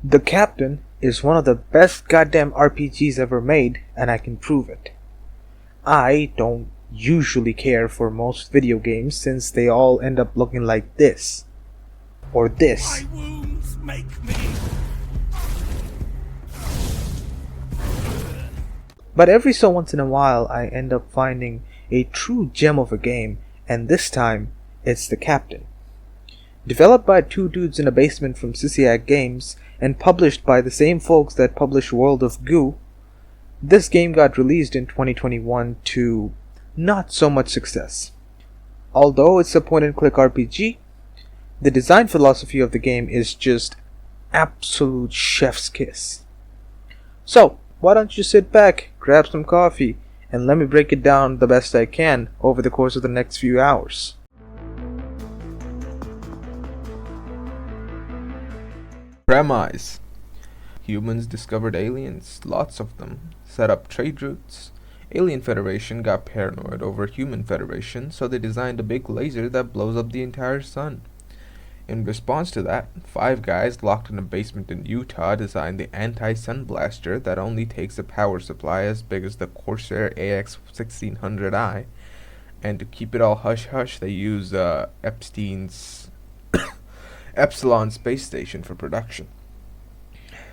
The Captain is one of the best goddamn RPGs ever made, and I can prove it. I don't usually care for most video games since they all end up looking like this. Or this. My wounds make me. But every so once in a while I end up finding a true gem of a game, and this time it's The Captain. Developed by two dudes in a basement from Sisiak Games, and published by the same folks that publish World of Goo, this game got released in 2021 to not so much success. Although it's a point-and-click RPG, the design philosophy of the game is just absolute chef's kiss. So, why don't you sit back, grab some coffee, and let me break it down the best I can over the course of the next few hours. Premise. Humans discovered aliens, lots of them, set up trade routes. Alien Federation got paranoid over Human Federation, so they designed a big laser that blows up the entire sun. In response to that, 5 guys locked in a basement in Utah designed the anti-sun blaster that only takes a power supply as big as the Corsair AX1600i, and to keep it all hush-hush they use Epstein's Epsilon space station for production.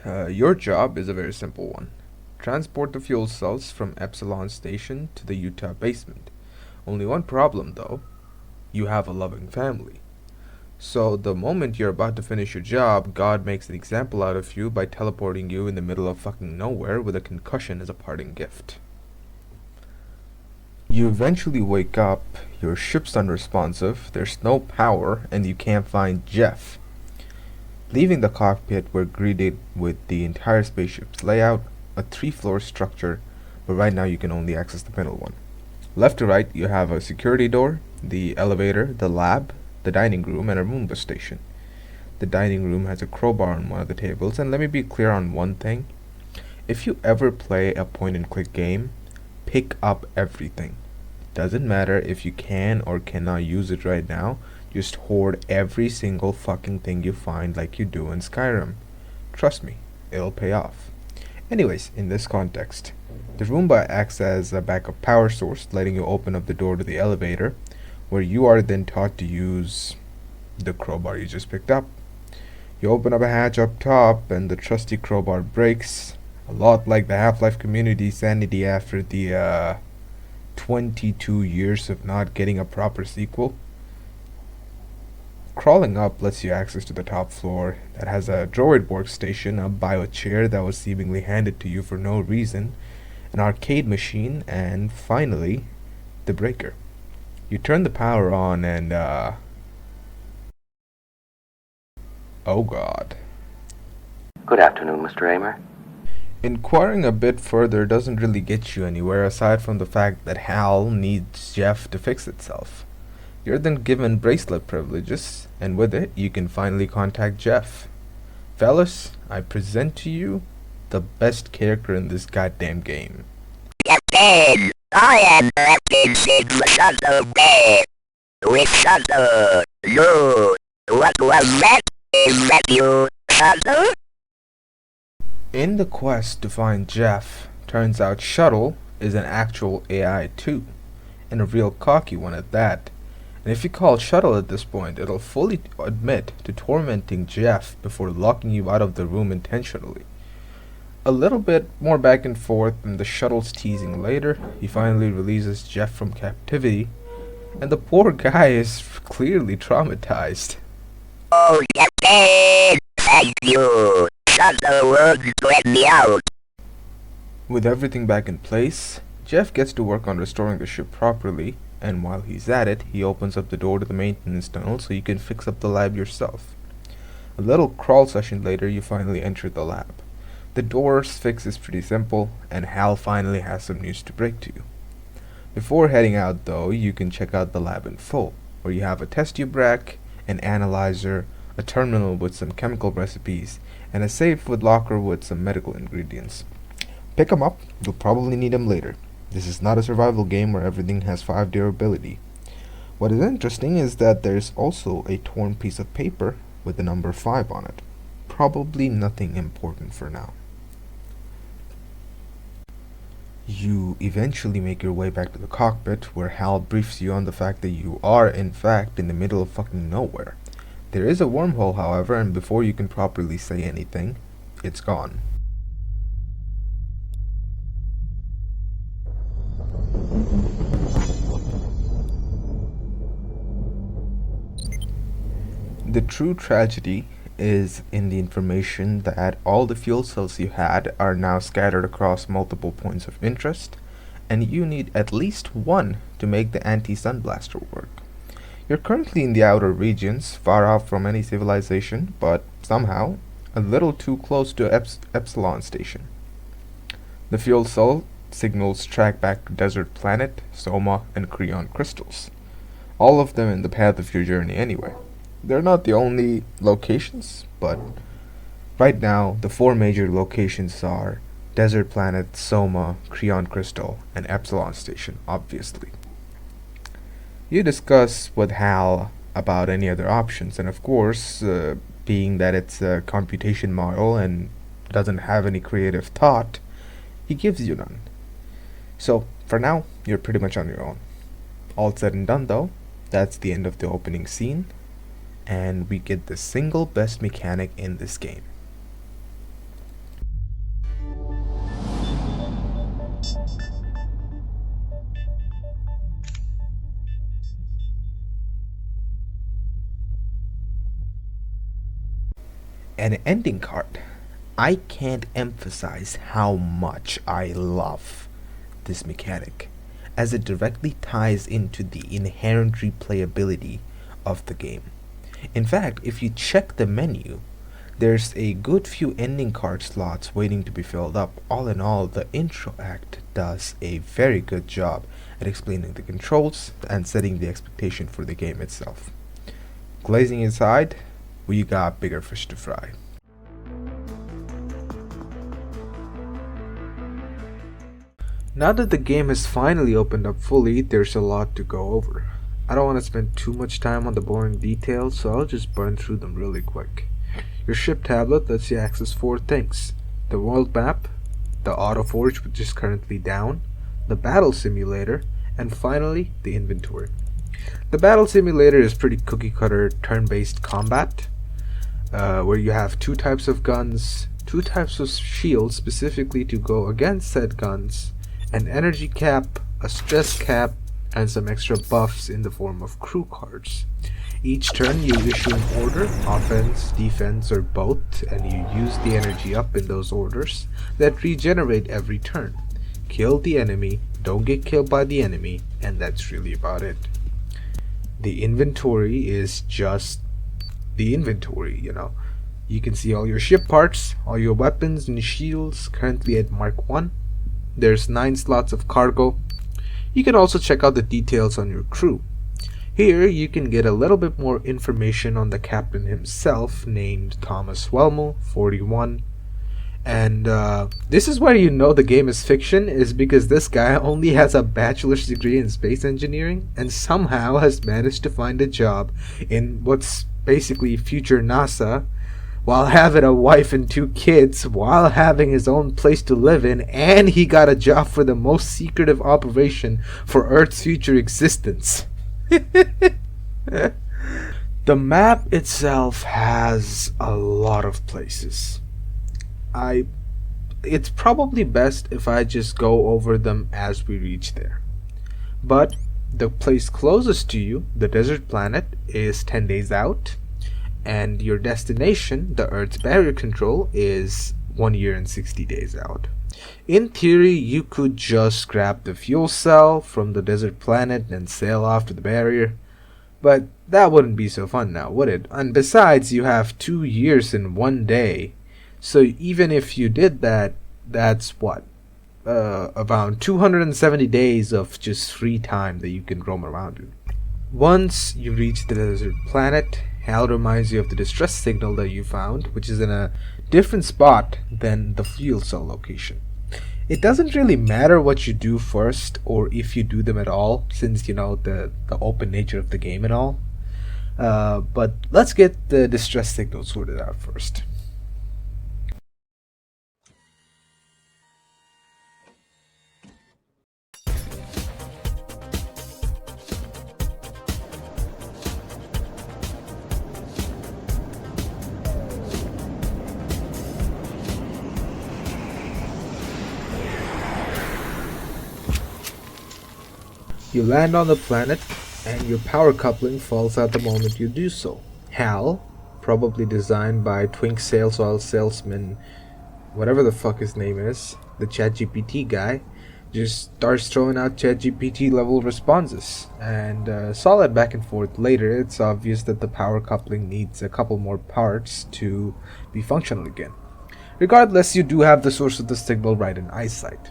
Your job is a very simple one. Transport the fuel cells from Epsilon station to the Utah basement. Only one problem though. You have a loving family. So the moment you're about to finish your job, God makes an example out of you by teleporting you in the middle of fucking nowhere with a concussion as a parting gift. You eventually wake up, your ship's unresponsive, there's no power, and you can't find Jeff. Leaving the cockpit, we're greeted with the entire spaceship's layout, a 3-floor structure, but right now you can only access the middle one. Left to right, you have a security door, the elevator, the lab, the dining room, and a Roomba station. The dining room has a crowbar on one of the tables, and let me be clear on one thing. If you ever play a point-and-click game, pick up everything. Doesn't matter if you can or cannot use it right now, just hoard every single fucking thing you find like you do in Skyrim. Trust me, it'll pay off. Anyways, in this context, the Roomba acts as a backup power source, letting you open up the door to the elevator, where you are then taught to use the crowbar you just picked up. You open up a hatch up top, and the trusty crowbar breaks, a lot like the Half-Life community sanity after the 22 years of not getting a proper sequel. Crawling up lets you access to the top floor that has a droid workstation, a bio chair that was seemingly handed to you for no reason, an arcade machine, and finally, the breaker. You turn the power on and oh god. Good afternoon, Mr. Amer. Inquiring a bit further doesn't really get you anywhere aside from the fact that HAL needs Jeff to fix itself. You're then given bracelet privileges, and with it, you can finally contact Jeff. Fellas, I present to you the best character in this goddamn game. Captain, I am Captain Sigma Shuttle Bed. With Shuttle, you, what was that? Is that you, Shuttle? In the quest to find Jeff, turns out Shuttle is an actual AI too, and a real cocky one at that. And if you call Shuttle at this point, it'll fully admit to tormenting Jeff before locking you out of the room intentionally. A little bit more back and forth, and the Shuttle's teasing later. He finally releases Jeff from captivity, and the poor guy is clearly traumatized. Oh, Captain, thank you. Shuttle won't let me out. With everything back in place, Jeff gets to work on restoring the ship properly, and while he's at it, he opens up the door to the maintenance tunnel so you can fix up the lab yourself. A little crawl session later, you finally enter the lab. The door's fix is pretty simple, and Hal finally has some news to break to you. Before heading out though, you can check out the lab in full, where you have a test tube rack, an analyzer, a terminal with some chemical recipes, and a safe with locker with some medical ingredients. Pick 'em up, you'll probably need 'em later. This is not a survival game where everything has 5 durability. What is interesting is that there's also a torn piece of paper with the number 5 on it. probably nothing important for now. You eventually make your way back to the cockpit, where Hal briefs you on the fact that you are, in fact, in the middle of fucking nowhere. There is a wormhole, however, and before you can properly say anything, it's gone. The true tragedy is in the information that all the fuel cells you had are now scattered across multiple points of interest, and you need at least one to make the anti-sun blaster work. You're currently in the outer regions, far off from any civilization, but somehow a little too close to Epsilon Station. The fuel cell signals track back to Desert Planet, Soma, and Creon crystals, all of them in the path of your journey anyway. They're not the only locations, but right now the four major locations are Desert Planet, Soma, Creon Crystal, and Epsilon Station, obviously. You discuss with Hal about any other options, and of course, being that it's a computation model and doesn't have any creative thought, he gives you none. So, for now, you're pretty much on your own. All said and done though, that's the end of the opening scene, and we get the single best mechanic in this game. An ending card. I can't emphasize how much I love this mechanic, as it directly ties into the inherent replayability of the game. In fact, if you check the menu, there's a good few ending card slots waiting to be filled up. All in all, the intro act does a very good job at explaining the controls and setting the expectation for the game itself. Glazing aside, we got bigger fish to fry. Now that the game has finally opened up fully, there's a lot to go over. I don't want to spend too much time on the boring details, so I'll just burn through them really quick. Your ship tablet lets you access 4 things: the world map, the autoforge, which is currently down, the battle simulator, and finally, the inventory. The battle simulator is pretty cookie cutter turn-based combat, where you have 2 types of guns, 2 types of shields specifically to go against said guns, an energy cap, a stress cap, and some extra buffs in the form of crew cards. Each turn you issue an order, offense, defense, or both, and you use the energy up in those orders that regenerate every turn. Kill the enemy, don't get killed by the enemy, and that's really about it. The inventory is just the inventory, You can see all your ship parts, all your weapons and shields, currently at Mark 1. There's 9 slots of cargo. You can also check out the details on your crew. Here you can get a little bit more information on the captain himself, named Thomas Wellmel, 41. And this is where you know the game is fiction, is because this guy only has a bachelor's degree in space engineering and somehow has managed to find a job in what's basically future NASA, while having a wife and 2 kids, while having his own place to live in, and he got a job for the most secretive operation for Earth's future existence. The map itself has a lot of places. It's probably best if I just go over them as we reach there. But the place closest to you, the desert planet, is 10 days out. And your destination, the Earth's barrier control, is 1 year and 60 days out. In theory, you could just grab the fuel cell from the desert planet and sail off to the barrier, but that wouldn't be so fun now, would it? And besides, you have 2 years in 1 day, so even if you did that, that's what? About 270 days of just free time that you can roam around in. Once you reach the desert planet, Hal reminds you of the distress signal that you found, which is in a different spot than the fuel cell location. It doesn't really matter what you do first, or if you do them at all, since the open nature of the game and all. But let's get the distress signal sorted out first. You land on the planet, and your power coupling falls out the moment you do so. Hal, probably designed by Twink Sales Oil salesman, whatever the fuck his name is, the ChatGPT guy, just starts throwing out ChatGPT level responses. And solid back and forth later, it's obvious that the power coupling needs a couple more parts to be functional again. Regardless, you do have the source of the signal right in eyesight.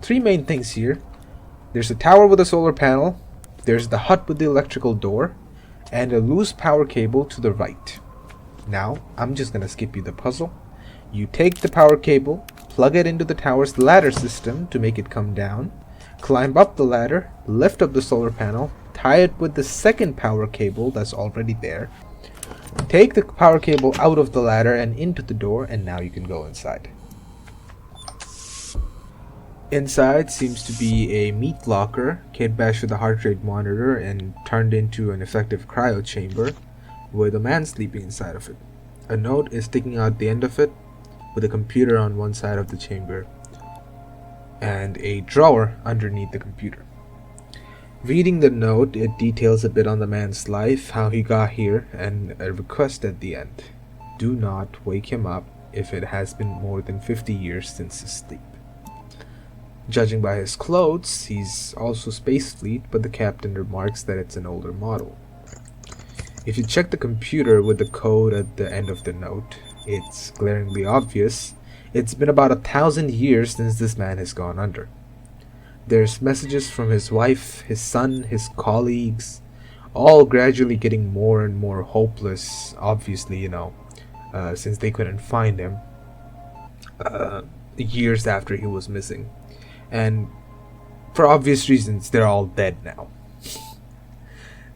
Three main things here. There's a tower with a solar panel, there's the hut with the electrical door, and a loose power cable to the right. Now, I'm just gonna skip you the puzzle. You take the power cable, plug it into the tower's ladder system to make it come down, climb up the ladder, lift up the solar panel, tie it with the second power cable that's already there, take the power cable out of the ladder and into the door, and now you can go inside. Inside seems to be a meat locker, kit bashed with a heart rate monitor and turned into an effective cryo chamber, with a man sleeping inside of it. A note is sticking out the end of it, with a computer on one side of the chamber, and a drawer underneath the computer. Reading the note, it details a bit on the man's life, how he got here, and a request at the end. Do not wake him up if it has been more than 50 years since his sleep. Judging by his clothes, he's also Space Fleet, but the captain remarks that it's an older model. If you check the computer with the code at the end of the note, it's glaringly obvious. It's been about 1,000 years since this man has gone under. There's messages from his wife, his son, his colleagues, all gradually getting more and more hopeless, obviously, since they couldn't find him years after he was missing. And for obvious reasons, they're all dead now.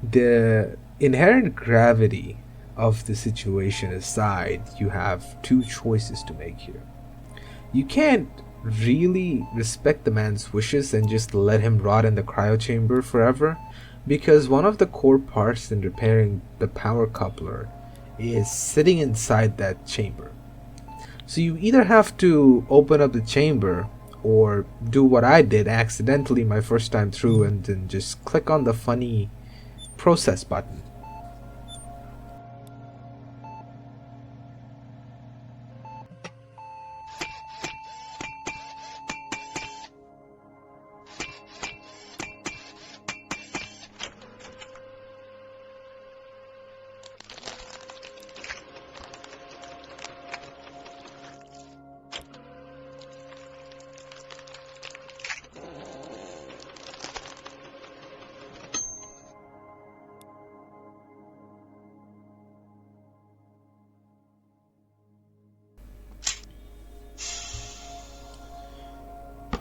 The inherent gravity of the situation aside, you have two choices to make here. You can't really respect the man's wishes and just let him rot in the cryo chamber forever, because one of the core parts in repairing the power coupler is sitting inside that chamber. So you either have to open up the chamber or do what I did accidentally my first time through and then just click on the funny process button.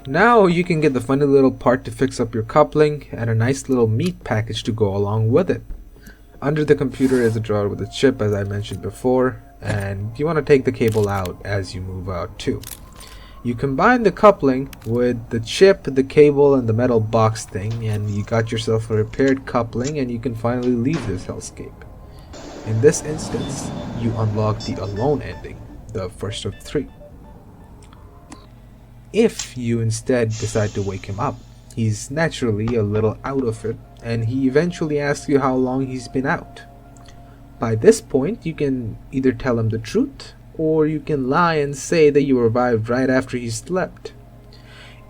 Now you can get the funny little part to fix up your coupling and a nice little meat package to go along with it. Under the computer is a drawer with a chip, as I mentioned before, and you want to take the cable out as you move out too. You combine the coupling with the chip, the cable, and the metal box thing, and you got yourself a repaired coupling, and you can finally leave this hellscape. In this instance, you unlock the alone ending, the first of 3. If you instead decide to wake him up, he's naturally a little out of it, and he eventually asks you how long he's been out. By this point, you can either tell him the truth, or you can lie and say that you arrived right after he slept.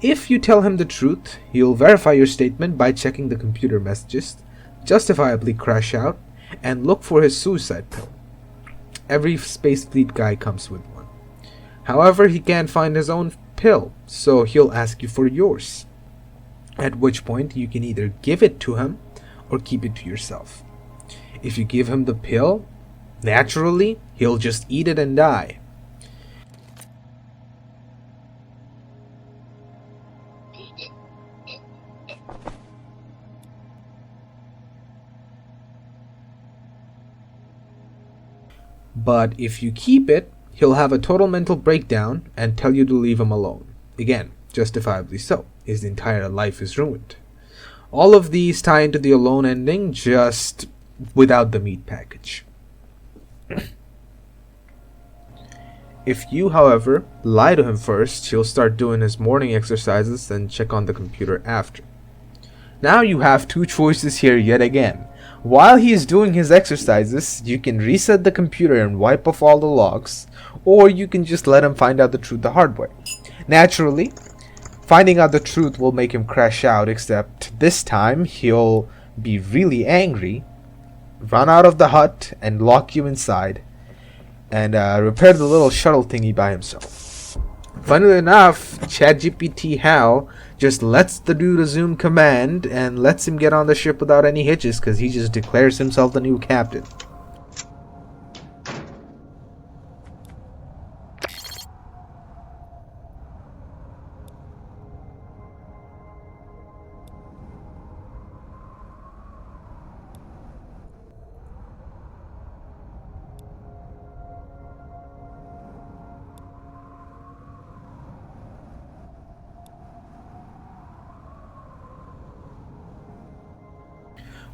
If you tell him the truth, he'll verify your statement by checking the computer messages, justifiably crash out, and look for his suicide pill. Every Space Fleet guy comes with one. However, he can't find his own pill, so he'll ask you for yours, at which point you can either give it to him or keep it to yourself. If you give him the pill, naturally he'll just eat it and die. But if you keep it, he'll have a total mental breakdown and tell you to leave him alone. Again, justifiably so. His entire life is ruined. All of these tie into the alone ending, just without the meat package. If you, however, lie to him first, he'll start doing his morning exercises and check on the computer after. Now you have two choices here yet again. While he is doing his exercises, you can reset the computer and wipe off all the logs, or you can just let him find out the truth the hard way. Naturally, finding out the truth will make him crash out, except this time he'll be really angry, run out of the hut, and lock you inside, and repair the little shuttle thingy by himself. Funnily enough, ChatGPT Hal just lets the dude assume command and lets him get on the ship without any hitches because he just declares himself the new captain.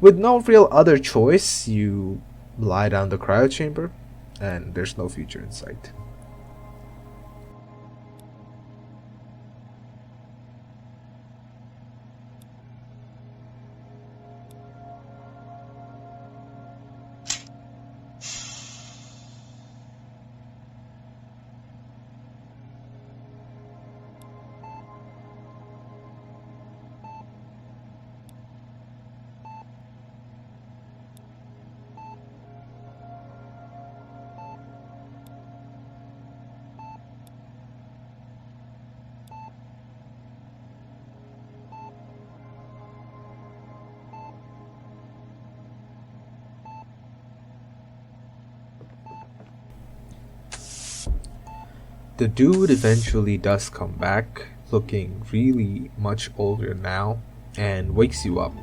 With no real other choice, you lie down the cryo chamber, and there's no future in sight. The dude eventually does come back, looking really much older now, and wakes you up.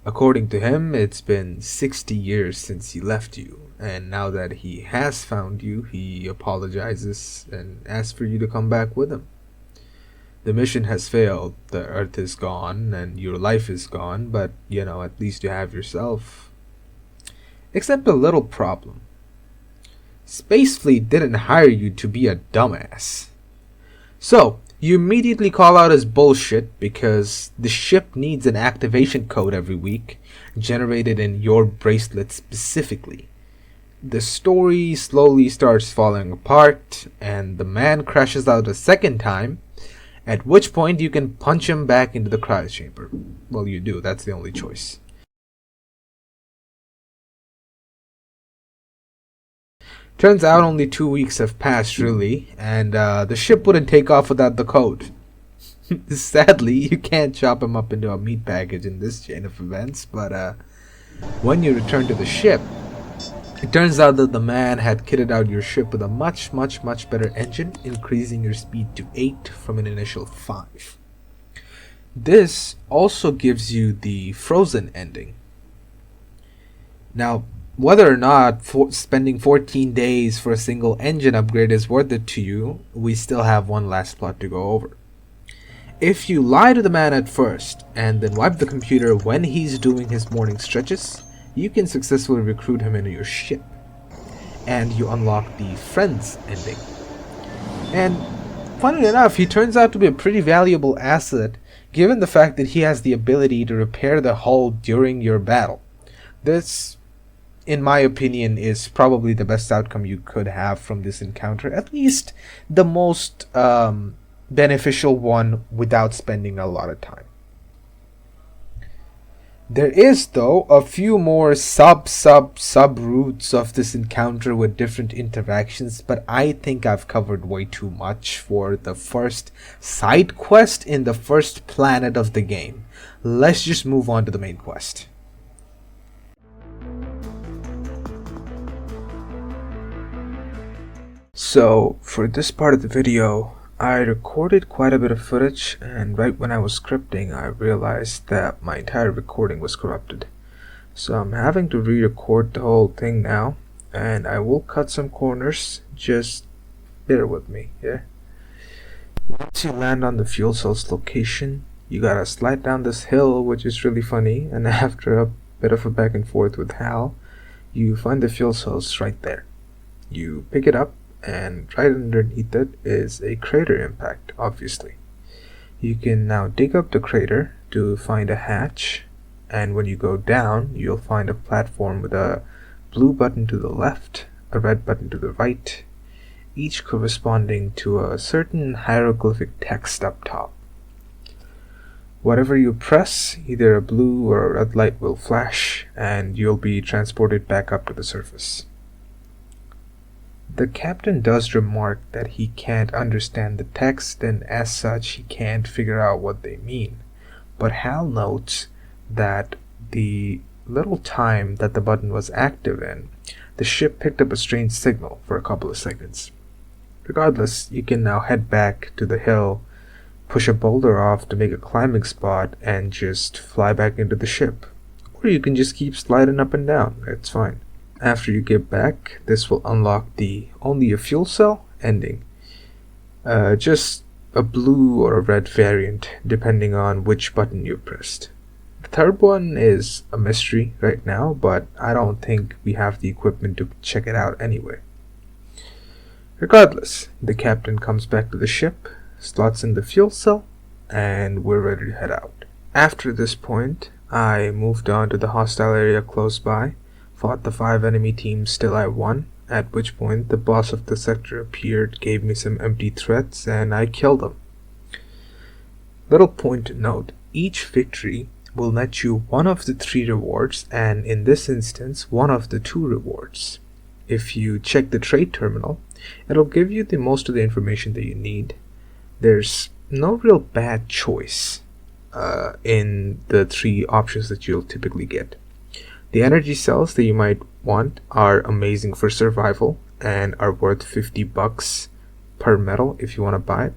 According to him, it's been 60 years since he left you, and now that he has found you, he apologizes and asks for you to come back with him. The mission has failed, the Earth is gone, and your life is gone, but, at least you have yourself. Except a little problem. Space Fleet didn't hire you to be a dumbass. So, you immediately call out his bullshit because the ship needs an activation code every week, generated in your bracelet specifically. The story slowly starts falling apart, and the man crashes out a second time, at which point you can punch him back into the cryo chamber. Well, you do, that's the only choice. Turns out only 2 weeks have passed, really, and the ship wouldn't take off without the code. Sadly, you can't chop him up into a meat package in this chain of events, but when you return to the ship, it turns out that the man had kitted out your ship with a much better engine, increasing your speed to 8 from an initial 5. This also gives you the frozen ending. Now, whether or not spending 14 days for a single engine upgrade is worth it to you, we still have one last plot to go over. If you lie to the man at first, and then wipe the computer when he's doing his morning stretches, you can successfully recruit him into your ship. And you unlock the Friends ending. And funnily enough, he turns out to be a pretty valuable asset, given the fact that he has the ability to repair the hull during your battle. This, in my opinion, is probably the best outcome you could have from this encounter. At least the most beneficial one without spending a lot of time. There is, though, a few more sub routes of this encounter with different interactions, but I think I've covered way too much for the first side quest in the first planet of the game. Let's just move on to the main quest. So, for this part of the video, I recorded quite a bit of footage, and right when I was scripting, I realized that my entire recording was corrupted. So I'm having to re-record the whole thing now, and I will cut some corners, just bear with me, yeah? Once you land on the fuel cell's location, you gotta slide down this hill, which is really funny, and after a bit of a back and forth with Hal, you find the fuel cells right there. You pick it up, and right underneath it is a crater impact, obviously. You can now dig up the crater to find a hatch, and when you go down, you'll find a platform with a blue button to the left, a red button to the right, each corresponding to a certain hieroglyphic text up top. Whatever you press, either a blue or a red light will flash, and you'll be transported back up to the surface. The captain does remark that he can't understand the text, and as such he can't figure out what they mean. But Hal notes that the little time that the button was active in, the ship picked up a strange signal for a couple of seconds. Regardless, you can now head back to the hill, push a boulder off to make a climbing spot, and just fly back into the ship. Or you can just keep sliding up and down, it's fine. After you get back, this will unlock the only a fuel cell ending. Just a blue or a red variant, depending on which button you pressed. The third one is a mystery right now, but I don't think we have the equipment to check it out anyway. Regardless, the captain comes back to the ship, slots in the fuel cell, and we're ready to head out. After this point, I moved on to the hostile area close by, fought the 5 enemy teams till I won, at which point the boss of the sector appeared, gave me some empty threats, and I killed him. Little point to note, each victory will net you one of the 3 rewards, and in this instance, one of the 2 rewards. If you check the trade terminal, it'll give you the most of the information that you need. There's no real bad choice in the 3 options that you'll typically get. The energy cells that you might want are amazing for survival and are worth $50 per metal if you want to buy it.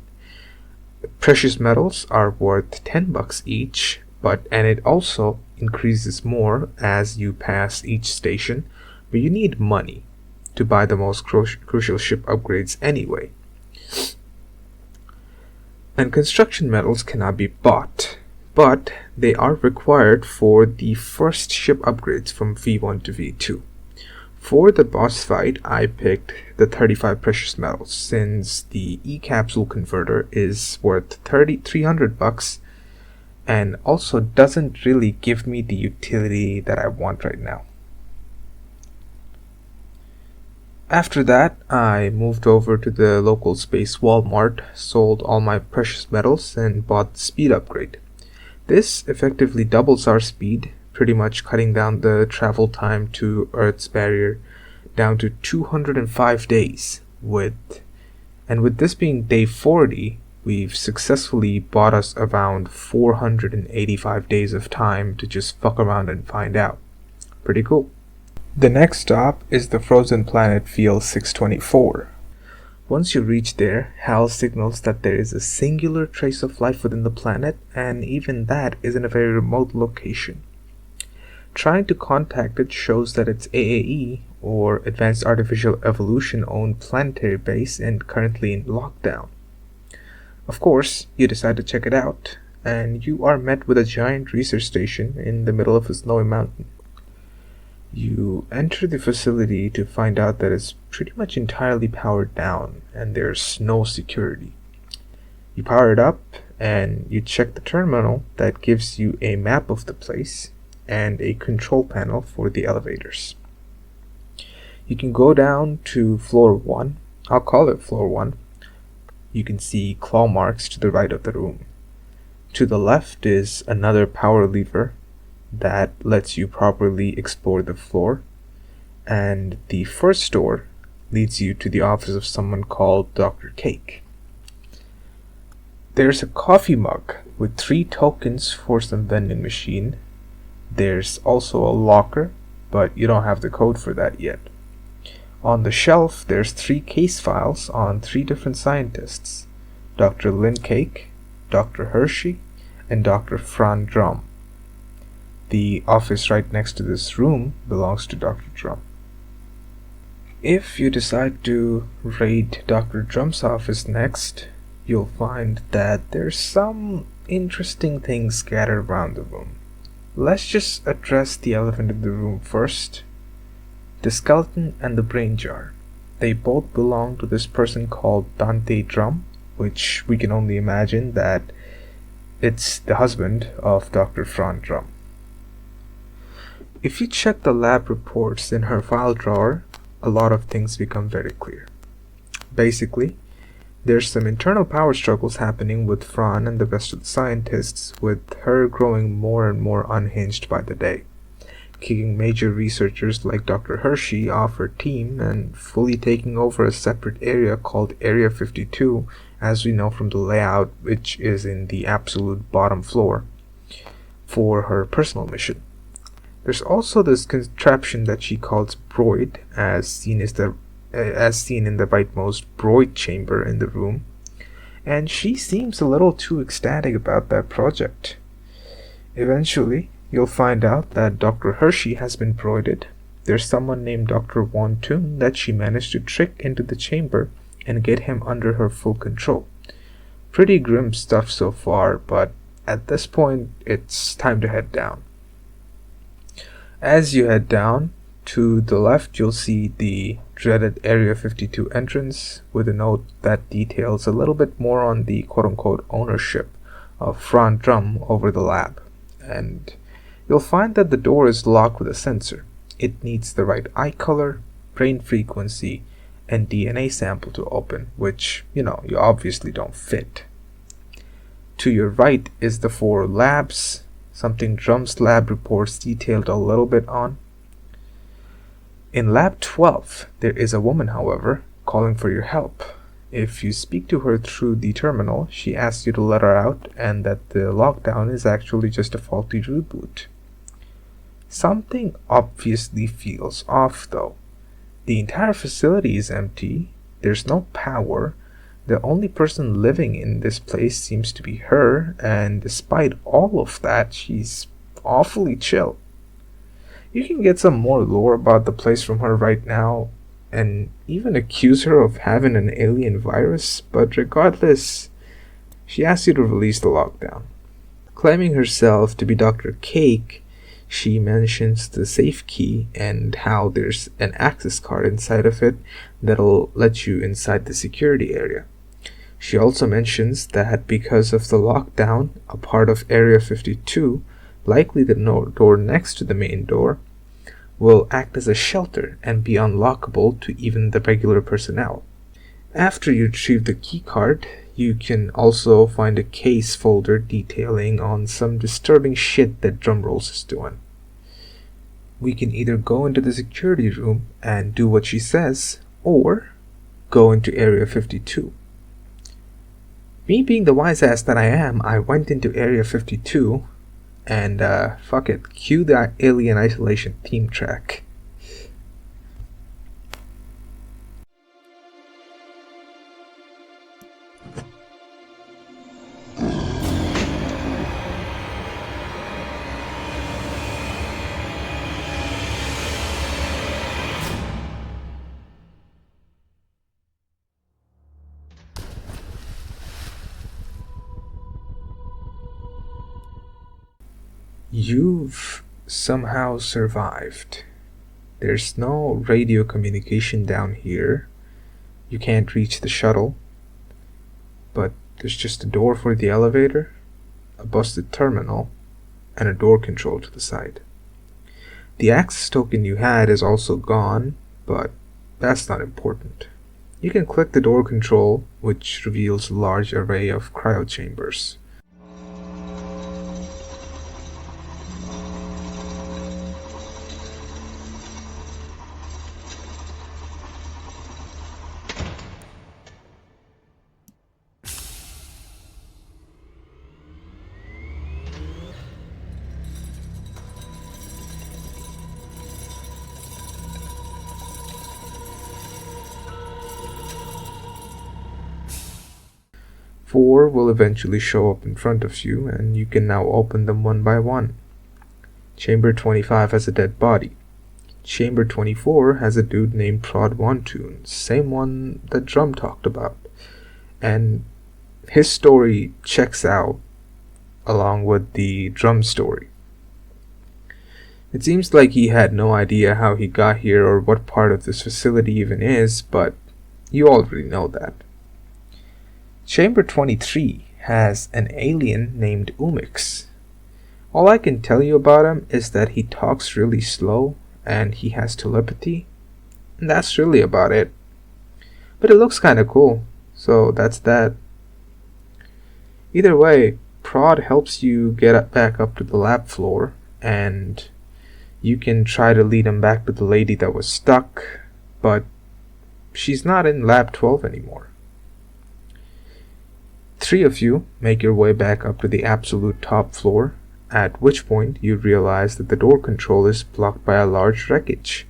Precious metals are worth $10 each, and it also increases more as you pass each station, but you need money to buy the most crucial ship upgrades anyway. And construction metals cannot be bought, but they are required for the first ship upgrades from V1 to V2. For the boss fight, I picked the 35 precious metals, since the E-capsule converter is worth $300 and also doesn't really give me the utility that I want right now. After that, I moved over to the local space Walmart, sold all my precious metals, and bought the speed upgrade. This effectively doubles our speed, pretty much cutting down the travel time to Earth's barrier down to 205 days. With this being day 40, we've successfully bought us around 485 days of time to just fuck around and find out. Pretty cool. The next stop is the frozen planet Field 624. Once you reach there, Hal signals that there is a singular trace of life within the planet, and even that is in a very remote location. Trying to contact it shows that it's AAE, or Advanced Artificial Evolution owned planetary base, and currently in lockdown. Of course, you decide to check it out, and you are met with a giant research station in the middle of a snowy mountain. You enter the facility to find out that it's pretty much entirely powered down and there's no security. You power it up and you check the terminal that gives you a map of the place and a control panel for the elevators. You can go down to floor 1. I'll call it floor 1. You can see claw marks to the right of the room. To the left is another power lever that lets you properly explore the floor, and the first door leads you to the office of someone called Dr. Cake. There's a coffee mug with 3 tokens for some vending machine. There's also a locker, but you don't have the code for that yet. On the shelf, there's 3 case files on 3 different scientists: Dr. Lynn Cake, Dr. Hershey, and Dr. Fran Drum. The office right next to this room belongs to Dr. Drum. If you decide to raid Dr. Drum's office next, you'll find that there's some interesting things scattered around the room. Let's just address the elephant in the room first. The skeleton and the brain jar. They both belong to this person called Dante Drum, which we can only imagine that It's the husband of Dr. Franz Drum. If you check the lab reports in her file drawer, a lot of things become very clear. Basically, there's some internal power struggles happening with Fran and the rest of the scientists, with her growing more and more unhinged by the day, kicking major researchers like Dr. Hershey off her team and fully taking over a separate area called Area 52, as we know from the layout, which is in the absolute bottom floor, for her personal mission. There's also this contraption that she calls Broid, as seen in the rightmost Broid chamber in the room, and she seems a little too ecstatic about that project. Eventually, you'll find out that Dr. Hershey has been Broided. There's someone named Dr. Wantoon that she managed to trick into the chamber and get him under her full control. Pretty grim stuff so far, but at this point, it's time to head down. As you head down, to the left you'll see the dreaded Area 52 entrance with a note that details a little bit more on the quote-unquote ownership of Franz Drum over the lab. And you'll find that the door is locked with a sensor. It needs the right eye color, brain frequency, and DNA sample to open, which, you obviously don't fit. To your right is the 4 labs, something Drum's lab reports detailed a little bit on. In Lab 12, there is a woman, however, calling for your help. If you speak to her through the terminal, she asks you to let her out and that the lockdown is actually just a faulty reboot. Something obviously feels off, though. The entire facility is empty, there's no power, the only person living in this place seems to be her, and despite all of that, she's awfully chill. You can get some more lore about the place from her right now, and even accuse her of having an alien virus, but regardless, she asks you to release the lockdown. Claiming herself to be Dr. Cake, she mentions the safe key and how there's an access card inside of it that'll let you inside the security area. She also mentions that because of the lockdown, a part of Area 52, likely the door next to the main door, will act as a shelter and be unlockable to even the regular personnel. After you retrieve the keycard, you can also find a case folder detailing on some disturbing shit that Drumrolls is doing. We can either go into the security room and do what she says, or go into Area 52. Me being the wise ass that I am, I went into Area 52 and fuck it, cue the Alien Isolation theme track. You've somehow survived. There's no radio communication down here. You can't reach the shuttle. But there's just a door for the elevator, a busted terminal, and a door control to the side. The access token you had is also gone, but that's not important. You can click the door control, which reveals a large array of cryo chambers. Four will eventually show up in front of you, and you can now open them one by one. Chamber 25 has a dead body. Chamber 24 has a dude named Prod Wantoon, same one that Drum talked about. And his story checks out along with the Drum story. It seems like he had no idea how he got here or what part of this facility even is, but you already know that. Chamber 23 has an alien named Umix. All I can tell you about him is that he talks really slow and he has telepathy, and that's really about it. But it looks kinda cool, so that's that. Either way, Prod helps you get back up to the lab floor, and you can try to lead him back to the lady that was stuck, but she's not in Lab 12 anymore. 3 of you make your way back up to the absolute top floor, at which point you realize that the door control is blocked by a large wreckage,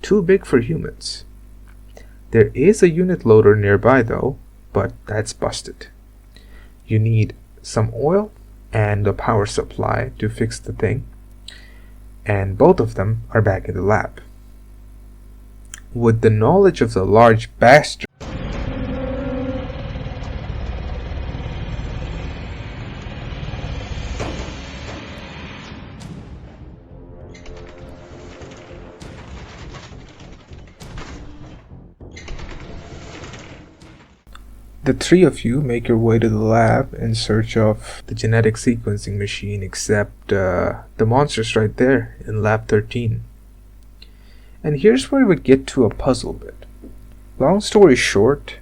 too big for humans. There is a unit loader nearby though, but that's busted. You need some oil and a power supply to fix the thing, and both of them are back in the lab. With the knowledge of the large bastard The 3 of you make your way to the lab in search of the genetic sequencing machine, except the monster's right there in Lab 13. And here's where we get to a puzzle bit. Long story short,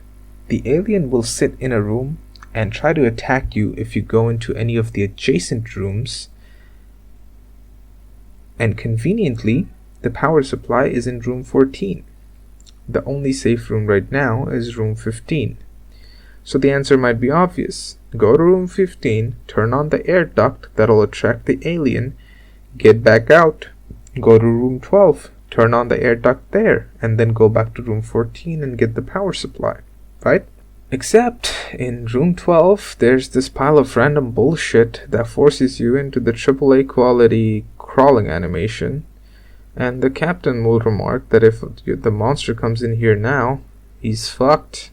the alien will sit in a room and try to attack you if you go into any of the adjacent rooms, and conveniently, the power supply is in room 14. The only safe room right now is room 15. So the answer might be obvious. Go to room 15, turn on the air duct that'll attract the alien, get back out, go to room 12, turn on the air duct there, and then go back to room 14 and get the power supply, right? Except in room 12, there's this pile of random bullshit that forces you into the AAA quality crawling animation, and the captain will remark that if the monster comes in here now, he's fucked.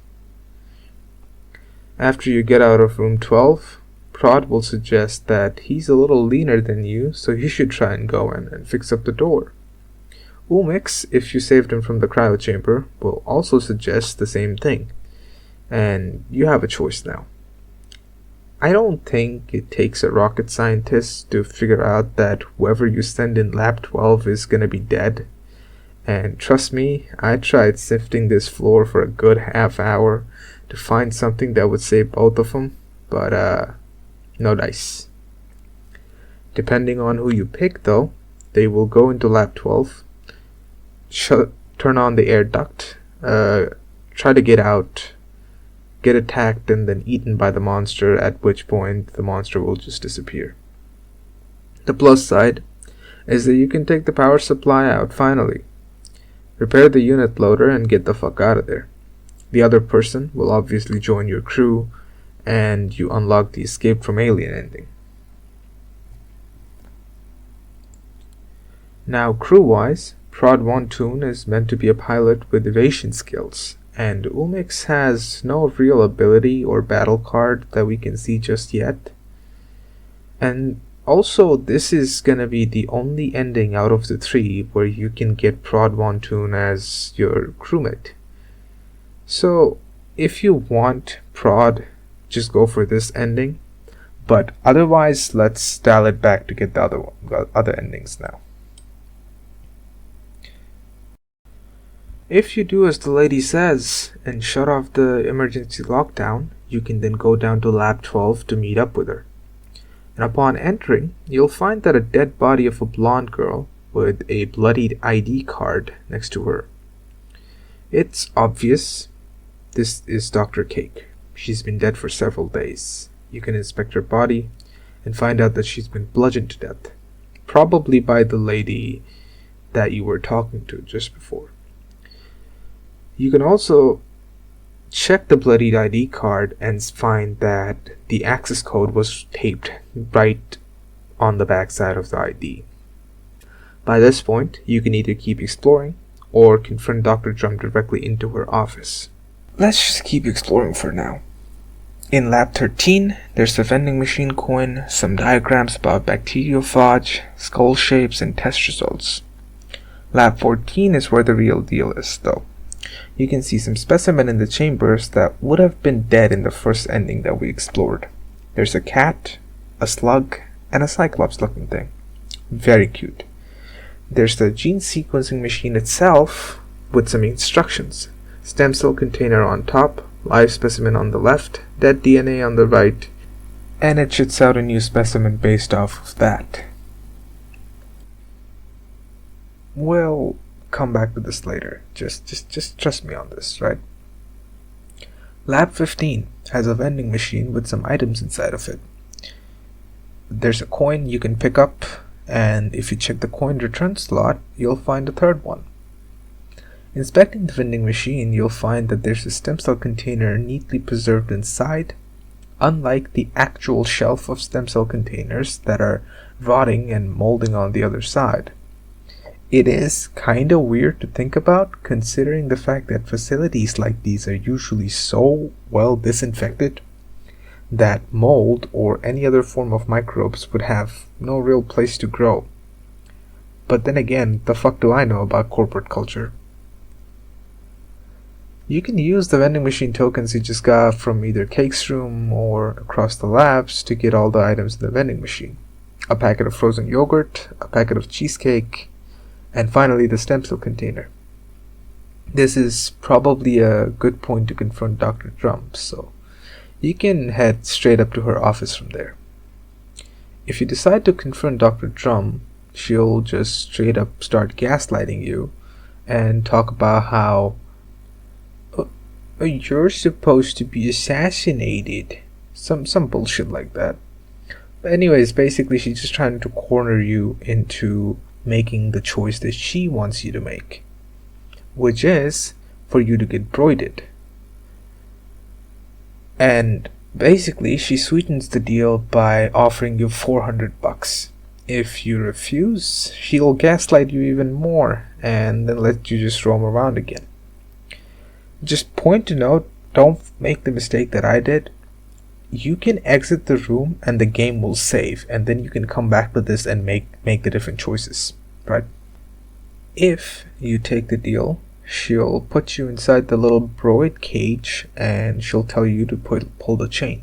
After you get out of room 12, Prod will suggest that he's a little leaner than you, so you should try and go in and fix up the door. Umix, if you saved him from the cryo chamber, will also suggest the same thing, and you have a choice now. I don't think it takes a rocket scientist to figure out that whoever you send in Lab 12 is gonna be dead. And trust me, I tried sifting this floor for a good half hour to find something that would save both of them, but no dice. Depending on who you pick though, they will go into Lab 12, turn on the air duct, try to get out, get attacked and then eaten by the monster, at which point the monster will just disappear. The plus side is that you can take the power supply out finally, repair the unit loader and get the fuck out of there. The other person will obviously join your crew, and you unlock the escape from alien ending. Now crew-wise, Prod Wantoon is meant to be a pilot with evasion skills, and Umix has no real ability or battle card that we can see just yet. And also, this is gonna be the only ending out of the 3 where you can get Prod Wantoon as your crewmate. So, if you want Prod, just go for this ending, but otherwise, let's dial it back to get the other endings now. If you do as the lady says and shut off the emergency lockdown, you can then go down to Lab 12 to meet up with her. And upon entering, you'll find that a dead body of a blonde girl with a bloodied ID card next to her. It's obvious. This is Dr. Cake. She's been dead for several days. You can inspect her body and find out that she's been bludgeoned to death, probably by the lady that you were talking to just before. You can also check the bloodied ID card and find that the access code was taped right on the backside of the ID. By this point, you can either keep exploring or confront Dr. Drum directly into her office. Let's just keep exploring for now. In Lab 13, there's a vending machine coin, some diagrams about bacteriophage, skull shapes, and test results. Lab 14 is where the real deal is, though. You can see some specimen in the chambers that would have been dead in the first ending that we explored. There's a cat, a slug, and a cyclops looking thing. Very cute. There's the gene sequencing machine itself with some instructions. Stem cell container on top, live specimen on the left, dead DNA on the right, and it shoots out a new specimen based off of that. We'll come back to this later. Just trust me on this, right? Lab 15 has a vending machine with some items inside of it. There's a coin you can pick up, and if you check the coin return slot, you'll find a third one. Inspecting the vending machine, you'll find that there's a stem cell container neatly preserved inside, unlike the actual shelf of stem cell containers that are rotting and molding on the other side. It is kinda weird to think about, considering the fact that facilities like these are usually so well disinfected that mold or any other form of microbes would have no real place to grow. But then again, the fuck do I know about corporate culture? You can use the vending machine tokens you just got from either Cake's room or across the labs to get all the items in the vending machine. A packet of frozen yogurt, a packet of cheesecake, and finally the stem cell container. This is probably a good point to confront Dr. Drum, so you can head straight up to her office from there. If you decide to confront Dr. Drum, she'll just straight up start gaslighting you and talk about how you're supposed to be assassinated. Some bullshit like that. But anyways, basically she's just trying to corner you into making the choice that she wants you to make, which is for you to get broided. And basically she sweetens the deal by offering you $400. If you refuse, she'll gaslight you even more and then let you just roam around again. Just point to note, don't make the mistake that I did. You can exit the room and the game will save, and then you can come back to this and make the different choices, right? If you take the deal, she'll put you inside the little broid cage and she'll tell you to pull the chain.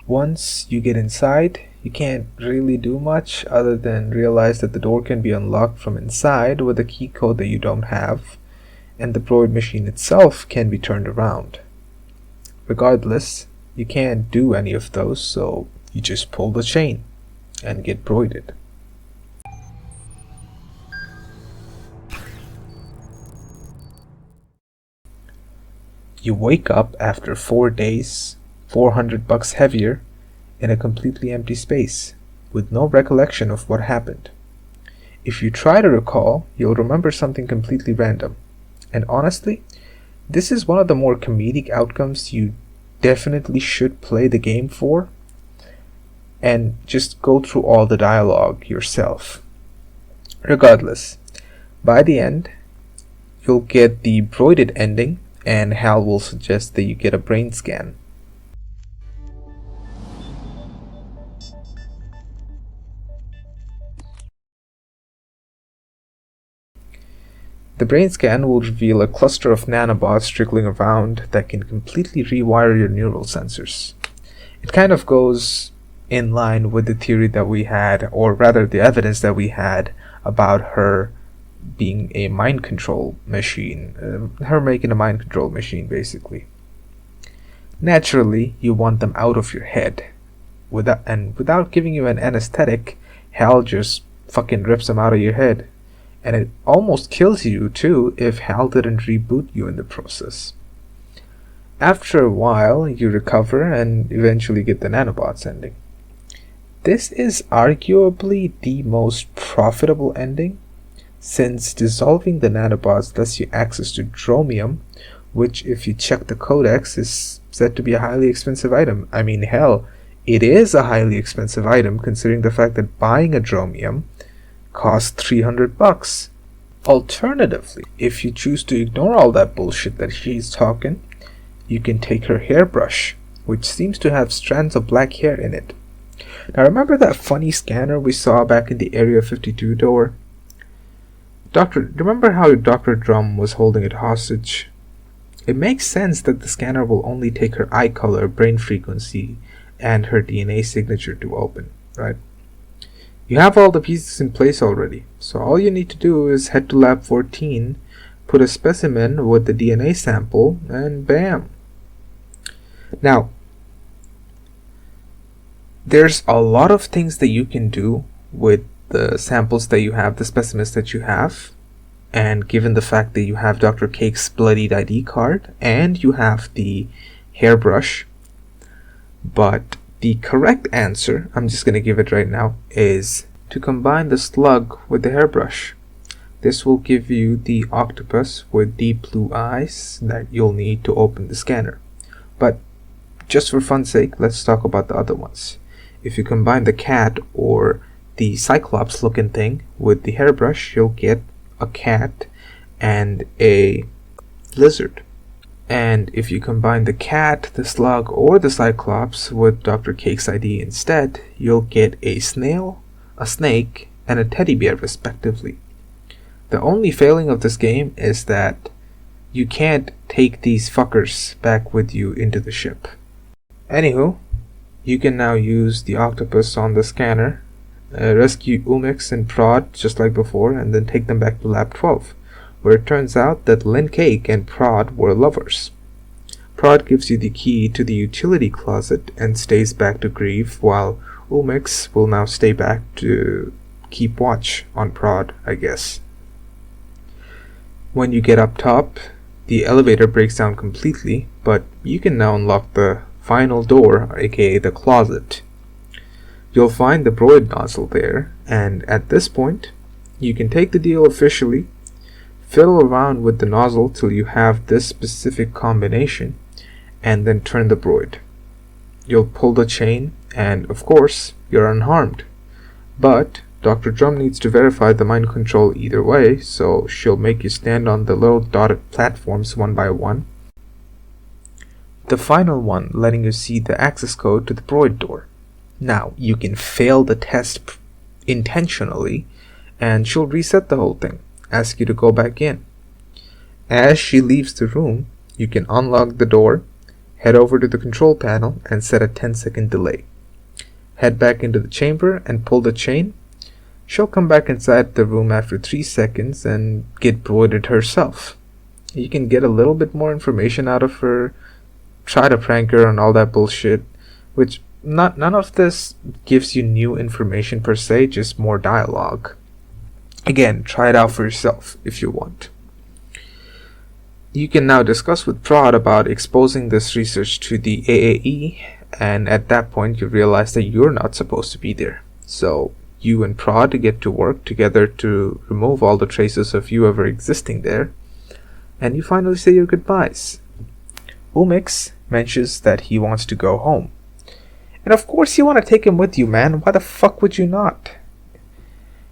Once you get inside, you can't really do much other than realize that the door can be unlocked from inside with a key code that you don't have, and the broid machine itself can be turned around. Regardless, you can't do any of those, so you just pull the chain and get broided. You wake up after 4 days, $400 heavier, in a completely empty space, with no recollection of what happened. If you try to recall, you'll remember something completely random. And honestly, this is one of the more comedic outcomes you definitely should play the game for, and just go through all the dialogue yourself. Regardless, by the end, you'll get the broided ending, and Hal will suggest that you get a brain scan. The brain scan will reveal a cluster of nanobots trickling around that can completely rewire your neural sensors. It kind of goes in line with the theory that we had, or rather the evidence that we had, about her being a mind control machine, her making a mind control machine basically. Naturally, you want them out of your head. Without giving you an anesthetic, Hal just fucking rips them out of your head. And it almost kills you too if Hal didn't reboot you in the process. After a while, you recover and eventually get the nanobots ending. This is arguably the most profitable ending, since dissolving the nanobots lets you access to dromium, which, if you check the codex, is said to be a highly expensive item. I mean, hell, it is a highly expensive item considering the fact that buying a dromium costs $300. Alternatively, if you choose to ignore all that bullshit that she's talking, you can take her hairbrush, which seems to have strands of black hair in it. Now remember that funny scanner we saw back in the Area 52 door? Remember how Dr. Drum was holding it hostage? It makes sense that the scanner will only take her eye color, brain frequency, and her DNA signature to open, right? You have all the pieces in place already, so all you need to do is head to lab 14, put a specimen with the DNA sample, and bam! Now, there's a lot of things that you can do with the samples that you have, the specimens that you have, and given the fact that you have Dr. Cake's bloodied ID card and you have the hairbrush, but the correct answer, I'm just going to give it right now, is to combine the slug with the hairbrush. This will give you the octopus with deep blue eyes that you'll need to open the scanner. But just for fun's sake, let's talk about the other ones. If you combine the cat or the cyclops looking thing with the hairbrush, you'll get a cat and a lizard. And if you combine the cat, the slug, or the cyclops with Dr. Cake's ID instead, you'll get a snail, a snake, and a teddy bear respectively. The only failing of this game is that you can't take these fuckers back with you into the ship. Anywho, you can now use the octopus on the scanner, rescue Umix and Prod just like before, and then take them back to Lab 12, where it turns out that Lynn Cake and Prod were lovers. Prod gives you the key to the utility closet and stays back to grieve, while Umix will now stay back to keep watch on Prod, I guess. When you get up top, the elevator breaks down completely, but you can now unlock the final door, aka the closet. You'll find the broid nozzle there, and at this point, you can take the deal officially, fiddle around with the nozzle till you have this specific combination, and then turn the broid. You'll pull the chain, and of course, you're unharmed. But Dr. Drum needs to verify the mind control either way, so she'll make you stand on the little dotted platforms one by one. The final one letting you see the access code to the broid door. Now, you can fail the test intentionally, and she'll reset the whole thing, ask you to go back in. As she leaves the room, you can unlock the door, head over to the control panel, and set a 10-second delay. Head back into the chamber and pull the chain. She'll come back inside the room after 3 seconds and get broided herself. You can get a little bit more information out of her, try to prank her and all that bullshit, which none of this gives you new information per se, just more dialogue. Again, try it out for yourself if you want. You can now discuss with Prod about exposing this research to the AAE, and at that point you realize that you're not supposed to be there. So you and Prod get to work together to remove all the traces of you ever existing there, and you finally say your goodbyes. Umix mentions that he wants to go home. And of course you want to take him with you, man. Why the fuck would you not?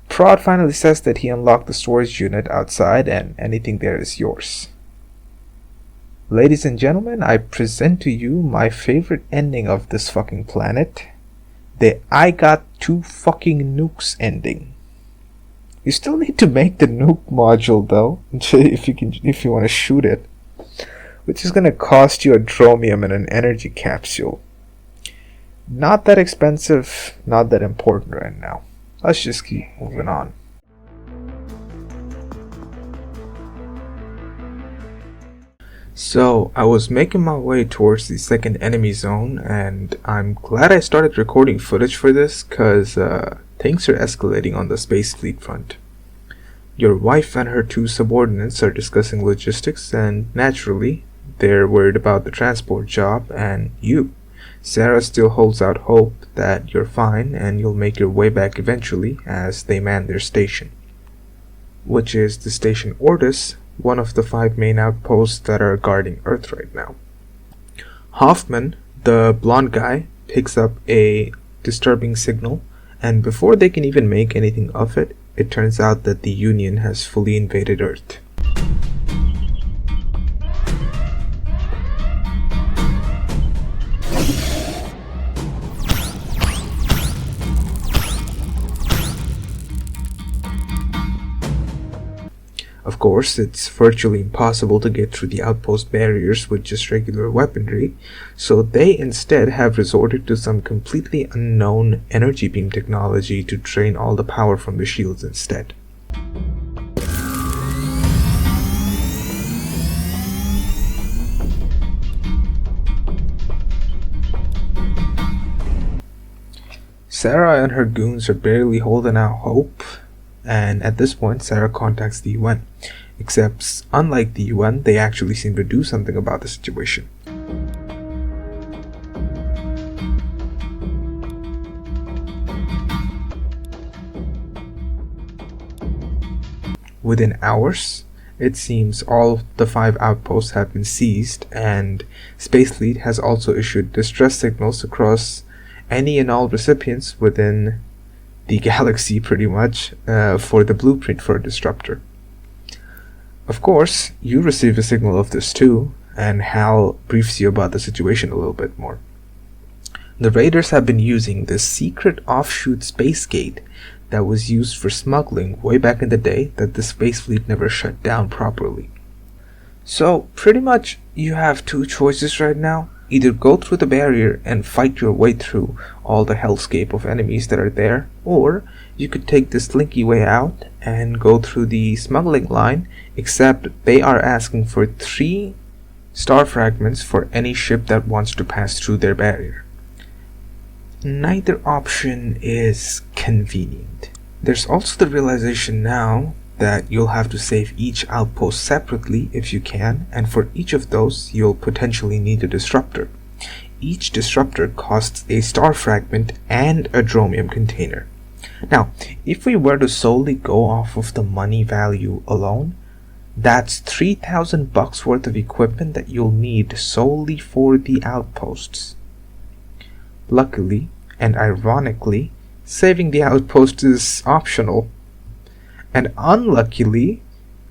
Prod finally says that he unlocked the storage unit outside and anything there is yours. Ladies and gentlemen, I present to you my favorite ending of this fucking planet. The I got 2 fucking nukes ending. You still need to make the nuke module though, if you want to shoot it. Which is gonna cost you a dromium and an energy capsule. Not that expensive, not that important right now. Let's just keep moving on. So, I was making my way towards the second enemy zone, and I'm glad I started recording footage for this, cause things are escalating on the space fleet front. Your wife and her 2 subordinates are discussing logistics, and naturally, they're worried about the transport job and you. Sarah still holds out hope that you're fine and you'll make your way back eventually as they man their station, which is the station Ortis, one of the 5 main outposts that are guarding Earth right now. Hoffman, the blonde guy, picks up a disturbing signal, and before they can even make anything of it, it turns out that the Union has fully invaded Earth. Of course, it's virtually impossible to get through the outpost barriers with just regular weaponry, so they instead have resorted to some completely unknown energy beam technology to drain all the power from the shields instead. Sarah and her goons are barely holding out hope, and at this point Sarah contacts the UN. Except, unlike the UN, they actually seem to do something about the situation. Within hours, it seems all the 5 outposts have been seized, and Space Fleet has also issued distress signals across any and all recipients within the galaxy, pretty much, for the blueprint for a disruptor. Of course, you receive a signal of this too, and Hal briefs you about the situation a little bit more. The raiders have been using this secret offshoot space gate that was used for smuggling way back in the day that the Space Fleet never shut down properly. So, pretty much, you have 2 choices right now. Either go through the barrier and fight your way through all the hellscape of enemies that are there, or you could take the slinky way out and go through the smuggling line, except they are asking for 3 star fragments for any ship that wants to pass through their barrier. Neither option is convenient. There's also the realization now that you'll have to save each outpost separately if you can, and for each of those you'll potentially need a disruptor. Each disruptor costs a star fragment and a dromium container. Now, if we were to solely go off of the money value alone, that's $3,000 worth of equipment that you'll need solely for the outposts. Luckily, and ironically, saving the outpost is optional. And unluckily,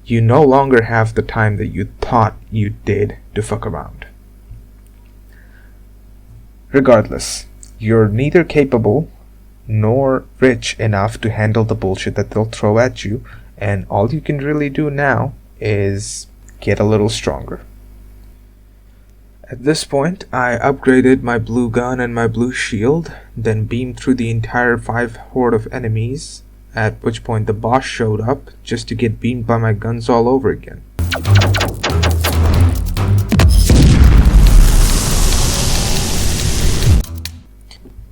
you no longer have the time that you thought you did to fuck around. Regardless, you're neither capable nor rich enough to handle the bullshit that they'll throw at you, and all you can really do now is get a little stronger. At this point, I upgraded my blue gun and my blue shield, then beamed through the entire 5 horde of enemies, at which point the boss showed up just to get beamed by my guns all over again.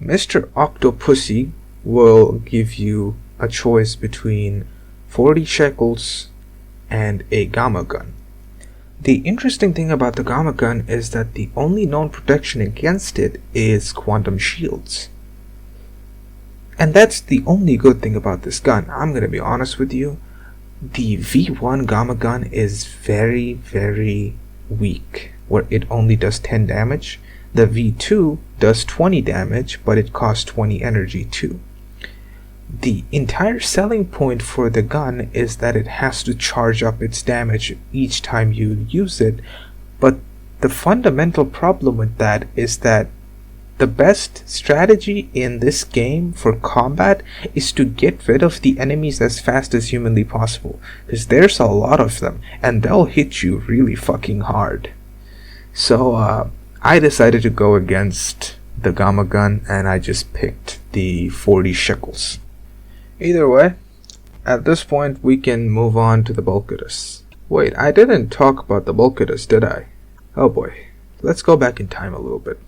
Mr. Octopussy will give you a choice between 40 shekels and a gamma gun. The interesting thing about the gamma gun is that the only known protection against it is quantum shields. And that's the only good thing about this gun. I'm gonna be honest with you. The V1 gamma gun is very, very weak, where it only does 10 damage. The V2 does 20 damage, but it costs 20 energy too. The entire selling point for the gun is that it has to charge up its damage each time you use it, but the fundamental problem with that is that the best strategy in this game for combat is to get rid of the enemies as fast as humanly possible, because there's a lot of them and they'll hit you really fucking hard. So I decided to go against the gamma gun and I just picked the 40 shekels. Either way, at this point we can move on to the Bulkidus. Wait, I didn't talk about the Bulkidus, did I? Oh boy, let's go back in time a little bit.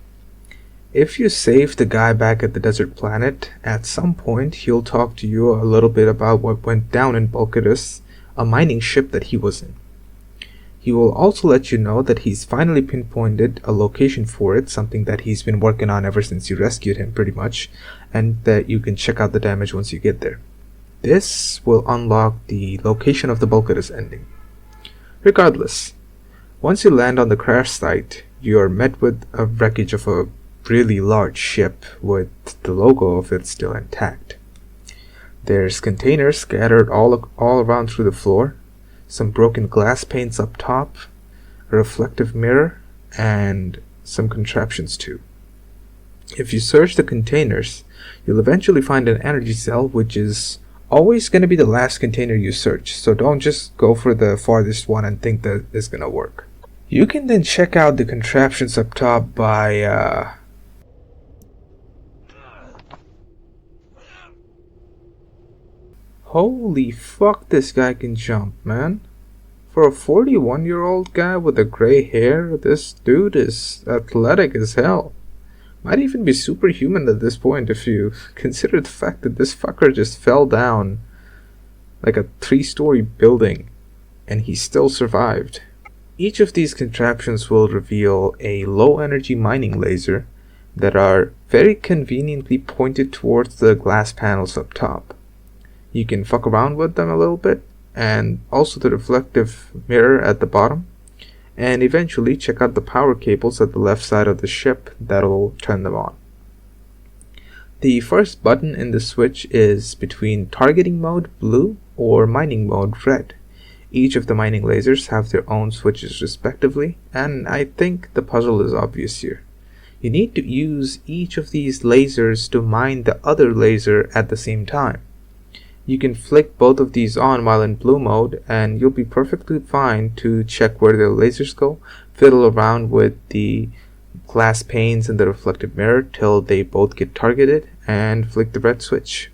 If you save the guy back at the desert planet, at some point he'll talk to you a little bit about what went down in Bulkidus, a mining ship that he was in. He will also let you know that he's finally pinpointed a location for it, something that he's been working on ever since you rescued him pretty much, and that you can check out the damage once you get there. This will unlock the location of the Bulkidus ending. Regardless, once you land on the crash site, you are met with a wreckage of a really large ship with the logo of it still intact. There's containers scattered all around through the floor, some broken glass panes up top, a reflective mirror, and some contraptions too. If you search the containers, you'll eventually find an energy cell which is always going to be the last container you search, so don't just go for the farthest one and think that it's going to work. You can then check out the contraptions up top by holy fuck, this guy can jump, man. For a 41-year-old guy with a gray hair, this dude is athletic as hell. Might even be superhuman at this point if you consider the fact that this fucker just fell down like a 3-story building and he still survived. Each of these contraptions will reveal a low energy mining laser that are very conveniently pointed towards the glass panels up top. You can fuck around with them a little bit, and also the reflective mirror at the bottom, and eventually check out the power cables at the left side of the ship that'll turn them on. The first button in the switch is between targeting mode blue or mining mode red. Each of the mining lasers have their own switches respectively, and I think the puzzle is obvious here. You need to use each of these lasers to mine the other laser at the same time. You can flick both of these on while in blue mode and you'll be perfectly fine to check where the lasers go, fiddle around with the glass panes in the reflective mirror till they both get targeted, and flick the red switch.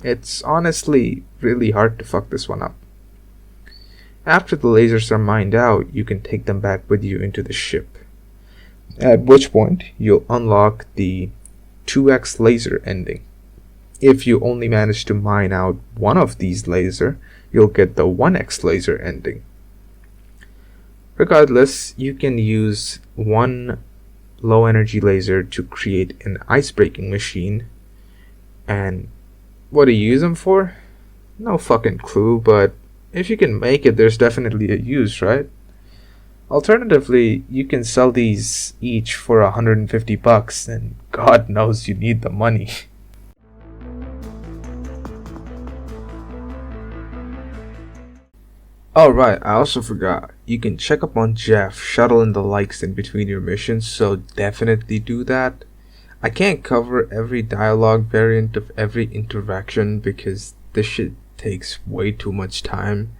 It's honestly really hard to fuck this one up. After the lasers are mined out, you can take them back with you into the ship. At which point, you'll unlock the 2x laser ending. If you only manage to mine out one of these lasers, you'll get the 1x laser ending. Regardless, you can use one low energy laser to create an ice breaking machine. And what do you use them for? No fucking clue, but if you can make it, there's definitely a use, right? Alternatively, you can sell these each for $150, and God knows you need the money. Oh right, I also forgot. You can check up on Jeff, shuttle in the likes in between your missions, so definitely do that. I can't cover every dialogue variant of every interaction because this shit takes way too much time,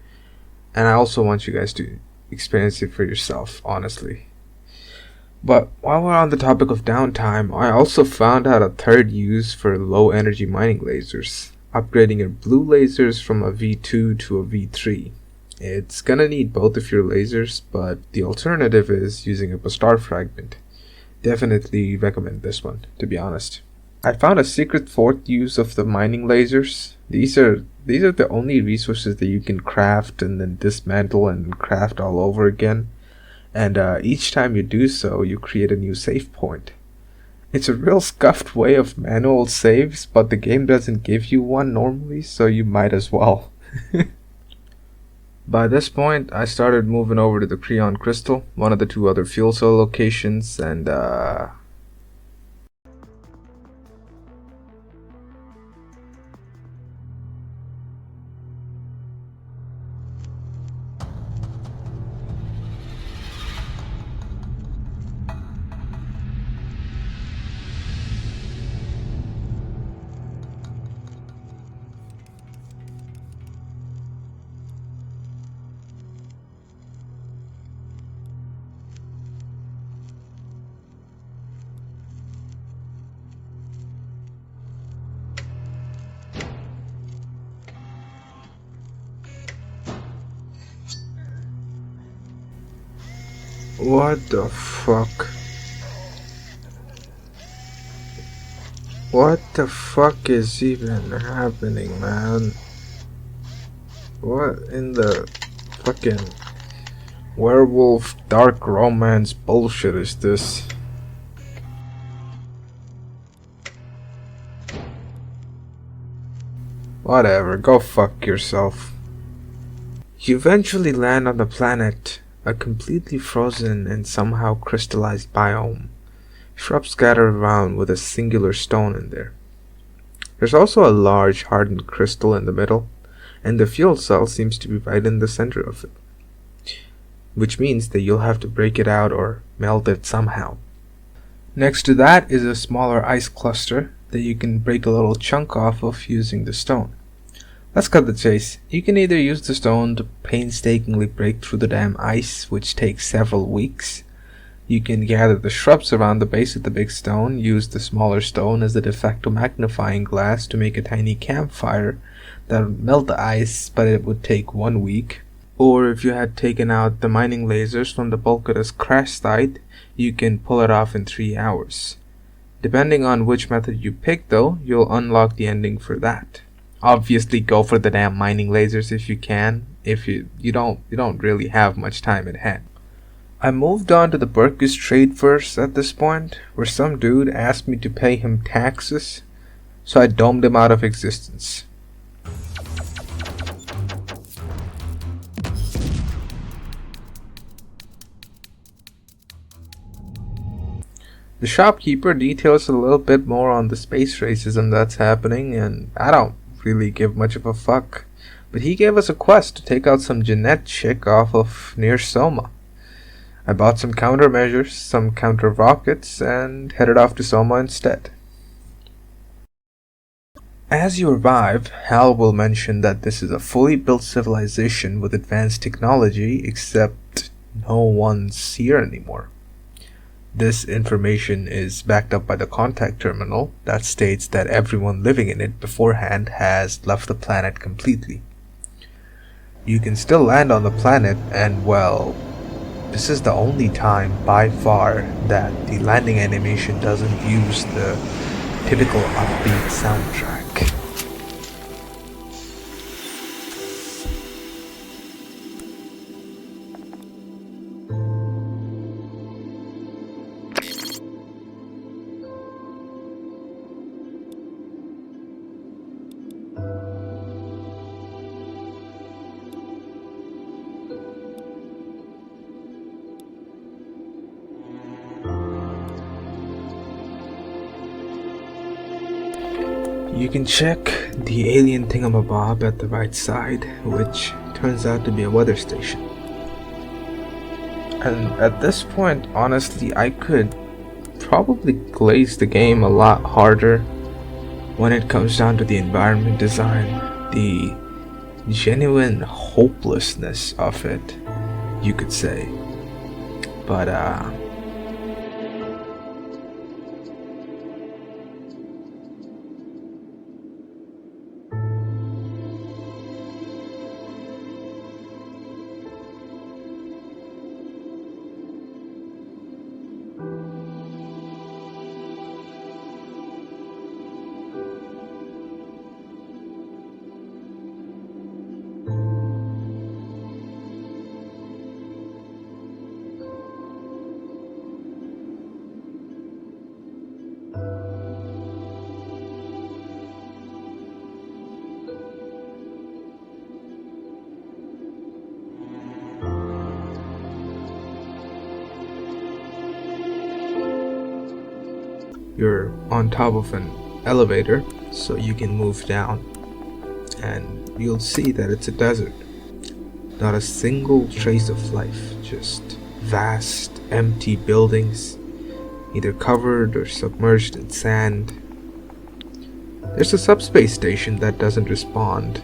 and I also want you guys to experience it for yourself, honestly. But while we're on the topic of downtime, I also found out a third use for low energy mining lasers, upgrading your blue lasers from a V2 to a V3. It's gonna need both of your lasers, but the alternative is using a star fragment. Definitely recommend this one, to be honest. I found a secret fourth use of the mining lasers. These are the only resources that you can craft and then dismantle and craft all over again. And each time you do so, you create a new save point. It's a real scuffed way of manual saves, but the game doesn't give you one normally, so you might as well. By this point, I started moving over to the Creon Crystal, one of the two other fuel cell locations, and what the fuck? What the fuck is even happening, man? What in the fucking werewolf dark romance bullshit is this? Whatever, go fuck yourself. You eventually land on the planet, a completely frozen and somehow crystallized biome. Shrubs scattered around with a singular stone in there. There's also a large hardened crystal in the middle, and the fuel cell seems to be right in the center of it. which means that you'll have to break it out or melt it somehow. Next to that is a smaller ice cluster that you can break a little chunk off of using the stone. Let's cut the chase. You can either use the stone to painstakingly break through the damn ice, which takes several weeks. You can gather the shrubs around the base of the big stone, use the smaller stone as the de facto magnifying glass to make a tiny campfire that would melt the ice, but it would take 1 week. Or if you had taken out the mining lasers from the Bulkatus crash site, you can pull it off in 3 hours. Depending on which method you pick though, you'll unlock the ending for that. Obviously go for the damn mining lasers if you can, if you don't really have much time at hand. I moved on to the Burkus trade first at this point, where some dude asked me to pay him taxes, so I domed him out of existence. The shopkeeper details a little bit more on the space racism that's happening, and I don't really give much of a fuck, but he gave us a quest to take out some Jeanette chick off of near Soma. I bought some countermeasures, some counter rockets, and headed off to Soma instead. As you arrive, Hal will mention that this is a fully built civilization with advanced technology, except no one's here anymore. This information is backed up by the contact terminal that states that everyone living in it beforehand has left the planet completely. You can still land on the planet, and well, this is the only time by far that the landing animation doesn't use the typical upbeat soundtrack. You can check the alien thingamabob at the right side, which turns out to be a weather station. And at this point, honestly, I could probably glaze the game a lot harder when it comes down to the environment design, the genuine hopelessness of it, you could say. But you're on top of an elevator, so you can move down, and you'll see that it's a desert. Not a single trace of life, just vast, empty buildings, either covered or submerged in sand. There's a subspace station that doesn't respond.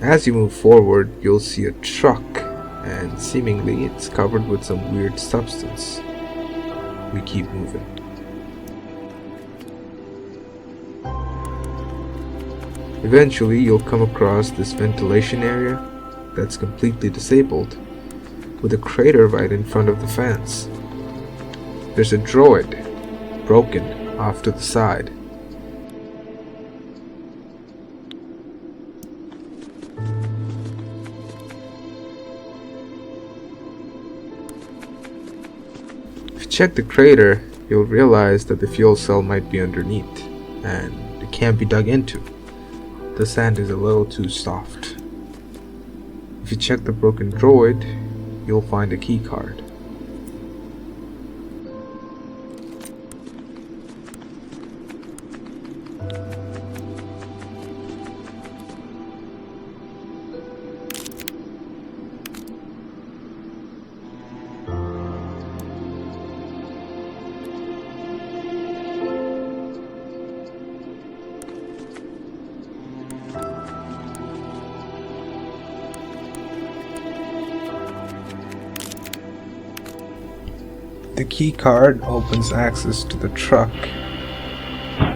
As you move forward, you'll see a truck, and seemingly it's covered with some weird substance. We keep moving. Eventually, you'll come across this ventilation area that's completely disabled, with a crater right in front of the fence. There's a droid, broken off to the side. Check the crater, you'll realize that the fuel cell might be underneath, and it can't be dug into. The sand is a little too soft. If you check the broken droid, you'll find a key card. The key card opens access to the truck,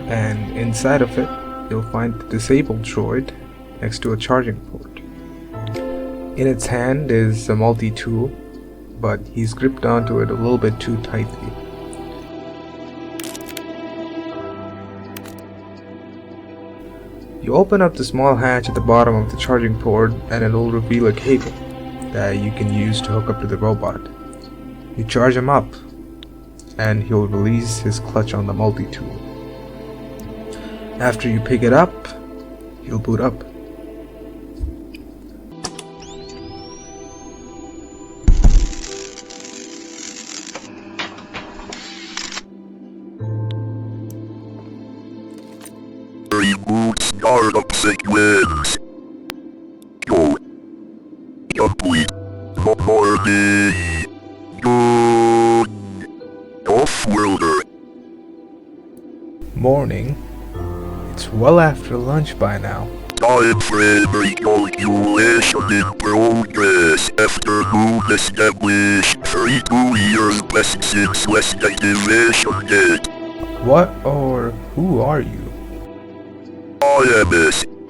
and inside of it, you'll find the disabled droid next to a charging port. In its hand is a multi-tool, but he's gripped onto it a little bit too tightly. You open up the small hatch at the bottom of the charging port and it'll reveal a cable that you can use to hook up to the robot. You charge him up and he'll release his clutch on the multi-tool. After you pick it up, he'll boot up. Reboot startup sequence. Go. Complete. Morning. Good. Off-worlder. Morning. It's well after lunch by now. Time frame recalculation in progress after moon established 32 years past since last activation date. What or who are you? IMS-TRAW.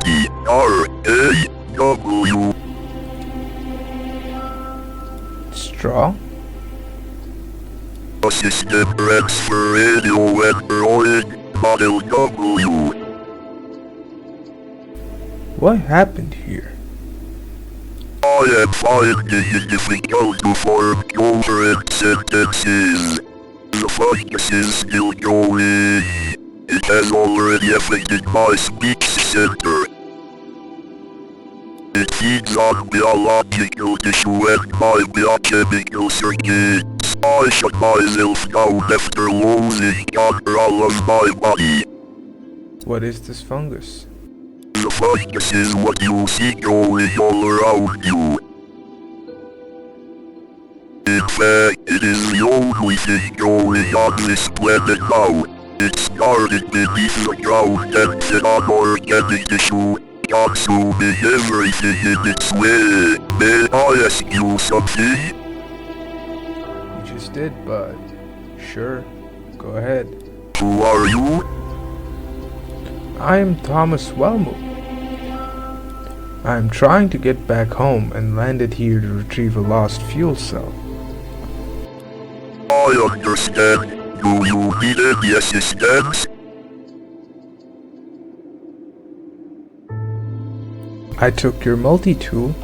Straw? A system transfer radio android model W. What happened here? I am finding it difficult to form coherent sentences. The fungus is still going. It has already affected my speech center. It feeds on biological tissue and my biochemical circuits. I shut myself down after losing control of my body. What is this fungus? The fungus is what you see growing all around you. In fact, it is the only thing growing on this planet now. It started beneath the ground and fed on organic tissue, consuming everything in its way. May I ask you something? You just did, but sure, go ahead. Who are you? I am Thomas Wellmoot. I am trying to get back home and landed here to retrieve a lost fuel cell. I understand. Do you need any assistance? I took your multi-tool.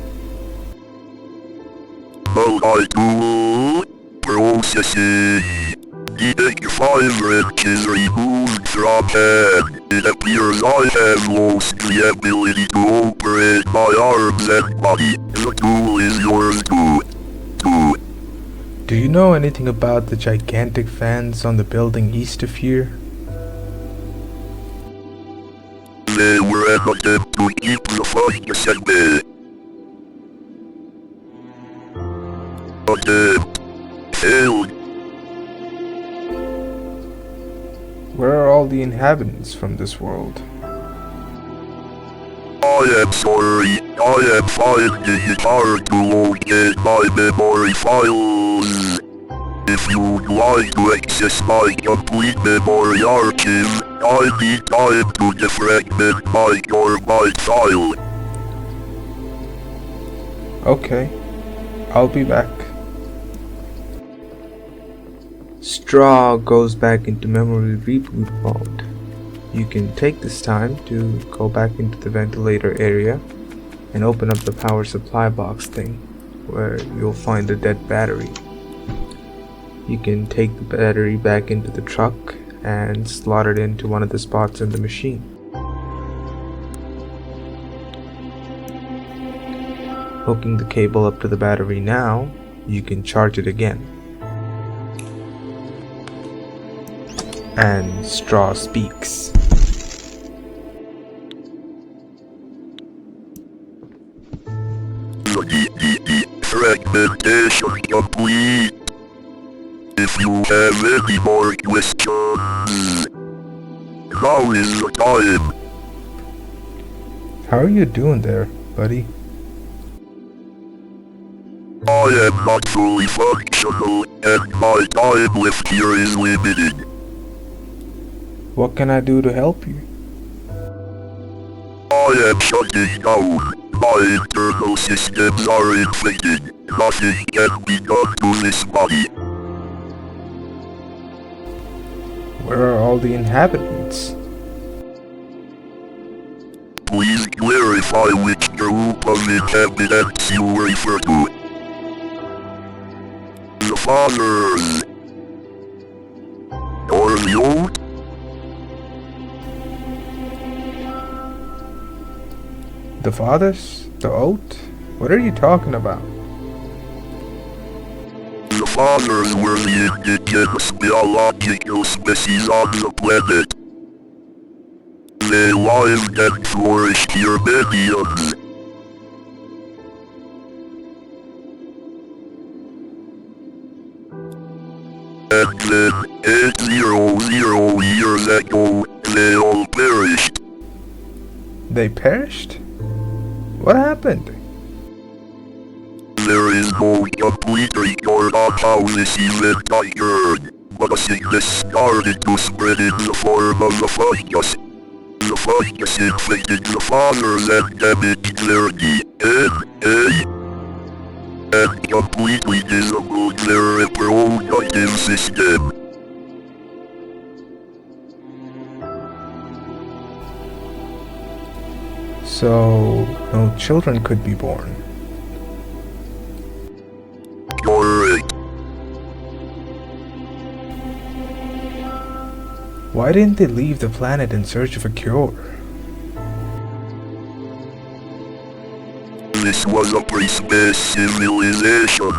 Multi-tool processing. Needing 5 wrenches removed from hand. It appears I have lost the ability to operate my arms and body. The tool is yours too. Do you know anything about the gigantic fans on the building east of here? They were an attempt to keep the fungus at bay. Attempt failed. Where are all the inhabitants from this world? I am sorry. I am finding it hard to locate my memory files. If you'd like to access my complete memory archive, I need time to defragment my Corbyte file. Okay, I'll be back. Straw goes back into memory reboot mode. You can take this time to go back into the ventilator area and open up the power supply box thing, where you'll find a dead battery. You can take the battery back into the truck and slot it into one of the spots in the machine. Hooking the cable up to the battery now, you can charge it again. And Straw speaks. Fragmentation complete. If you have any more questions, now is the time. How are you doing there, buddy? I am not fully functional, and my time left here is limited. What can I do to help you? I am shutting down. My internal systems are infected. Nothing can be done to this body. Where are all the inhabitants? Please clarify which group of inhabitants you refer to. The fathers. Or the old? The fathers? The oath? What are you talking about? The fathers were the indigenous biological species on the planet. They lived and flourished here millions. And then, 800 years ago, they all perished. They perished? What happened? There is no complete record of how this event occurred, but a sickness started to spread in the form of the fungus. The fungus infected the fathers and damaged their DNA, and completely disabled their reproductive system. So, no children could be born. Correct. Why didn't they leave the planet in search of a cure? This was a pre-space civilization.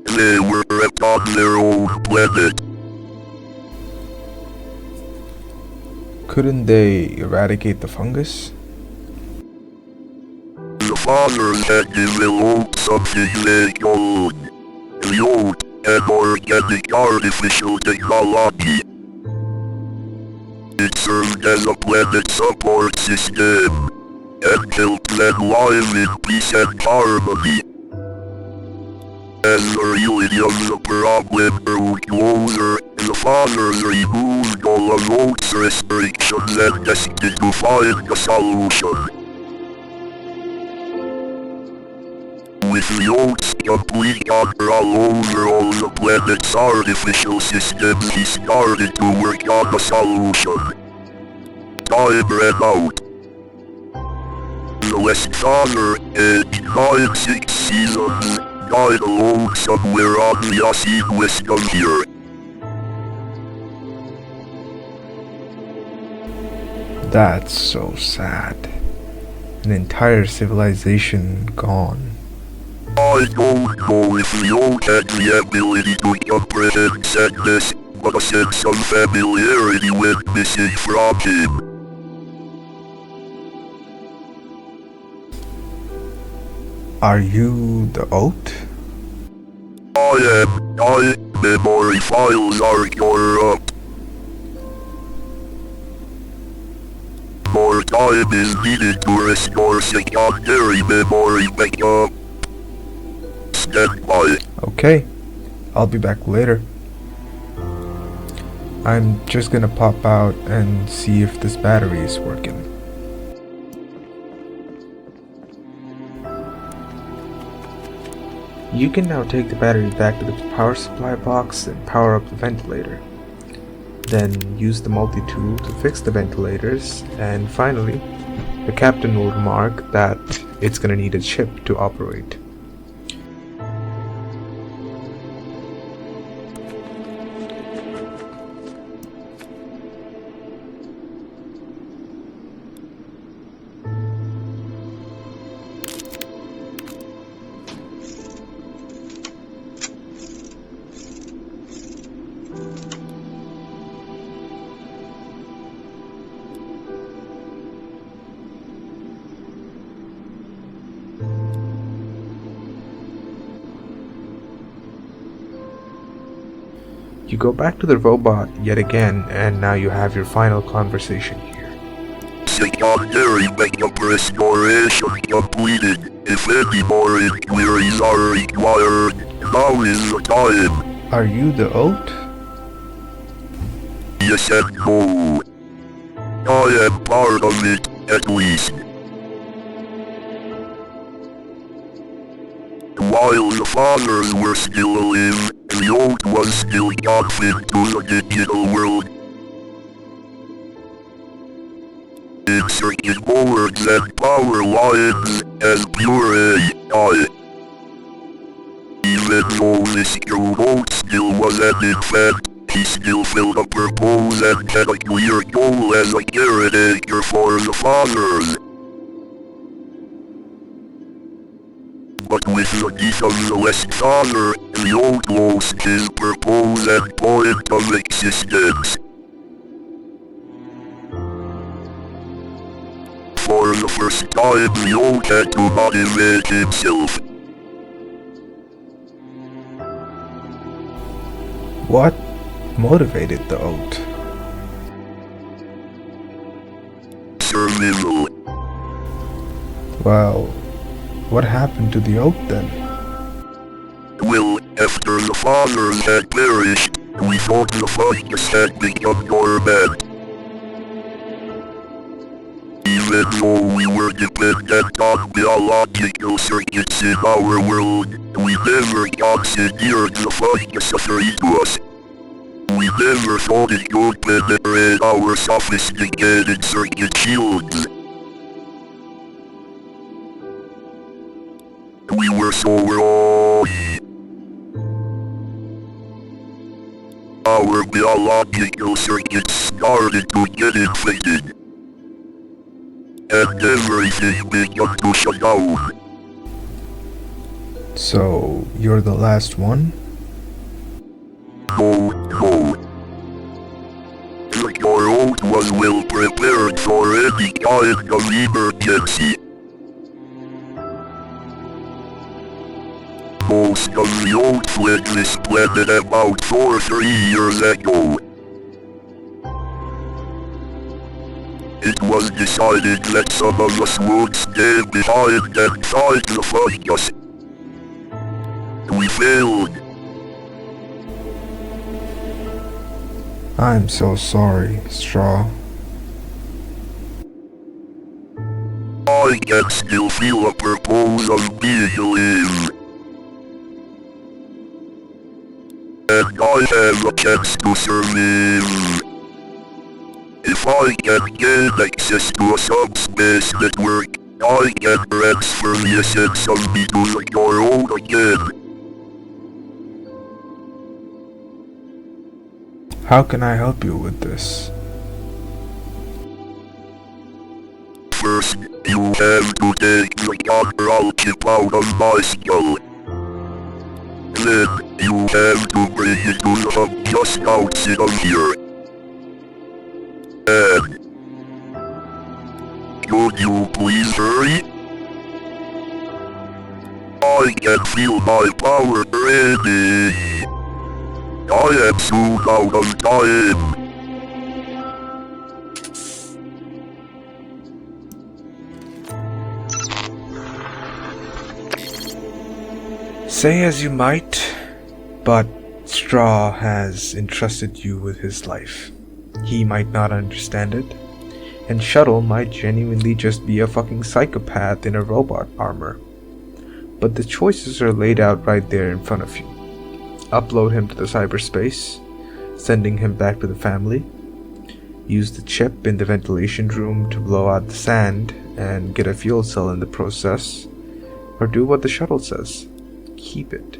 They were upon their own planet. Couldn't they eradicate the fungus? The fathers had developed something they called an organic artificial technology. It served as a planet support system and helped them live in peace and harmony. As the reality of the problem grew closer, the fathers removed all of those restrictions and tested to find a solution. With the oats complete control over all the planet's artificial systems, he started to work on a solution. Time ran out. The West Father, aged 9-6 seasons, died alone somewhere on the Ascension west of here. That's so sad. An entire civilization gone. I don't know if the old had the ability to comprehend sadness, but a sense of familiarity went missing from him. Are you the oath? I am. My memory files are corrupt. More time is needed to restore secondary memory backup. Stand by. Okay, I'll be back later. I'm just gonna pop out and see if this battery is working. You can now take the battery back to the power supply box and power up the ventilator. Then use the multi-tool to fix the ventilators, and finally, the captain will remark that it's gonna need a chip to operate. You go back to the robot yet again, and now you have your final conversation here. Secondary backup restoration completed. If any more inquiries are required, now is the time. Are you the oat? Yes and no. I am part of it, at least. While the fathers were still alive, the oat was still confined to the digital world. Inserting boards and power lines and pure AI. Even though Mr. Oat still was an infant, he still filled a purpose and had a clear goal as a caretaker for the fathers. But with the death of the last father, the Oat lost his purpose and point of existence. For the first time, the Oat had to motivate himself. What motivated the oat? Survival. Well, what happened to the oat then? Well, after the fathers had perished, we thought the fungus had become dormant. Even though we were dependent on biological circuits in our world, we never considered the fungus a threat to us. We never thought it could penetrate our sophisticated circuit shields. We were so wrong. Our biological circuits started to get infected. And everything began to shut down. So, you're the last one? No. Your oat was well prepared for any kind of emergency. Most of the oat fled this planet about 2 or 3 years ago. It was decided that some of us would stay behind and fight the fungus. We failed. I'm so sorry, Straw. I can still feel a purpose of being alive. And I have a chance to survive. If I can gain access to a subspace network, I can transfer the essence of me to your own again. How can I help you with this? First, you have to take the control chip out of my skull. Then, you have to bring it to the hub just outside of here. And... could you please hurry? I can feel my power ready. I am soon out of time. Say as you might, but Straw has entrusted you with his life. He might not understand it, and Shuttle might genuinely just be a fucking psychopath in a robot armor. But the choices are laid out right there in front of you. Upload him to the cyberspace, sending him back to the family. Use the chip in the ventilation room to blow out the sand and get a fuel cell in the process. Or do what the shuttle says. Keep it.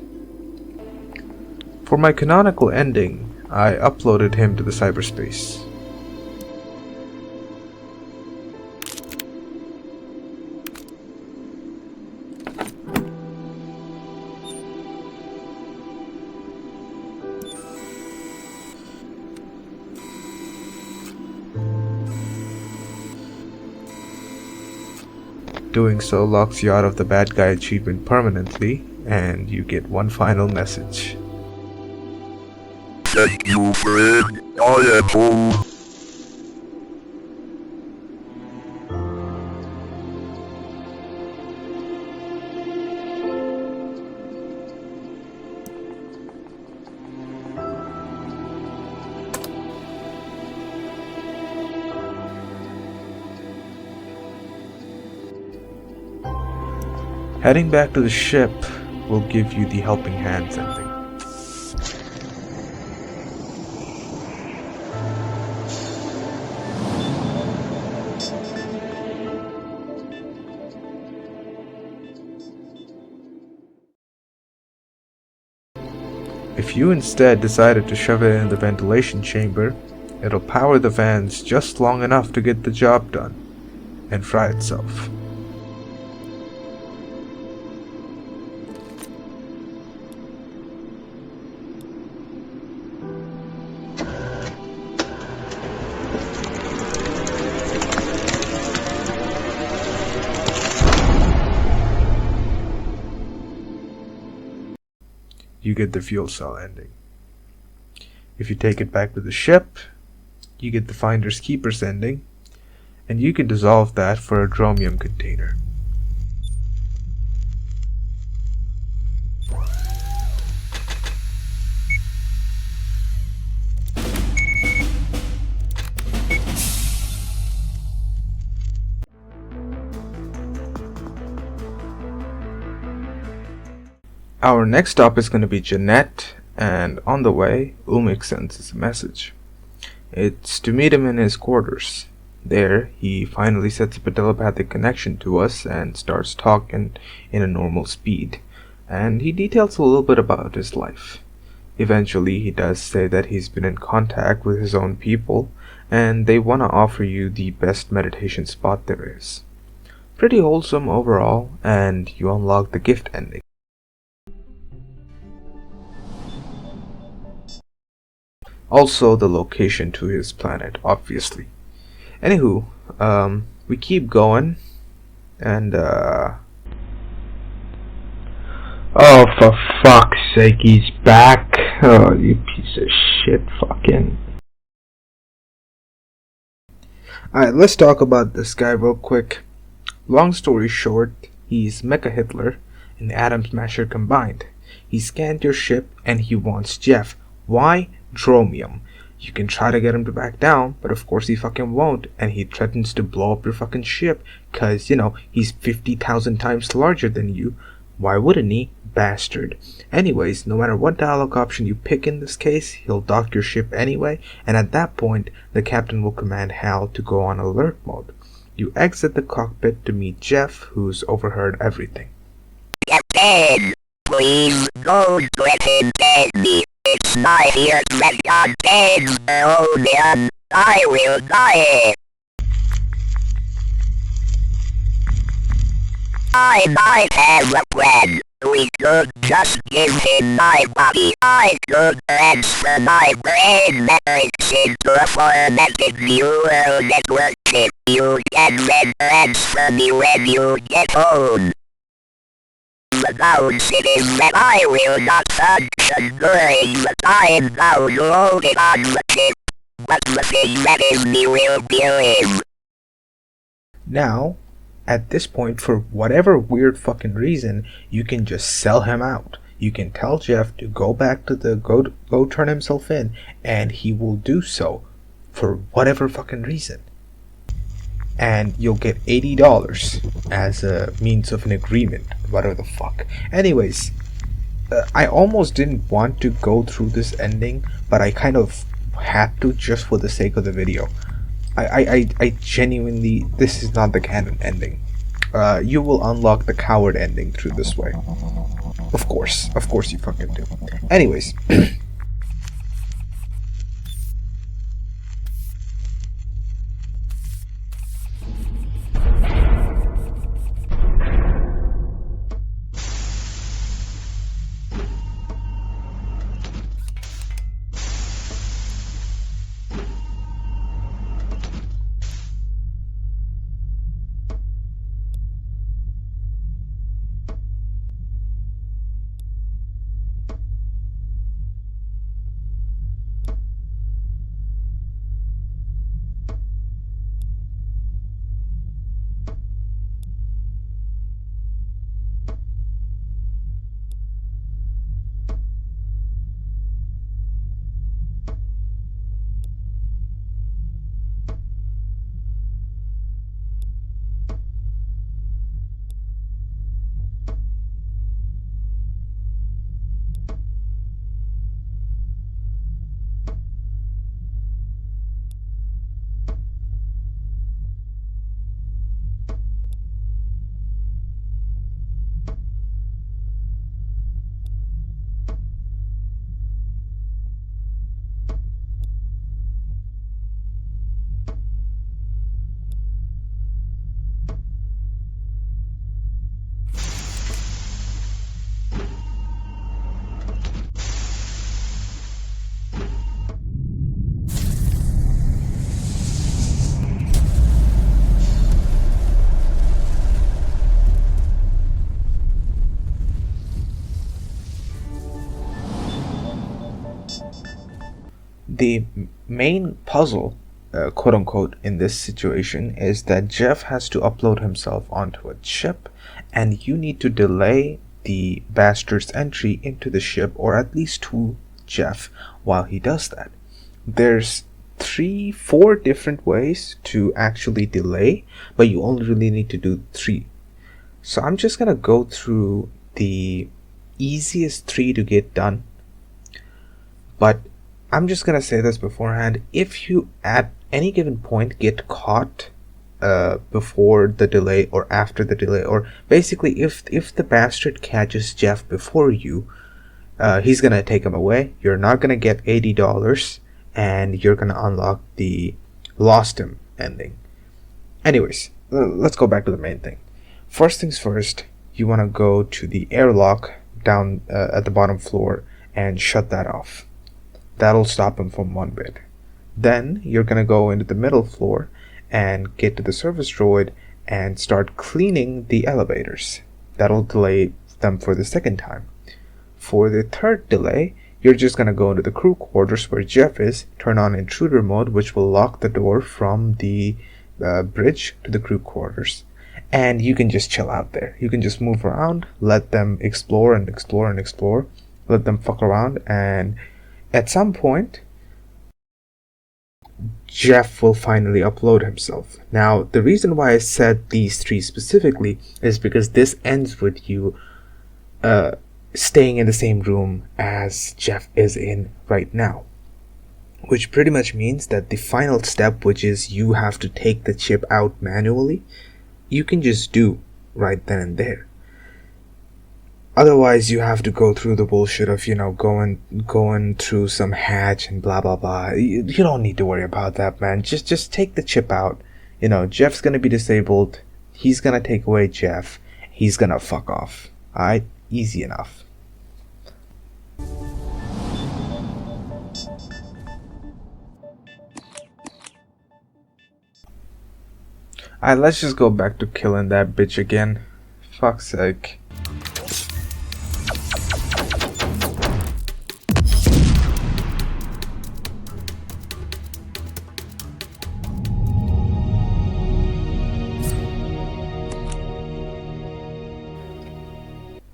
For my canonical ending, I uploaded him to the cyberspace. Doing so locks you out of the bad guy achievement permanently, and you get one final message. Thank you, friend. I am home. Heading back to the ship will give you the helping hands ending. If you instead decided to shove it in the ventilation chamber, it'll power the fans just long enough to get the job done and fry itself. You get the fuel cell ending. If you take it back to the ship, you get the Finder's Keeper's ending, and you can dissolve that for a dromium container. Our next stop is going to be Jeanette, and on the way, Umik sends us a message. It's to meet him in his quarters. There, he finally sets up a telepathic connection to us and starts talking in a normal speed, and he details a little bit about his life. Eventually, he does say that he's been in contact with his own people, and they want to offer you the best meditation spot there is. Pretty wholesome overall, and you unlock the gift ending. Also the location to his planet, obviously. Anywho, we keep going, and oh, for fuck's sake, he's back. Oh, you piece of shit, fucking. Alright, let's talk about this guy real quick. Long story short, he's Mecha Hitler and Atom Smasher combined. He scanned your ship and he wants Jeff. Why? Dromium. You can try to get him to back down, but of course he fucking won't, and he threatens to blow up your fucking ship, cause, he's 50,000 times larger than you. Why wouldn't he? Bastard. Anyways, no matter what dialogue option you pick in this case, he'll dock your ship anyway, and at that point, the captain will command Hal to go on alert mode. You exit the cockpit to meet Jeff, who's overheard everything. Captain, please don't let him take me. It's not here to let God take Melodium. I will die. I might have a plan. We could just give him my body. I could transfer my brain memories into a formatted neural network chip. You can then transfer me when you get home. The downside is that I will not function during the time downloaded on the chip, but the thing that is me will be live. Now, at this point, for whatever weird fucking reason, you can just sell him out. You can tell Jeff to go back to the go turn himself in, and he will do so for whatever fucking reason. And you'll get $80 as a means of an agreement, whatever the fuck. Anyways, I almost didn't want to go through this ending, but I kind of had to just for the sake of the video. I genuinely, this is not the canon ending. You will unlock the coward ending through this way. Of course you fucking do. Anyways. the main puzzle, quote unquote, in this situation is that Jeff has to upload himself onto a ship, and you need to delay the bastard's entry into the ship, or at least to Jeff, while he does that. There's 4 different ways to actually delay, but you only really need to do 3. So I'm just gonna go through the easiest 3 to get done. But I'm just gonna say this beforehand: if you at any given point get caught before the delay or after the delay, or basically if the bastard catches Jeff before you, he's gonna take him away. You're not gonna get $80, and you're gonna unlock the lost him ending. Anyways, let's go back to the main thing. First things first, you want to go to the airlock down at the bottom floor and shut that off. That'll stop him from one bit. Then you're gonna go into the middle floor and get to the service droid and start cleaning the elevators. That'll delay them for the second time. For the third delay, you're just gonna go into the crew quarters where Jeff is, turn on intruder mode, which will lock the door from the bridge to the crew quarters. And you can just chill out there. You can just move around, let them explore and explore and explore, let them fuck around, and at some point, Jeff will finally upload himself. Now, the reason why I said these 3 specifically is because this ends with you staying in the same room as Jeff is in right now. Which pretty much means that the final step, which is you have to take the chip out manually, you can just do right then and there. Otherwise, you have to go through the bullshit of, going through some hatch and blah blah blah. You don't need to worry about that, man. Just take the chip out. Jeff's gonna be disabled. He's gonna take away Jeff. He's gonna fuck off. Alright? Easy enough. Alright, let's just go back to killing that bitch again. Fuck's sake.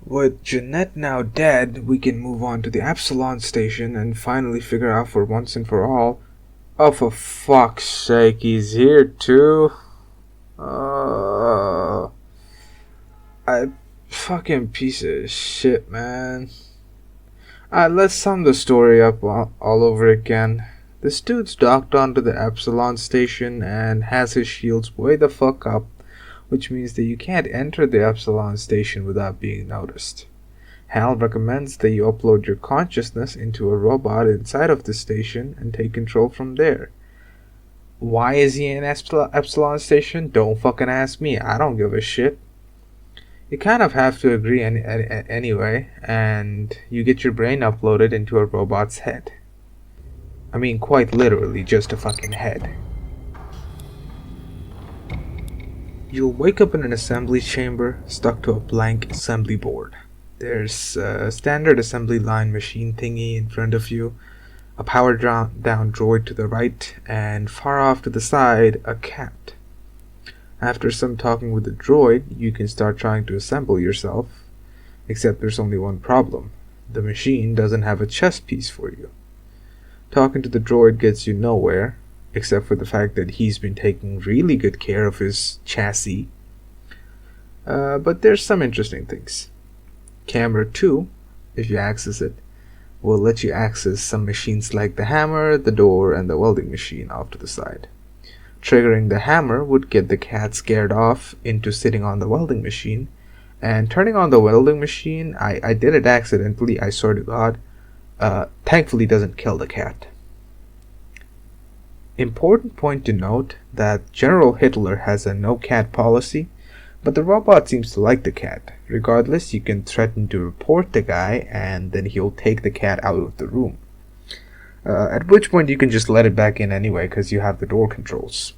With Jeanette now dead, we can move on to the Epsilon station and finally figure out for once and for all. Oh, for fuck's sake, he's here too. I fucking piece of shit, man. Let's sum the story up all over again. This dude's docked onto the Epsilon station and has his shields way the fuck up, which means that you can't enter the Epsilon station without being noticed. Hal recommends that you upload your consciousness into a robot inside of the station and take control from there. Why is he in Epsilon station? Don't fucking ask me. I don't give a shit. You kind of have to agree anyway, and you get your brain uploaded into a robot's head. I mean, quite literally, just a fucking head. You'll wake up in an assembly chamber stuck to a blank assembly board. There's a standard assembly line machine thingy in front of you, a power down droid to the right, and far off to the side, a cat. After some talking with the droid, you can start trying to assemble yourself, except there's only one problem. The machine doesn't have a chest piece for you. Talking to the droid gets you nowhere, except for the fact that he's been taking really good care of his chassis. But there's some interesting things. Camera 2, if you access it, will let you access some machines like the hammer, the door, and the welding machine off to the side. Triggering the hammer would get the cat scared off into sitting on the welding machine, and turning on the welding machine, I did it accidentally, I swear to God, thankfully doesn't kill the cat. Important point to note that General Hitler has a no cat policy, but the robot seems to like the cat. Regardless, you can threaten to report the guy and then he'll take the cat out of the room. At which point you can just let it back in anyway because you have the door controls.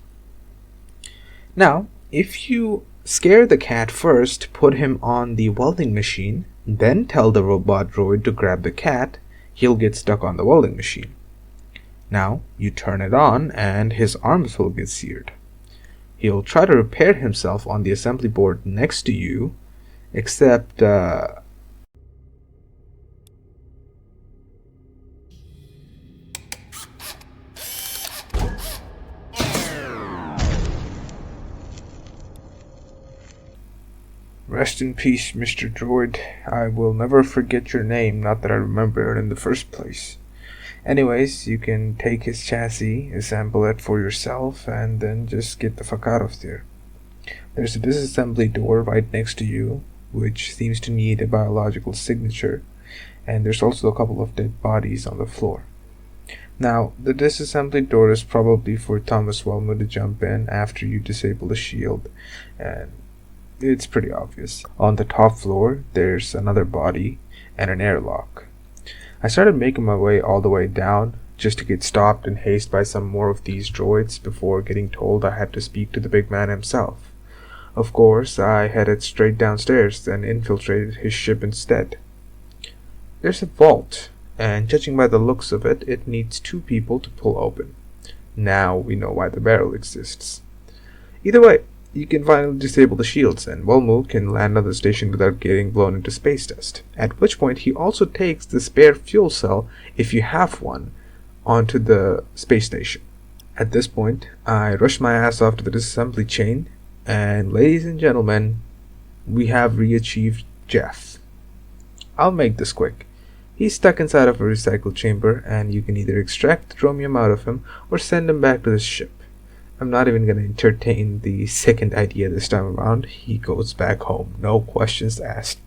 Now, if you scare the cat first, put him on the welding machine, then tell the robot droid to grab the cat, he'll get stuck on the welding machine. Now, you turn it on and his arms will get seared. He'll try to repair himself on the assembly board next to you, except, Rest in peace, Mr. Droid. I will never forget your name, not that I remember it in the first place. Anyways, you can take his chassis, assemble it for yourself, and then just get the fuck out of there. There's a disassembly door right next to you, which seems to need a biological signature, and there's also a couple of dead bodies on the floor. Now, the disassembly door is probably for Thomas Wellman to jump in after you disable the shield, and it's pretty obvious. On the top floor, there's another body and an airlock. I started making my way all the way down, just to get stopped in haste by some more of these droids before getting told I had to speak to the big man himself. Of course, I headed straight downstairs and infiltrated his ship instead. There's a vault, and judging by the looks of it, it needs 2 people to pull open. Now we know why the barrel exists. Either way, you can finally disable the shields, and Wolmu can land on the station without getting blown into space dust. At which point, he also takes the spare fuel cell, if you have one, onto the space station. At this point, I rush my ass off to the disassembly chain, and ladies and gentlemen, we have re-achieved Jeff. I'll make this quick. He's stuck inside of a recycle chamber, and you can either extract the chromium out of him, or send him back to the ship. I'm not even going to entertain the second idea this time around. He goes back home. No questions asked.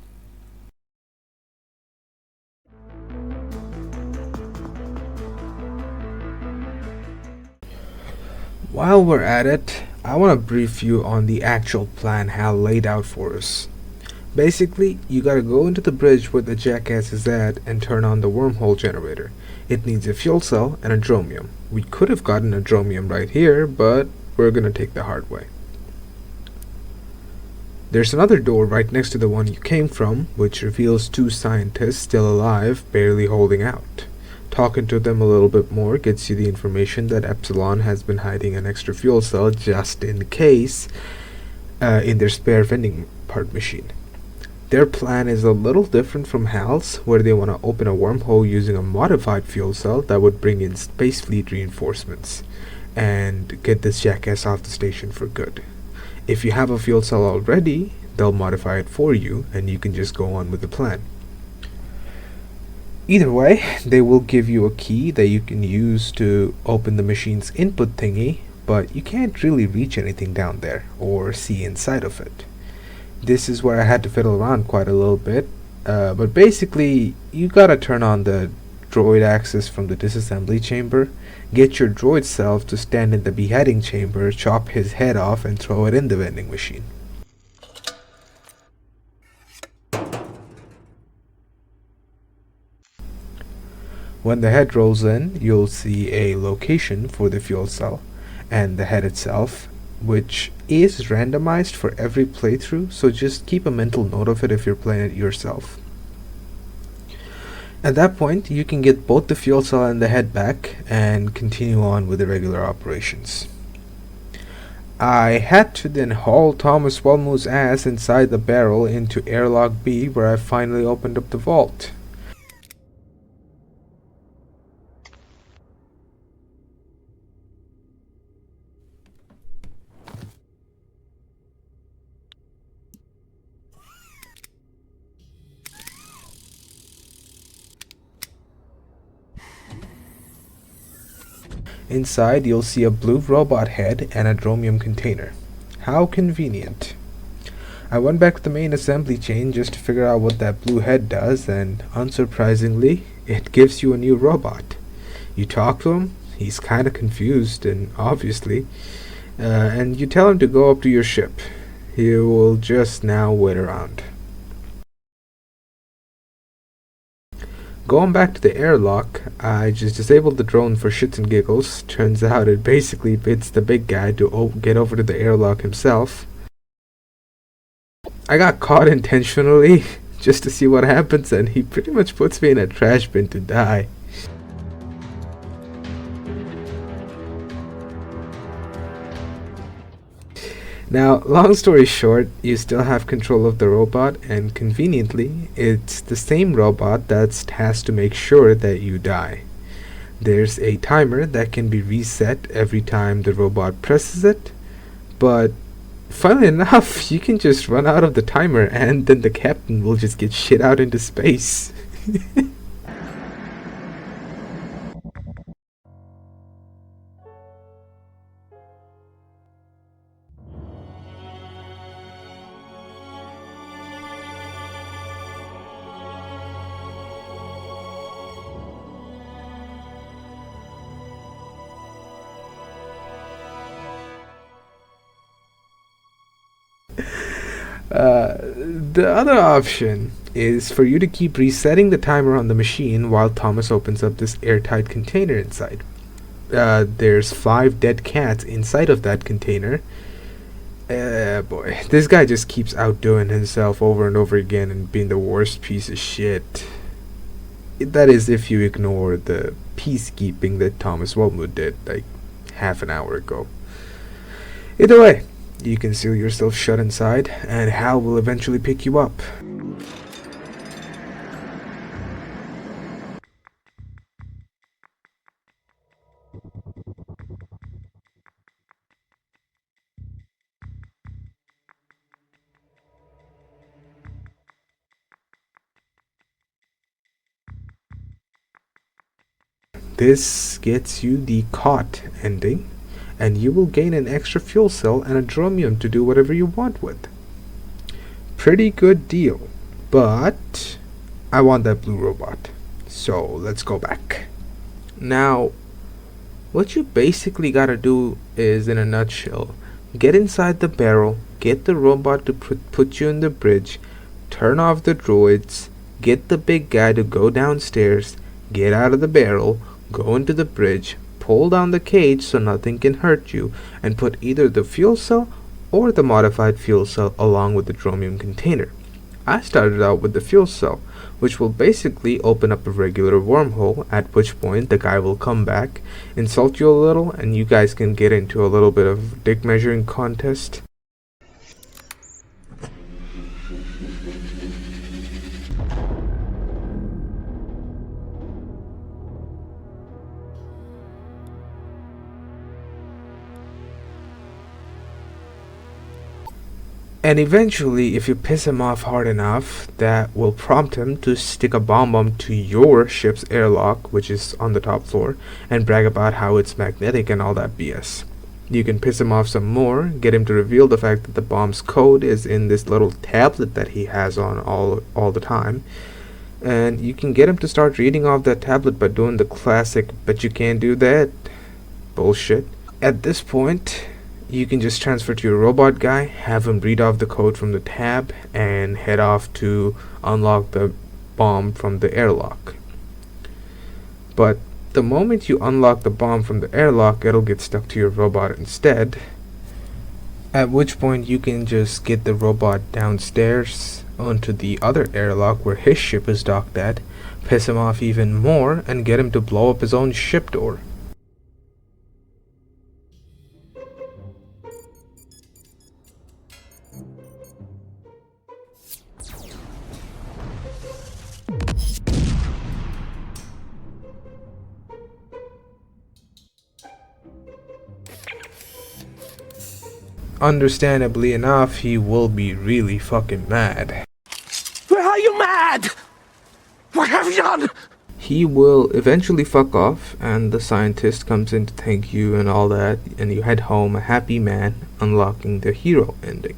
While we're at it, I want to brief you on the actual plan Hal laid out for us. Basically, you gotta go into the bridge where the jackass is at and turn on the wormhole generator. It needs a fuel cell and a dromium. We could have gotten a dromium right here, but we're gonna take the hard way. There's another door right next to the one you came from, which reveals 2 scientists still alive, barely holding out. Talking to them a little bit more gets you the information that Epsilon has been hiding an extra fuel cell just in case in their spare vending part machine. Their plan is a little different from Hal's, where they want to open a wormhole using a modified fuel cell that would bring in space fleet reinforcements and get this jackass off the station for good. If you have a fuel cell already, they'll modify it for you and you can just go on with the plan. Either way, they will give you a key that you can use to open the machine's input thingy, but you can't really reach anything down there or see inside of it. This is where I had to fiddle around quite a little bit, but basically you gotta turn on the droid access from the disassembly chamber, get your droid self to stand in the beheading chamber, chop his head off and throw it in the vending machine. When the head rolls in, you'll see a location for the fuel cell and the head itself, which is randomized for every playthrough, so just keep a mental note of it if you're playing it yourself. At that point, you can get both the fuel cell and the head back and continue on with the regular operations. I had to then haul Thomas Wellmu's ass inside the barrel into airlock B, where I finally opened up the vault. Inside, you'll see a blue robot head and a dromium container. How convenient. I went back to the main assembly chain just to figure out what that blue head does, and unsurprisingly, it gives you a new robot. You talk to him, he's kinda confused, and obviously, and you tell him to go up to your ship. He will just now wait around. Going back to the airlock, I just disabled the drone for shits and giggles. Turns out it basically fits the big guy to get over to the airlock himself. I got caught intentionally just to see what happens, and he pretty much puts me in a trash bin to die. Now, long story short, you still have control of the robot, and conveniently, it's the same robot that's tasked to make sure that you die. There's a timer that can be reset every time the robot presses it, but funnily enough, you can just run out of the timer and then the captain will just get shit out into space. The other option is for you to keep resetting the timer on the machine while Thomas opens up this airtight container inside. There's 5 dead cats inside of that container. Boy, this guy just keeps outdoing himself over and over again and being the worst piece of shit. That is if you ignore the peacekeeping that Thomas Waltwood did like half an hour ago. Either way, you can seal yourself shut inside, and Hal will eventually pick you up. This gets you the caught ending, and you will gain an extra fuel cell and a dromium to do whatever you want with. Pretty good deal, but I want that blue robot, so let's go back. Now, what you basically gotta do is, in a nutshell, get inside the barrel, get the robot to put you in the bridge, turn off the droids, get the big guy to go downstairs, get out of the barrel, go into the bridge, pull down the cage so nothing can hurt you, and put either the fuel cell or the modified fuel cell along with the dromium container. I started out with the fuel cell, which will basically open up a regular wormhole, at which point the guy will come back, insult you a little, and you guys can get into a little bit of dick measuring contest. And eventually, if you piss him off hard enough, that will prompt him to stick a bomb to your ship's airlock, which is on the top floor, and brag about how it's magnetic and all that BS. You can piss him off some more, get him to reveal the fact that the bomb's code is in this little tablet that he has on all the time, and you can get him to start reading off that tablet by doing the classic "but you can't do that" bullshit. At this point, you can just transfer to your robot guy, have him read off the code from the tab, and head off to unlock the bomb from the airlock. But the moment you unlock the bomb from the airlock, it'll get stuck to your robot instead, at which point you can just get the robot downstairs onto the other airlock where his ship is docked at, piss him off even more, and get him to blow up his own ship door. Understandably enough, he will be really fucking mad. Why are you mad? What have you done? He will eventually fuck off, and the scientist comes in to thank you and all that, and you head home a happy man, unlocking the hero ending.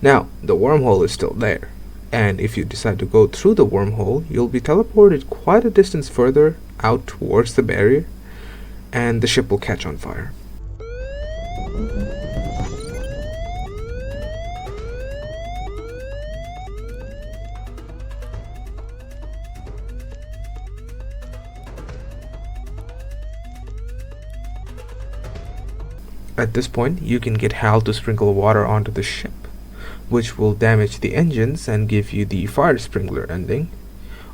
Now, the wormhole is still there, and if you decide to go through the wormhole, you'll be teleported quite a distance further out towards the barrier, and the ship will catch on fire. At this point, you can get Hal to sprinkle water onto the ship, which will damage the engines and give you the fire sprinkler ending,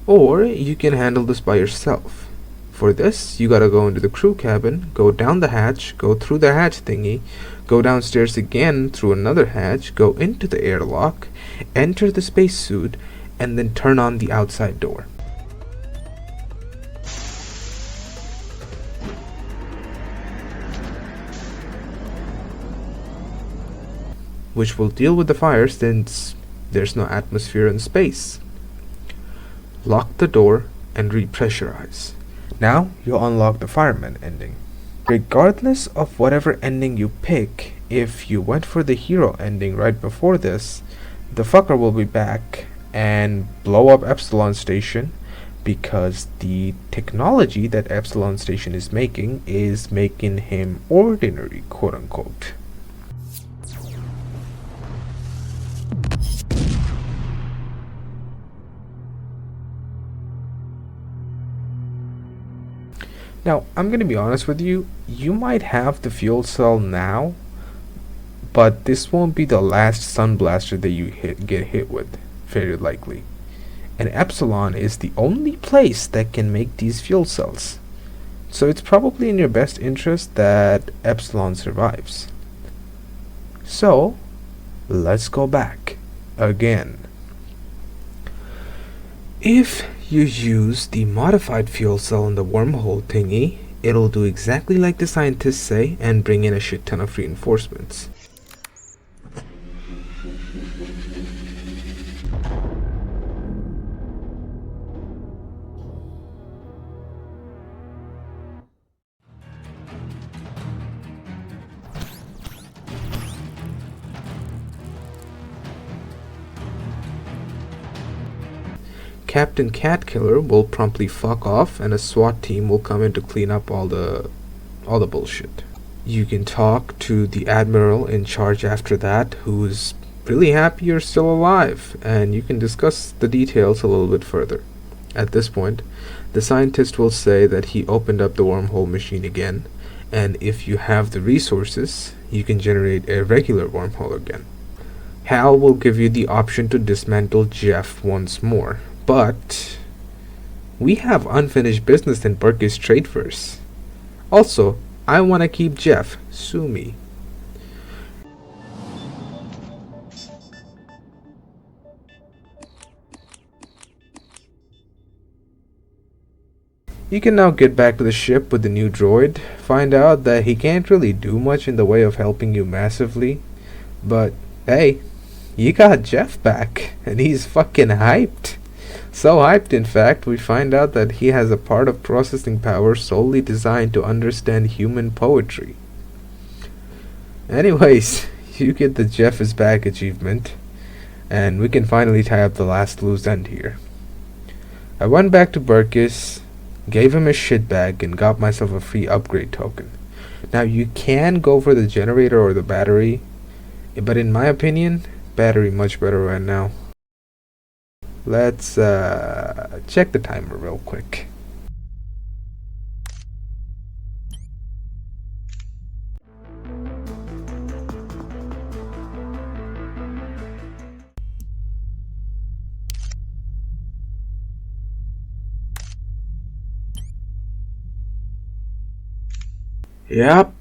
or you can handle this by yourself. For this, you gotta go into the crew cabin, go down the hatch, go through the hatch thingy, go downstairs again through another hatch, go into the airlock, enter the spacesuit, and then turn on the outside door. Which will deal with the fire since there's no atmosphere in space. Lock the door and repressurize. Now you'll unlock the fireman ending. Regardless of whatever ending you pick, if you went for the hero ending right before this, the fucker will be back and blow up Epsilon Station because the technology that Epsilon Station is making him ordinary, quote unquote. Now, I'm going to be honest with you, you might have the fuel cell now, but this won't be the last Sun Blaster that you get hit with, very likely. And Epsilon is the only place that can make these fuel cells. So it's probably in your best interest that Epsilon survives. So, let's go back again. If you use the modified fuel cell in the wormhole thingy, it'll do exactly like the scientists say and bring in a shit ton of reinforcements. Captain Catkiller will promptly fuck off and a SWAT team will come in to clean up all the bullshit. You can talk to the admiral in charge after that, who's really happy you're still alive, and you can discuss the details a little bit further. At this point, the scientist will say that he opened up the wormhole machine again, and if you have the resources, you can generate a regular wormhole again. Hal will give you the option to dismantle Jeff once more, but we have unfinished business in Burke's Tradeverse. Also, I want to keep Jeff. Sue me. You can now get back to the ship with the new droid, find out that he can't really do much in the way of helping you massively, but hey, you got Jeff back, and he's fucking hyped. So hyped, in fact, we find out that he has a part of processing power solely designed to understand human poetry. Anyways, you get the Jeff is back achievement, and we can finally tie up the last loose end here. I went back to Burkus, gave him a shit bag, and got myself a free upgrade token. Now you can go for the generator or the battery, but in my opinion, battery much better right now. Let's check the timer real quick. Yep,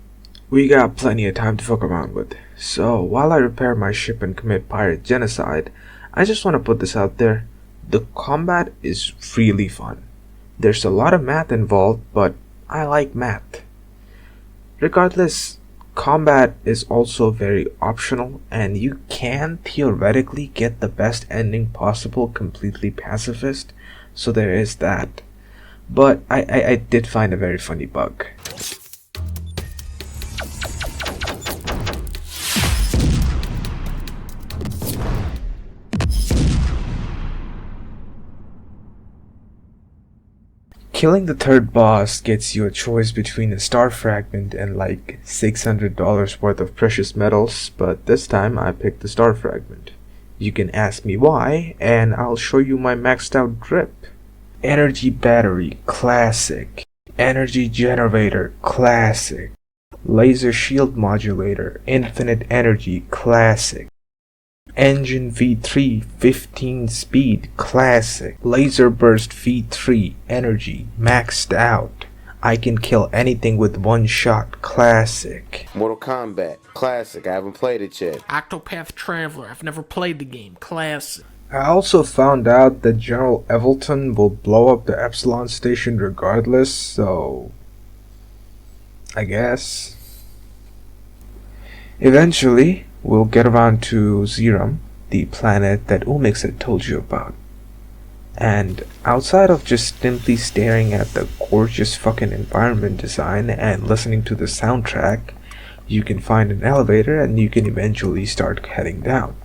we got plenty of time to fuck around with. So, while I repair my ship and commit pirate genocide, I just want to put this out there. The combat is really fun. There's a lot of math involved, but I like math. Regardless, combat is also very optional, and you can theoretically get the best ending possible completely pacifist, so there is that. But I did find a very funny bug. Killing the third boss gets you a choice between a star fragment and like $600 worth of precious metals, but this time I picked the star fragment. You can ask me why, and I'll show you my maxed out grip. Energy battery, classic. Energy generator, classic. Laser shield modulator, infinite energy, classic. Engine V3 15 speed classic. Laser burst V3 energy maxed out. I can kill anything with one shot classic. Mortal Kombat, classic. I haven't played it yet. Octopath Traveler. I've never played the game. Classic. I also found out that General Evelton will blow up the Epsilon station regardless, so I guess. Eventually, we'll get around to Zerum, the planet that Umix had told you about. And outside of just simply staring at the gorgeous fucking environment design and listening to the soundtrack, you can find an elevator and you can eventually start heading down.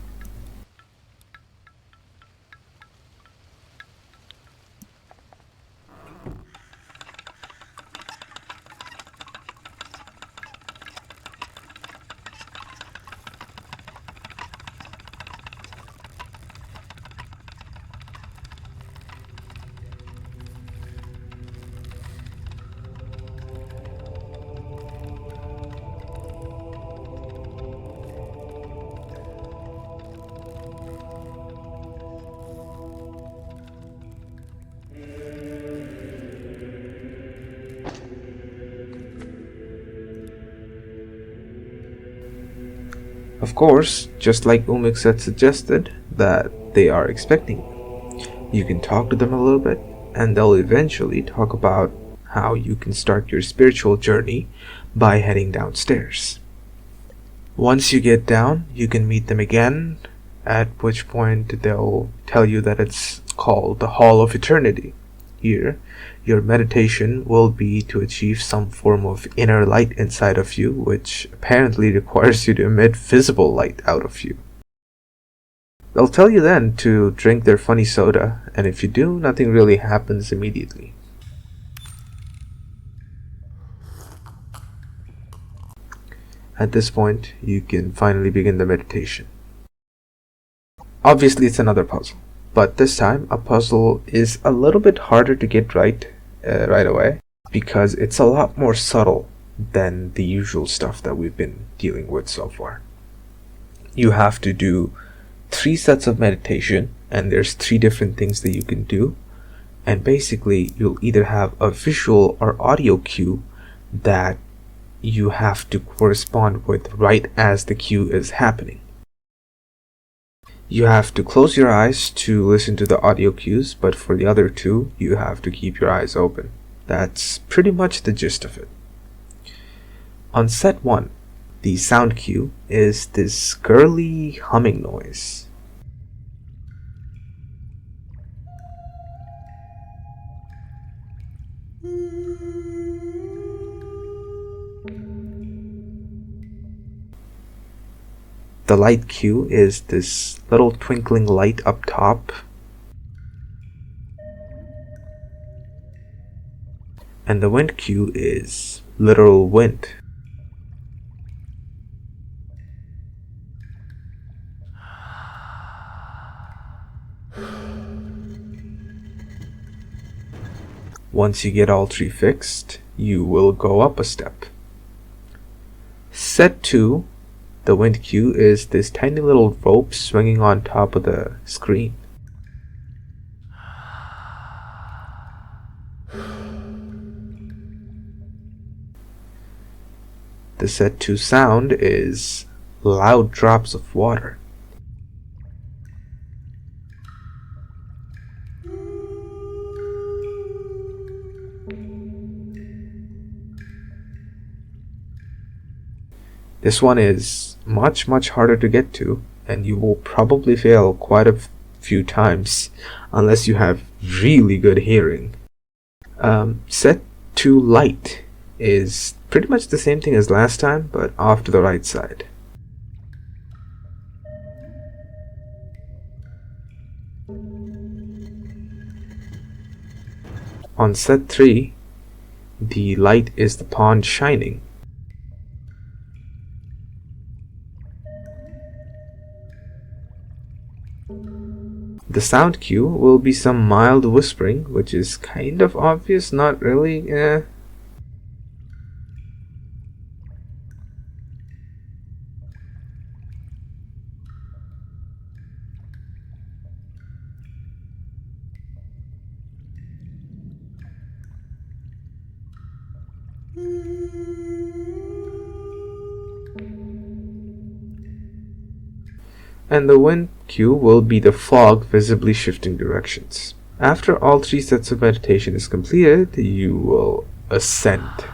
Of course, just like Umix had suggested, that they are expecting you. You can talk to them a little bit, and they'll eventually talk about how you can start your spiritual journey by heading downstairs. Once you get down, you can meet them again, at which point they'll tell you that it's called the Hall of Eternity. Here, your meditation will be to achieve some form of inner light inside of you, which apparently requires you to emit visible light out of you. They'll tell you then to drink their funny soda, and if you do, nothing really happens immediately. At this point, you can finally begin the meditation. Obviously, it's another puzzle, but this time a puzzle is a little bit harder to get right away, because it's a lot more subtle than the usual stuff that we've been dealing with so far. You have to do 3 sets of meditation, and there's 3 different things that you can do, and basically you'll either have a visual or audio cue that you have to correspond with right as the cue is happening. You have to close your eyes to listen to the audio cues, but for the other 2, you have to keep your eyes open. That's pretty much the gist of it. On set 1, the sound cue is this girly humming noise. The light cue is this little twinkling light up top. And the wind cue is literal wind. Once you get all 3 fixed, you will go up a step. Set 2, the wind cue is this tiny little rope swinging on top of the screen. The set 2 sound is loud drops of water. This one is much harder to get to, and you will probably fail quite a few times unless you have really good hearing. Set 2 light is pretty much the same thing as last time, but off to the right side. On set 3, the light is the pond shining. The sound cue will be some mild whispering, which is kind of obvious, not really, And the wind cue will be the fog visibly shifting directions. After all 3 sets of meditation is completed, you will ascend.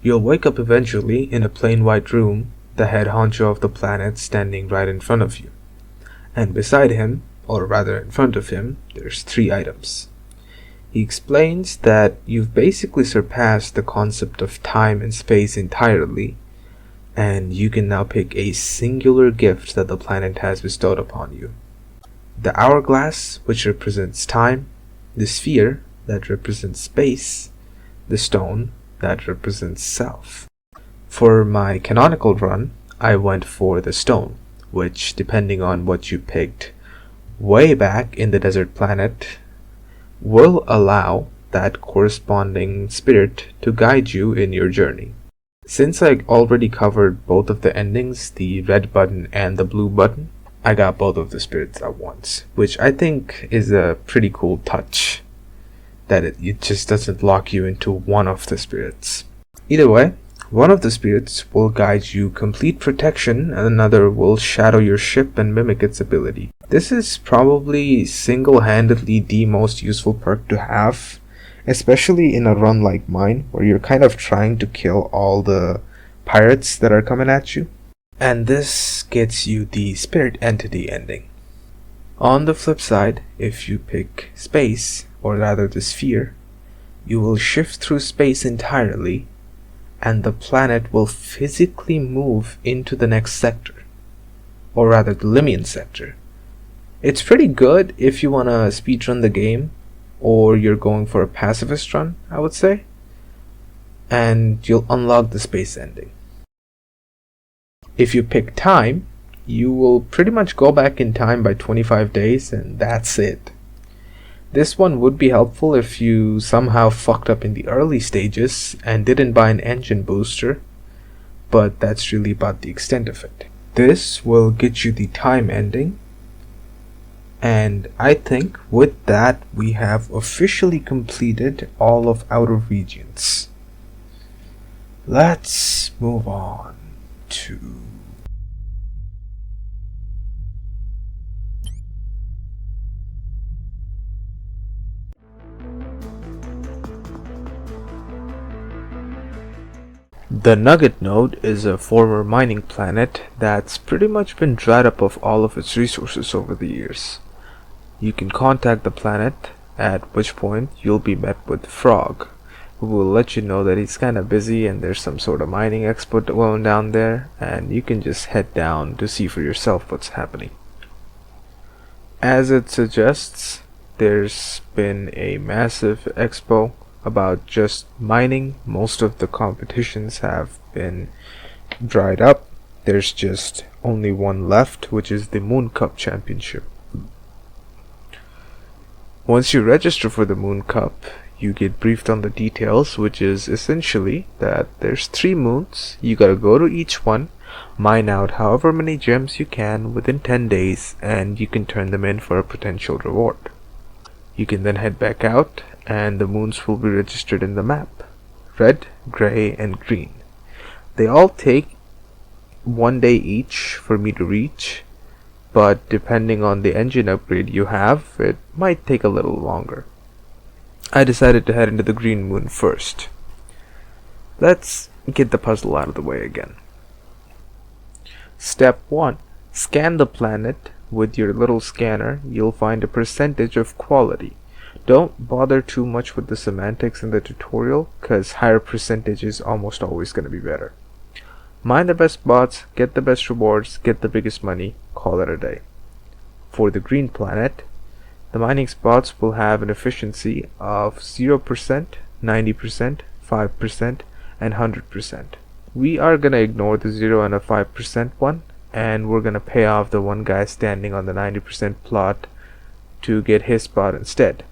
You'll wake up eventually in a plain white room, the head honcho of the planet standing right in front of you. And beside him, or rather in front of him, there's 3 items. He explains that you've basically surpassed the concept of time and space entirely, and you can now pick a singular gift that the planet has bestowed upon you. The hourglass, which represents time, the sphere, that represents space, the stone, that represents self. For my canonical run, I went for the stone, which, depending on what you picked way back in the desert planet, will allow that corresponding spirit to guide you in your journey. Since I already covered both of the endings, the red button and the blue button, I got both of the spirits at once, which I think is a pretty cool touch, that it just doesn't lock you into one of the spirits. Either way, one of the spirits will guide you complete protection and another will shadow your ship and mimic its ability. This is probably single-handedly the most useful perk to have, especially in a run like mine where you're kind of trying to kill all the pirates that are coming at you. And this gets you the spirit entity ending. On the flip side, if you pick space, or rather the sphere, you will shift through space entirely, and the planet will physically move into the next sector, or rather the Lymian sector. It's pretty good if you want to speedrun the game, or you're going for a pacifist run, I would say, and you'll unlock the space ending. If you pick time, you will pretty much go back in time by 25 days, and that's it. This one would be helpful if you somehow fucked up in the early stages and didn't buy an engine booster, but that's really about the extent of it. This will get you the time ending, and I think with that we have officially completed all of Outer Regions. Let's move on to the Nugget Node. Is a former mining planet that's pretty much been dried up of all of its resources over the years. You can contact the planet, at which point you'll be met with Frog, who will let you know that he's kinda busy and there's some sort of mining expo going down there, and you can just head down to see for yourself what's happening. As it suggests, there's been a massive expo about just mining. Most of the competitions have been dried up. There's just only one left, which is the Moon Cup Championship. Once you register for the Moon Cup, you get briefed on the details, which is essentially that there's 3 moons, you gotta go to each one, mine out however many gems you can within 10 days, and you can turn them in for a potential reward. You can then head back out, and the moons will be registered in the map: red, gray, and green. They all take 1 day each for me to reach, but depending on the engine upgrade you have, it might take a little longer. I decided to head into the green moon first. Let's get the puzzle out of the way again. Step 1. Scan the planet. With your little scanner, you'll find a percentage of quality. Don't bother too much with the semantics in the tutorial, cause higher percentage is almost always gonna be better. Mine the best spots, get the best rewards, get the biggest money, call it a day. For the green planet, the mining spots will have an efficiency of 0%, 90%, 5%, and 100%. We are gonna ignore the 0 and a 5% one, and we're gonna pay off the one guy standing on the 90% plot to get his spot instead.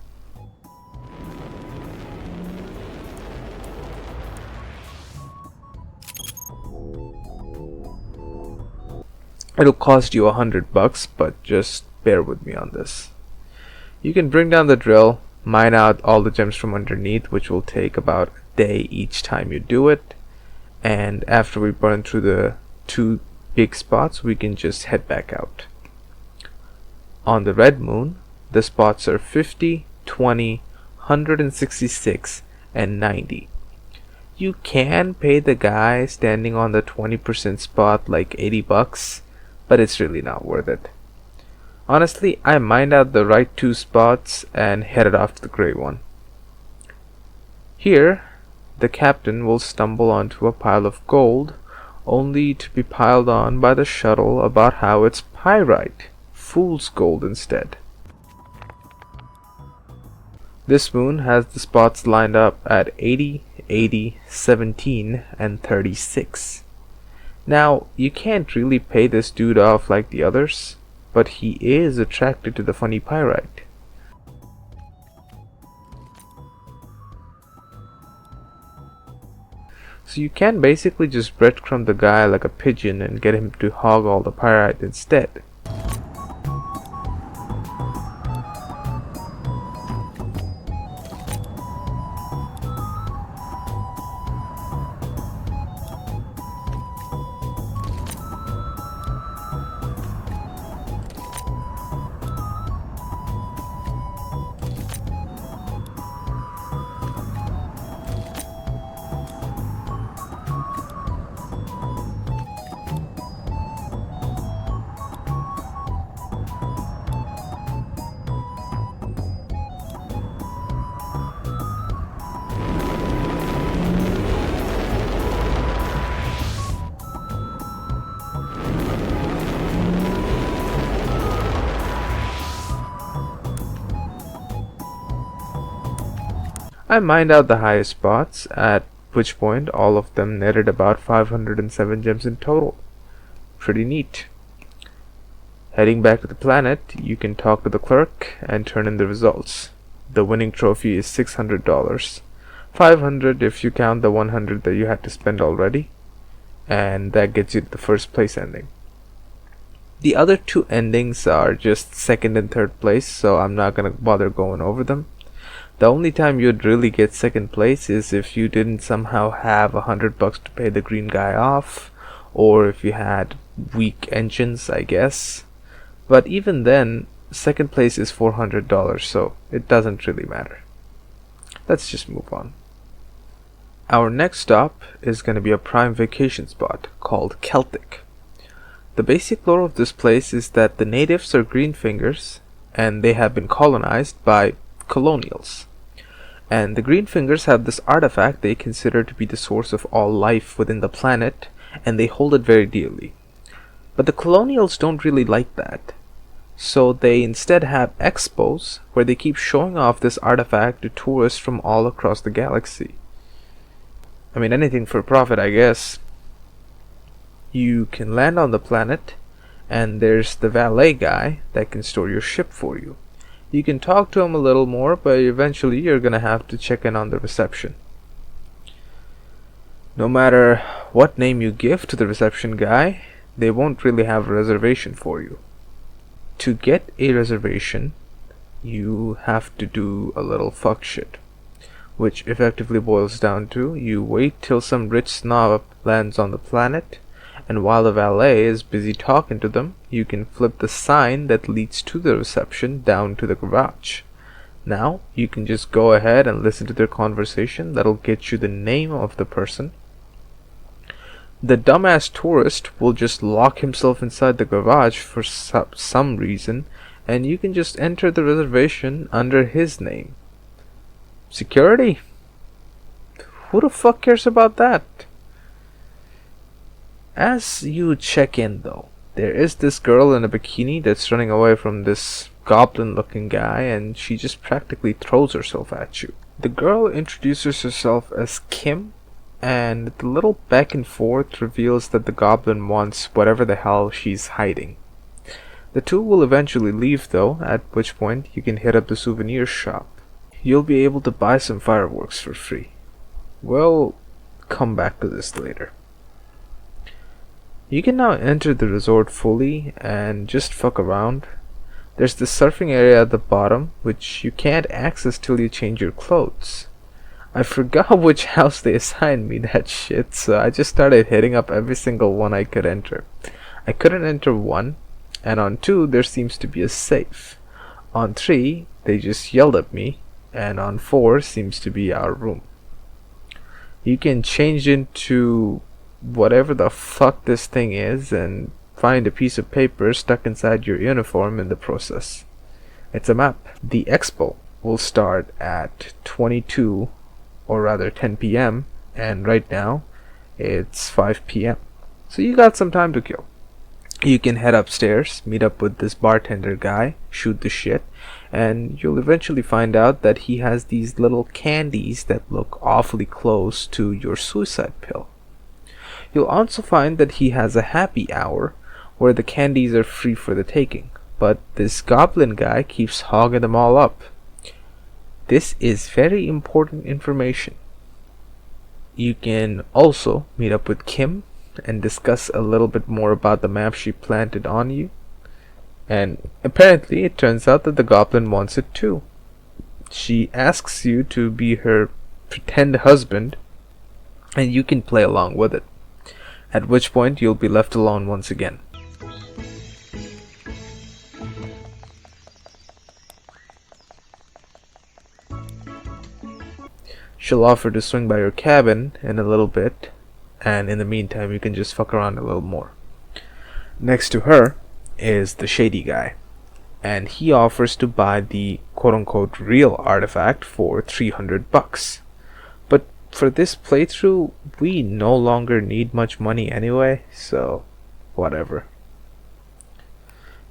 It'll cost you $100, but just bear with me on this. You can bring down the drill, mine out all the gems from underneath, which will take about a day each time you do it, and after we burn through the 2 big spots, we can just head back out. On the red moon, the spots are 50, 20, 166, and 90. You can pay the guy standing on the 20% spot like $80, but it's really not worth it. Honestly, I mined out the right 2 spots and headed off to the gray one. Here, the captain will stumble onto a pile of gold, only to be piled on by the shuttle about how it's pyrite, fool's gold instead. This moon has the spots lined up at 80, 80, 17, and 36. Now, you can't really pay this dude off like the others, but he is attracted to the funny pyrite. So you can basically just breadcrumb the guy like a pigeon and get him to hog all the pyrite instead. I mined out the highest spots, at which point all of them netted about 507 gems in total. Pretty neat. Heading back to the planet, you can talk to the clerk and turn in the results. The winning trophy is $600, 500 if you count the 100 that you had to spend already, and that gets you to the first place ending. The other 2 endings are just second and third place, so I'm not gonna bother going over them. The only time you'd really get second place is if you didn't somehow have $100 to pay the green guy off, or if you had weak engines, I guess. But even then, second place is $400, so it doesn't really matter. Let's just move on. Our next stop is going to be a prime vacation spot called Celtic. The basic lore of this place is that the natives are green fingers, and they have been colonized by colonials. And the green fingers have this artifact they consider to be the source of all life within the planet, and they hold it very dearly. But the colonials don't really like that. So they instead have expos where they keep showing off this artifact to tourists from all across the galaxy. I mean, anything for profit, I guess. You can land on the planet, and there's the valet guy that can store your ship for you. You can talk to him a little more, but eventually you're gonna have to check in on the reception. No matter what name you give to the reception guy, they won't really have a reservation for you. To get a reservation, you have to do a little fuck shit, which effectively boils down to you wait till some rich snob lands on the planet, and while the valet is busy talking to them, you can flip the sign that leads to the reception down to the garage. Now, you can just go ahead and listen to their conversation. That'll get you the name of the person. The dumbass tourist will just lock himself inside the garage for some reason, and you can just enter the reservation under his name. Security? Who the fuck cares about that? As you check in though, there is this girl in a bikini that's running away from this goblin looking guy, and she just practically throws herself at you. The girl introduces herself as Kim, and the little back and forth reveals that the goblin wants whatever the hell she's hiding. The two will eventually leave though, at which point you can hit up the souvenir shop. You'll be able to buy some fireworks for free. We'll come back to this later. You can now enter the resort fully and just fuck around. There's the surfing area at the bottom, which you can't access till you change your clothes. I forgot which house they assigned me that shit, so I just started hitting up every single one I could enter. I couldn't enter 1, and on 2 there seems to be a safe. On 3 they just yelled at me, and on 4 seems to be our room. You can change into whatever the fuck this thing is and find a piece of paper stuck inside your uniform in the process. It's a map. The expo will start at 10 p.m. and right now it's 5 p.m. So you got some time to kill. You can head upstairs, meet up with this bartender guy, shoot the shit, and you'll eventually find out that he has these little candies that look awfully close to your suicide pill. You'll also find that he has a happy hour where the candies are free for the taking, but this goblin guy keeps hogging them all up. This is very important information. You can also meet up with Kim and discuss a little bit more about the map she planted on you. And apparently it turns out that the goblin wants it too. She asks you to be her pretend husband, and you can play along with it. At which point you'll be left alone once again. She'll offer to swing by your cabin in a little bit, and in the meantime you can just fuck around a little more. Next to her is the shady guy, and he offers to buy the quote-unquote real artifact for $300. But for this playthrough, we no longer need much money anyway, so whatever.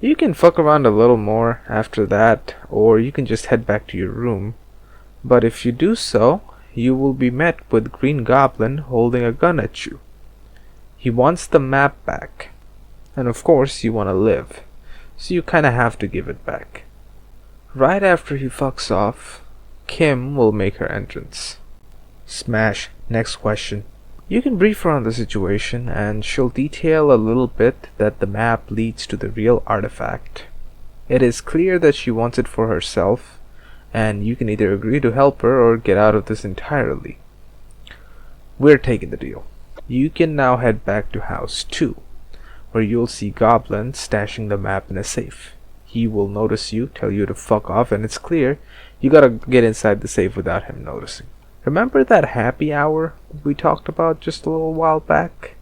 You can fuck around a little more after that, or you can just head back to your room. But if you do so, you will be met with Green Goblin holding a gun at you. He wants the map back, and of course you want to live, so you kinda have to give it back. Right after he fucks off, Kim will make her entrance. Smash. Next question. You can brief her on the situation, and she'll detail a little bit that the map leads to the real artifact. It is clear that she wants it for herself, and you can either agree to help her or get out of this entirely. We're taking the deal. You can now head back to House 2, where you'll see Goblin stashing the map in a safe. He will notice you, tell you to fuck off, and it's clear you gotta get inside the safe without him noticing. Remember that happy hour we talked about just a little while back?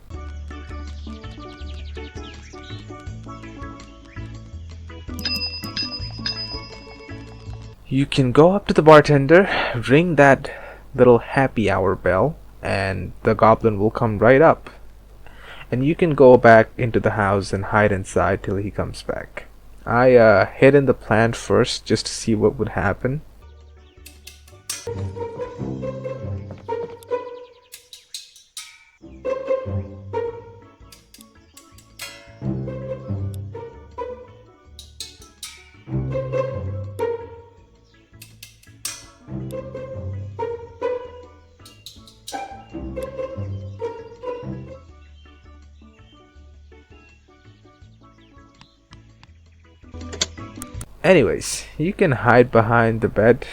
You can go up to the bartender, ring that little happy hour bell, and the goblin will come right up. And you can go back into the house and hide inside till he comes back. I hid in the plant first just to see what would happen. Anyways, you can hide behind the bed,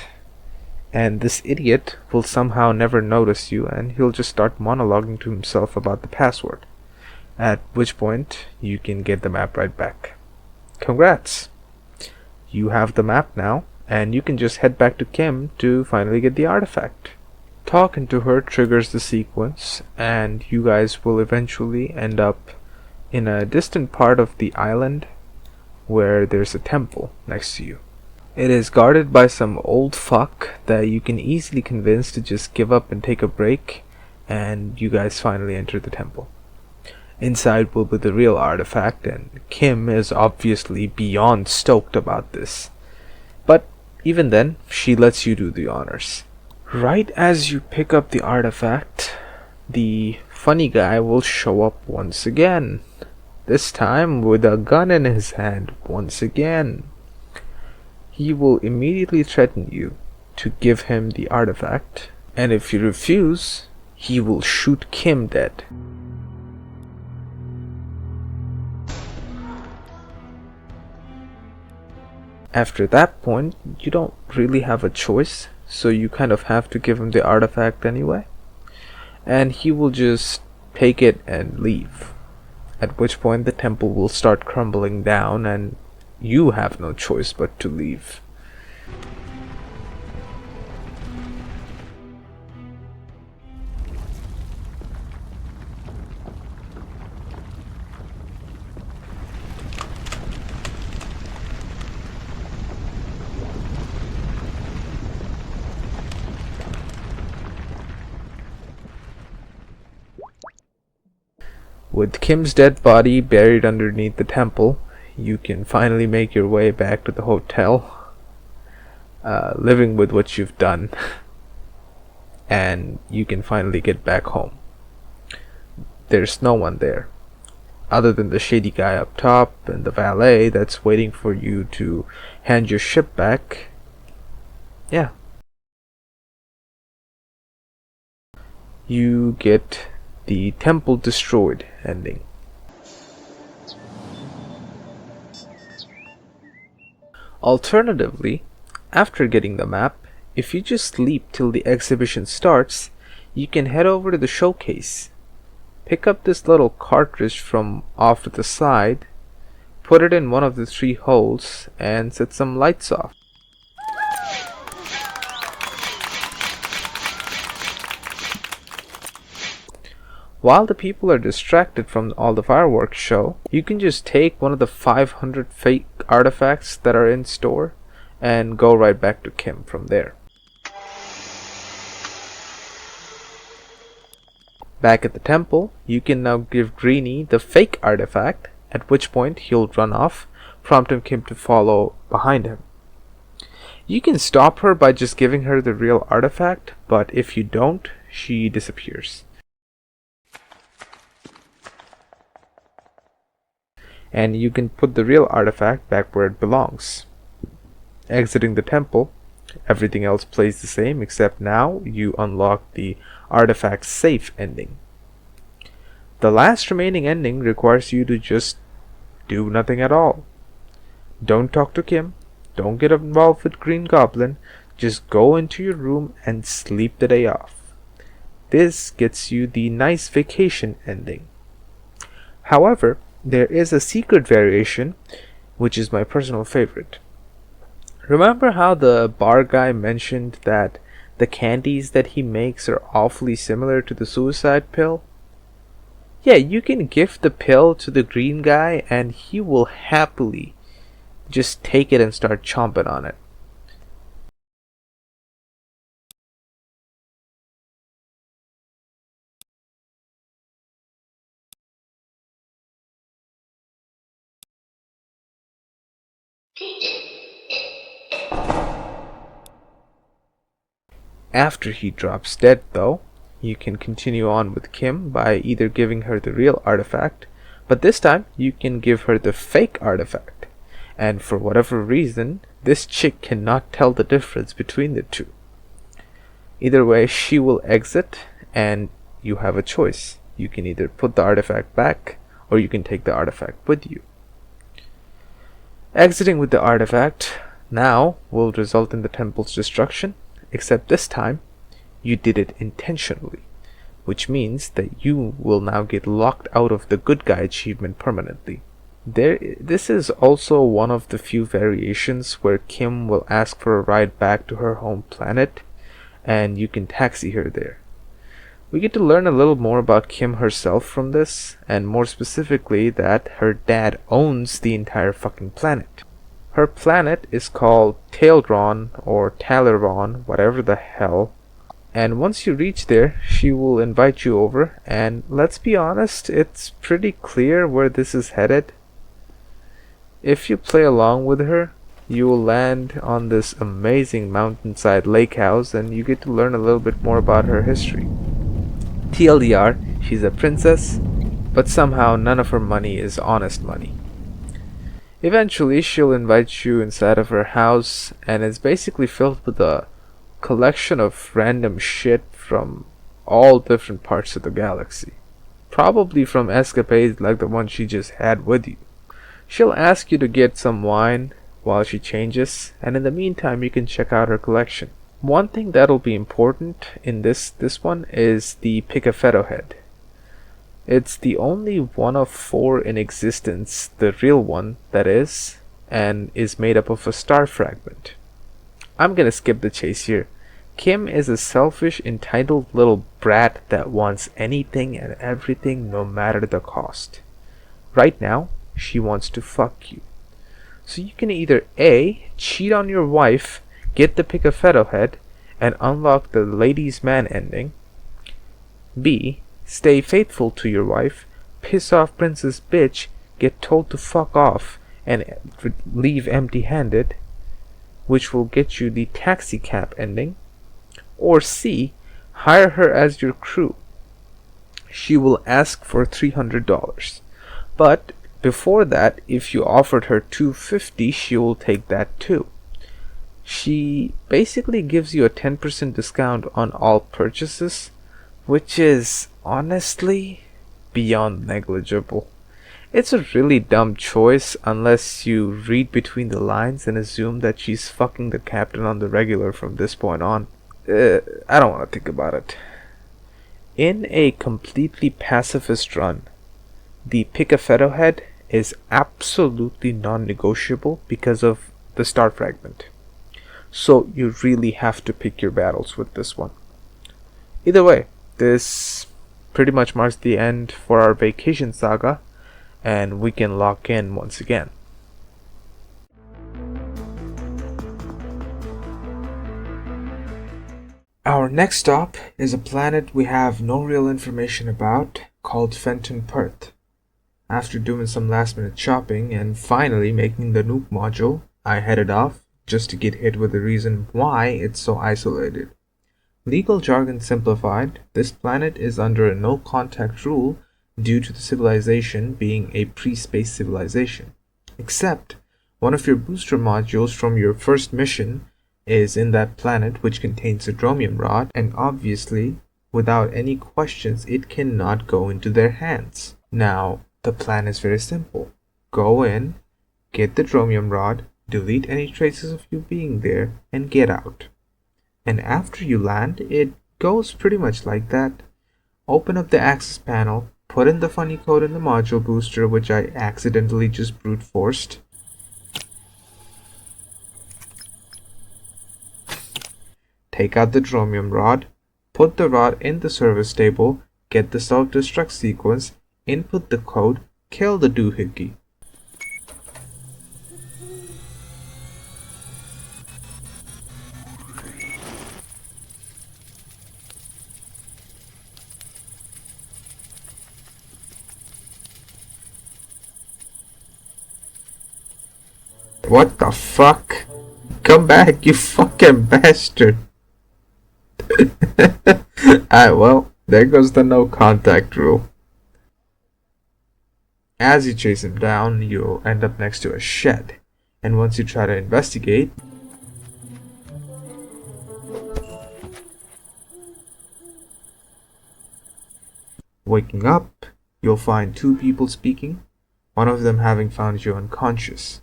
and this idiot will somehow never notice you, and he'll just start monologuing to himself about the password. At which point, you can get the map right back. Congrats! You have the map now, and you can just head back to Kim to finally get the artifact. Talking to her triggers the sequence, and you guys will eventually end up in a distant part of the island where there's a temple next to you. It is guarded by some old fuck that you can easily convince to just give up and take a break, and you guys finally enter the temple. Inside will be the real artifact, and Kim is obviously beyond stoked about this. But even then, she lets you do the honors. Right as you pick up the artifact, the funny guy will show up once again. This time with a gun in his hand once again. He will immediately threaten you to give him the artifact, and if you refuse, he will shoot Kim dead. After that point, you don't really have a choice, so you kind of have to give him the artifact anyway. And he will just take it and leave. At which point the temple will start crumbling down and you have no choice but to leave. With Kim's dead body buried underneath the temple, you can finally make your way back to the hotel, living with what you've done, and you can finally get back home. There's no one there, other than the shady guy up top and the valet that's waiting for you to hand your ship back. Yeah. You get the temple destroyed ending. Alternatively, after getting the map, if you just sleep till the exhibition starts, you can head over to the showcase. Pick up this little cartridge from off to the side, put it in one of the 3 holes, and set some lights off. While the people are distracted from all the fireworks show, you can just take one of the 500 fake artifacts that are in store and go right back to Kim from there. Back at the temple, you can now give Greenie the fake artifact, at which point he'll run off, prompting Kim to follow behind him. You can stop her by just giving her the real artifact, but if you don't, she disappears. And you can put the real artifact back where it belongs. Exiting the temple, everything else plays the same, except now you unlock the artifact safe ending. The last remaining ending requires you to just do nothing at all. Don't talk to Kim, don't get involved with Green Goblin, just go into your room and sleep the day off. This gets you the nice vacation ending. However, there is a secret variation, which is my personal favorite. Remember how the bar guy mentioned that the candies that he makes are awfully similar to the suicide pill? Yeah, you can gift the pill to the green guy and he will happily just take it and start chomping on it. After he drops dead though, you can continue on with Kim by either giving her the real artifact, but this time you can give her the fake artifact, and for whatever reason, this chick cannot tell the difference between the two. Either way, she will exit, and you have a choice. You can either put the artifact back, or you can take the artifact with you. Exiting with the artifact now will result in the temple's destruction, except this time you did it intentionally, which means that you will now get locked out of the good guy achievement permanently. This is also one of the few variations where Kim will ask for a ride back to her home planet, and you can taxi her there. We get to learn a little more about Kim herself from this, and more specifically that her dad owns the entire fucking planet. Her planet is called Tailron or Talaron, whatever the hell. And once you reach there, she will invite you over, and let's be honest, it's pretty clear where this is headed. If you play along with her, you will land on this amazing mountainside lake house, and you get to learn a little bit more about her history. TLDR, she's a princess, but somehow none of her money is honest money. Eventually, she'll invite you inside of her house, and it's basically filled with a collection of random shit from all different parts of the galaxy. Probably from escapades like the one she just had with you. She'll ask you to get some wine while she changes, and in the meantime you can check out her collection. One thing that'll be important in this one is the Picafetto head. It's the only one of 4 in existence, the real one that is, and is made up of a star fragment. I'm gonna skip the chase here. Kim is a selfish, entitled little brat that wants anything and everything no matter the cost. Right now, she wants to fuck you. So you can either A, cheat on your wife, get the Picafetto head, and unlock the ladies' man ending. B, stay faithful to your wife, piss off Princess Bitch, get told to fuck off, and leave empty-handed, which will get you the taxi cab ending. Or C, hire her as your crew. She will ask for $300. But before that, if you offered her $250, she will take that too. She basically gives you a 10% discount on all purchases, which is honestly beyond negligible. It's a really dumb choice unless you read between the lines and assume that she's fucking the captain on the regular from this point on. I don't want to think about it. In a completely pacifist run, the Picafetto head is absolutely non-negotiable because of the star fragment. So you really have to pick your battles with this one. Either way, this pretty much marks the end for our vacation saga, and we can lock in once again. Our next stop is a planet we have no real information about, called Fenton Perth. After doing some last minute shopping and finally making the nuke module, I headed off just to get hit with the reason why it's so isolated. Legal jargon simplified, this planet is under a no contact rule due to the civilization being a pre-space civilization. Except, one of your booster modules from your first mission is in that planet, which contains a dromium rod, and obviously, without any questions, it cannot go into their hands. Now, the plan is very simple. Go in, get the dromium rod, delete any traces of you being there, and get out. And after you land, it goes pretty much like that. Open up the access panel, put in the funny code in the module booster, which I accidentally just brute forced. Take out the dromium rod, put the rod in the service table, get the self-destruct sequence, input the code, kill the doohickey. What the fuck? Come back, you fucking bastard! Well, there goes the no contact rule. As you chase him down, you'll end up next to a shed, and once you try to investigate, waking up, you'll find 2 people speaking, one of them having found you unconscious.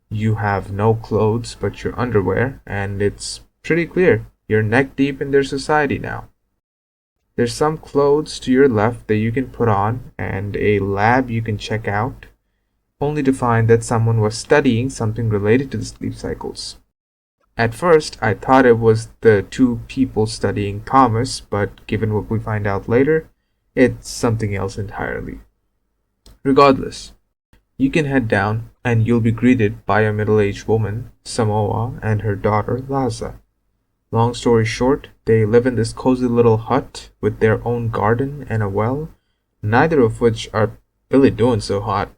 You have no clothes but your underwear, and it's pretty clear you're neck deep in their society now. There's some clothes to your left that you can put on, and a lab you can check out, only to find that someone was studying something related to the sleep cycles. At first, I thought it was the 2 people studying Thomas, but given what we find out later, it's something else entirely. Regardless, You can head down, and you'll be greeted by a middle-aged woman, Samoa, and her daughter, Laza. Long story short, they live in this cozy little hut with their own garden and a well, neither of which are really doing so hot.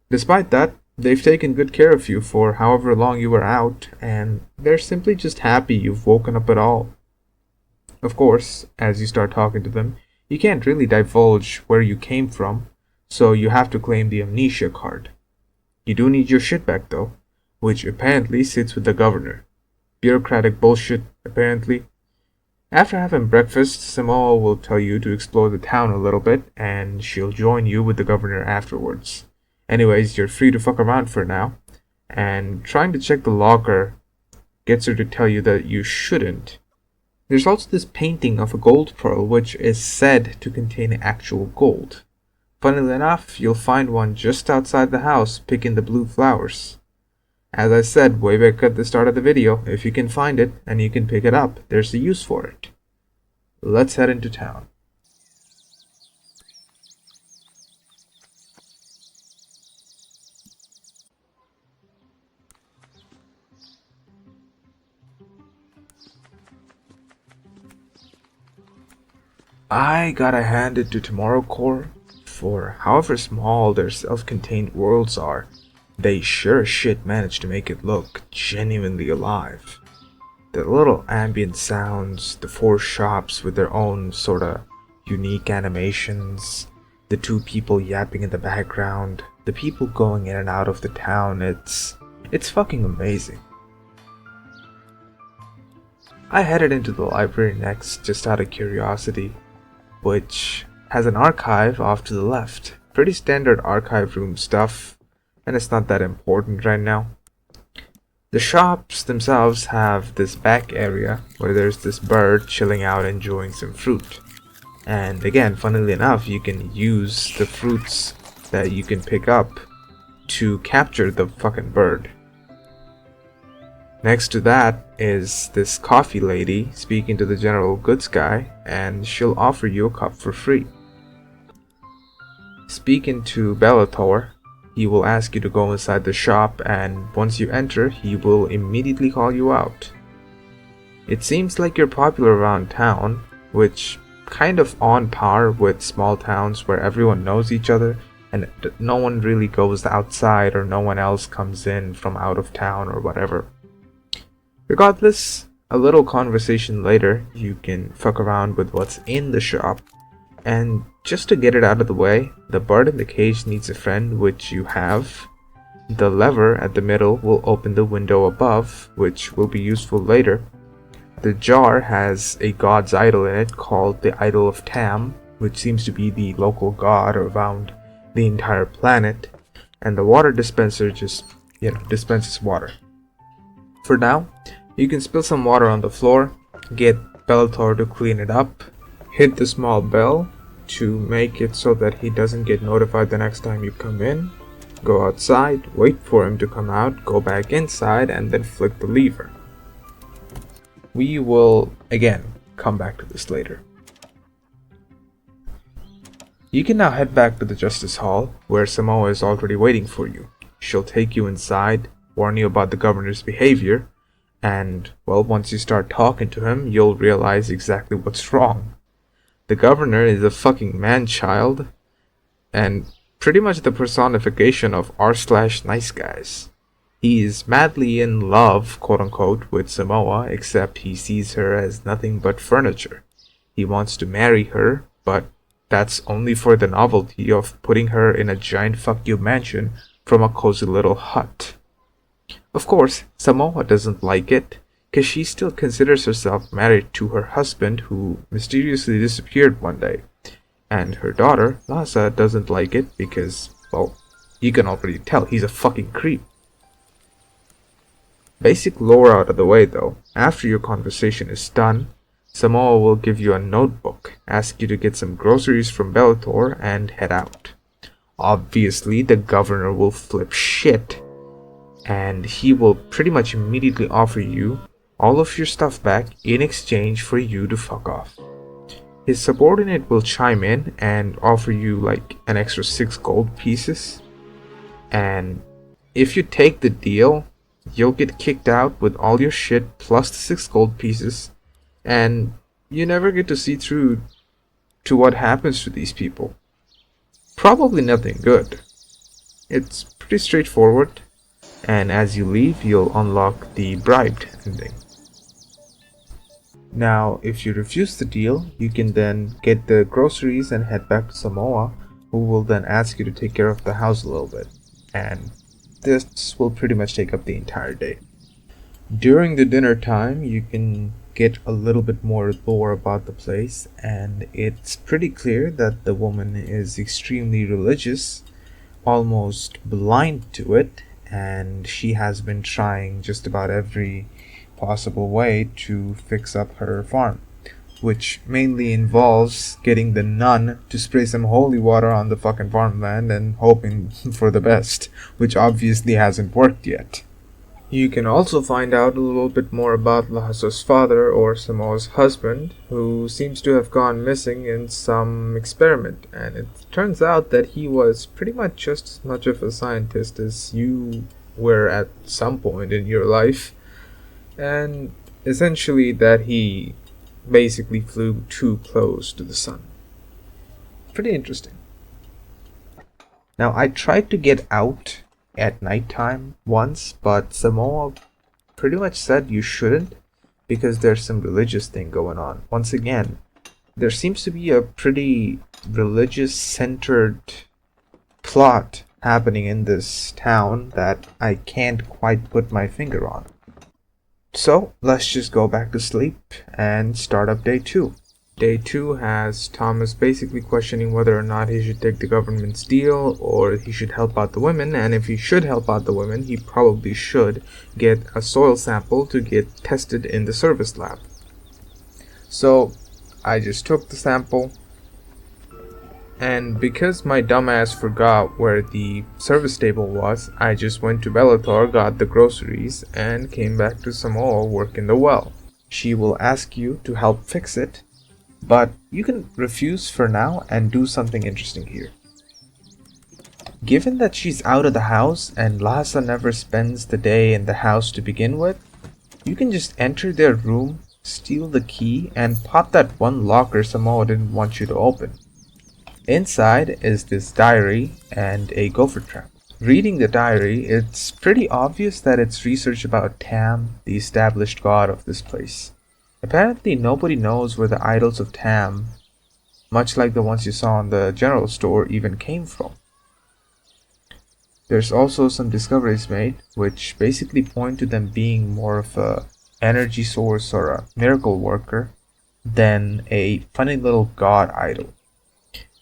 Despite that, they've taken good care of you for however long you were out, and they're simply just happy you've woken up at all. Of course, as you start talking to them, you can't really divulge where you came from, so you have to claim the amnesia card. You do need your shit back though, which apparently sits with the governor. Bureaucratic bullshit, apparently. After having breakfast, Samoa will tell you to explore the town a little bit, and she'll join you with the governor afterwards. Anyways, you're free to fuck around for now, and trying to check the locker gets her to tell you that you shouldn't. There's also this painting of a gold pearl which is said to contain actual gold. Funnily enough, you'll find one just outside the house picking the blue flowers. As I said way back at the start of the video, if you can find it and you can pick it up, there's a use for it. Let's head into town. I gotta hand it to Tomorrow Core. For however small their self-contained worlds are, they sure as shit manage to make it look genuinely alive. The little ambient sounds, the 4 shops with their own sorta unique animations, the 2 people yapping in the background, the people going in and out of the town, it's fucking amazing. I headed into the library next just out of curiosity, which has an archive off to the left. Pretty standard archive room stuff, and it's not that important right now. The shops themselves have this back area where there's this bird chilling out enjoying some fruit. And again, funnily enough, you can use the fruits that you can pick up to capture the fucking bird. Next to that is this coffee lady speaking to the general goods guy, and she'll offer you a cup for free. Speaking to Bellator, he will ask you to go inside the shop, and once you enter, he will immediately call you out. It seems like you're popular around town, which kind of on par with small towns where everyone knows each other and no one really goes outside or no one else comes in from out of town or whatever. Regardless, a little conversation later, you can fuck around with what's in the shop. And just to get it out of the way, the bird in the cage needs a friend, which you have. The lever at the middle will open the window above, which will be useful later. The jar has a god's idol in it called the Idol of Tam, which seems to be the local god around the entire planet. And the water dispenser just, dispenses water. For now, you can spill some water on the floor, get Bellator to clean it up, hit the small bell to make it so that he doesn't get notified the next time you come in, go outside, wait for him to come out, go back inside, and then flick the lever. We will, again, come back to this later. You can now head back to the Justice Hall, where Samoa is already waiting for you. She'll take you inside, warn you about the governor's behavior, and, well, once you start talking to him, you'll realize exactly what's wrong. The governor is a fucking man-child, and pretty much the personification of r/nice guys. He is madly in love, quote-unquote, with Samoa, except he sees her as nothing but furniture. He wants to marry her, but that's only for the novelty of putting her in a giant fuck you mansion from a cozy little hut. Of course, Samoa doesn't like it, because she still considers herself married to her husband who mysteriously disappeared one day. And her daughter, Laza, doesn't like it because, well, you can already tell he's a fucking creep. Basic lore out of the way though, after your conversation is done, Samoa will give you a notebook, ask you to get some groceries from Bellator, and head out. Obviously, the governor will flip shit, and he will pretty much immediately offer you all of your stuff back in exchange for you to fuck off. His subordinate will chime in and offer you like an extra 6 gold pieces, And if you take the deal, you'll get kicked out with all your shit plus the 6 gold pieces, and you never get to see through to what happens to these people. Probably nothing good. It's pretty straightforward, and as you leave, you'll unlock the bribed ending. Now, if you refuse the deal, you can then get the groceries and head back to Samoa, who will then ask you to take care of the house a little bit. And this will pretty much take up the entire day. During the dinner time, you can get a little bit more lore about the place, and it's pretty clear that the woman is extremely religious, almost blind to it, and she has been trying just about every possible way to fix up her farm, which mainly involves getting the nun to spray some holy water on the fucking farmland and hoping for the best, which obviously hasn't worked yet. You can also find out a little bit more about Lahaso's father, or Samoa's husband, who seems to have gone missing in some experiment, and it turns out that he was pretty much just as much of a scientist as you were at some point in your life, and essentially that he basically flew too close to the sun. Pretty interesting. Now, I tried to get out at nighttime once, but Samoa pretty much said you shouldn't because there's some religious thing going on. Once again, there seems to be a pretty religious-centered plot happening in this town that I can't quite put my finger on. So, let's just go back to sleep and start up day 2. Day 2 has Thomas basically questioning whether or not he should take the government's deal or he should help out the women, and if he should help out the women, he probably should get a soil sample to get tested in the service lab. So, I just took the sample, and because my dumbass forgot where the service table was, I just went to Bellator, got the groceries, and came back to Samoa working the well. She will ask you to help fix it, but you can refuse for now and do something interesting here. Given that she's out of the house and Lhasa never spends the day in the house to begin with, you can just enter their room, steal the key, and pop that one locker Samoa didn't want you to open. Inside is this diary and a gopher trap. Reading the diary, it's pretty obvious that it's research about Tam, the established god of this place. Apparently nobody knows where the idols of Tam, much like the ones you saw in the general store, even came from. There's also some discoveries made, which basically point to them being more of a energy source or a miracle worker than a funny little god idol.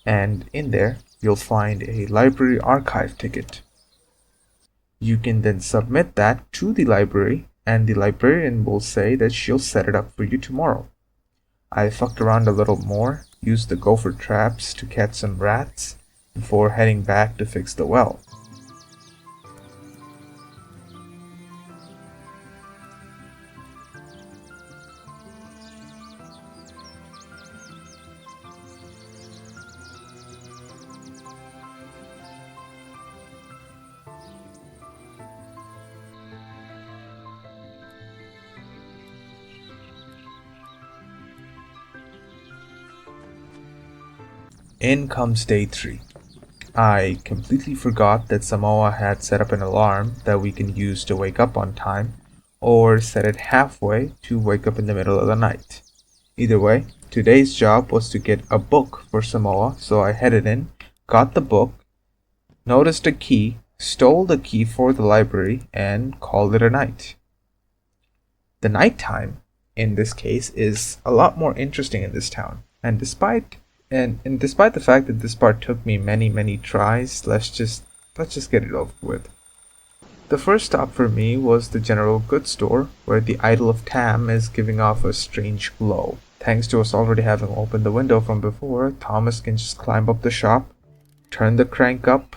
And in there, you'll find a library archive ticket. You can then submit that to the library, and the librarian will say that she'll set it up for you tomorrow. I fucked around a little more, used the gopher traps to catch some rats, before heading back to fix the well. In comes day 3. I completely forgot that Samoa had set up an alarm that we can use to wake up on time, or set it halfway to wake up in the middle of the night. Either way, today's job was to get a book for Samoa, so I headed in, got the book, noticed a key, stole the key for the library, and called it a night. The nighttime, in this case, is a lot more interesting in this town, and despite the fact that this part took me many tries, let's just get it over with. The first stop for me was the general goods store, where the idol of Tam is giving off a strange glow. Thanks to us already having opened the window from before, Thomas can just climb up the shop, turn the crank up,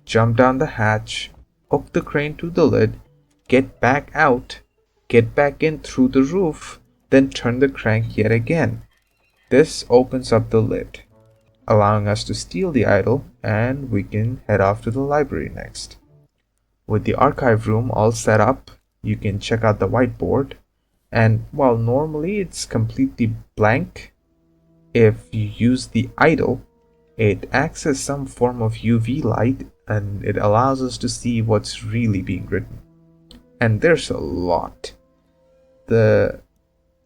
jump down the hatch, hook the crane to the lid, get back out, get back in through the roof, then turn the crank yet again. This opens up the lid, allowing us to steal the idol, and we can head off to the library next. With the archive room all set up, you can check out the whiteboard, and while normally it's completely blank, if you use the idle, it acts as some form of UV light and it allows us to see what's really being written. And there's a lot.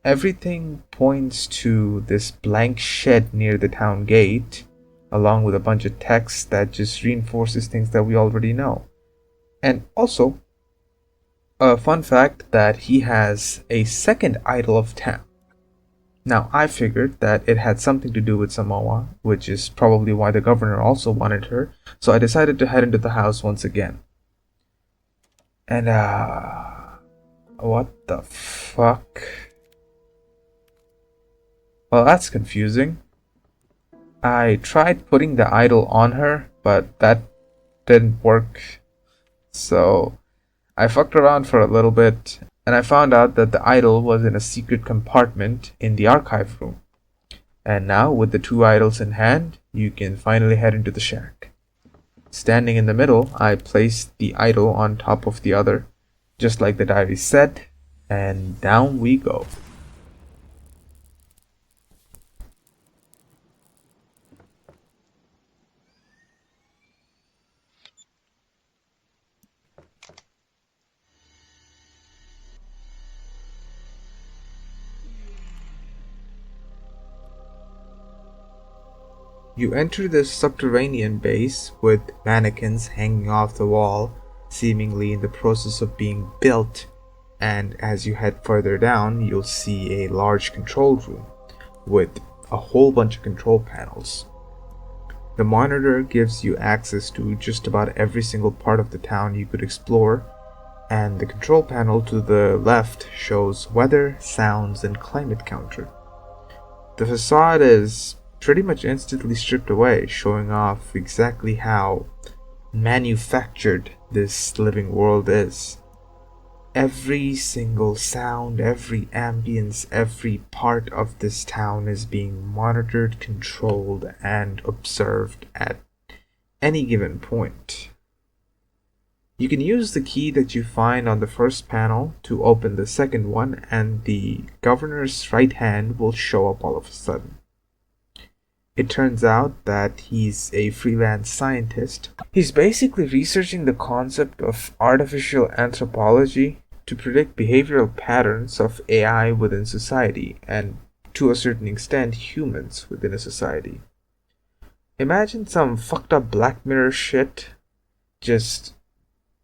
Everything points to this blank shed near the town gate, along with a bunch of text that just reinforces things that we already know. And also, a fun fact that he has a second idol of town. Now, I figured that it had something to do with Samoa, which is probably why the governor also wanted her, so I decided to head into the house once again. And, what the fuck? Well, that's confusing. I tried putting the idol on her, but that didn't work. So, I fucked around for a little bit, and I found out that the idol was in a secret compartment in the archive room. And now, with the two idols in hand, you can finally head into the shack. Standing in the middle, I placed the idol on top of the other, just like the diary said, and down we go. You enter this subterranean base with mannequins hanging off the wall, seemingly in the process of being built, and as you head further down, you'll see a large control room with a whole bunch of control panels. The monitor gives you access to just about every single part of the town you could explore, and the control panel to the left shows weather, sounds, and climate counter. The facade is pretty much instantly stripped away, showing off exactly how manufactured this living world is. Every single sound, every ambience, every part of this town is being monitored, controlled, and observed at any given point. You can use the key that you find on the first panel to open the second one, and the governor's right hand will show up all of a sudden. It turns out that he's a freelance scientist. He's basically researching the concept of artificial anthropology to predict behavioral patterns of AI within society, and to a certain extent, humans within a society. Imagine some fucked up Black Mirror shit, just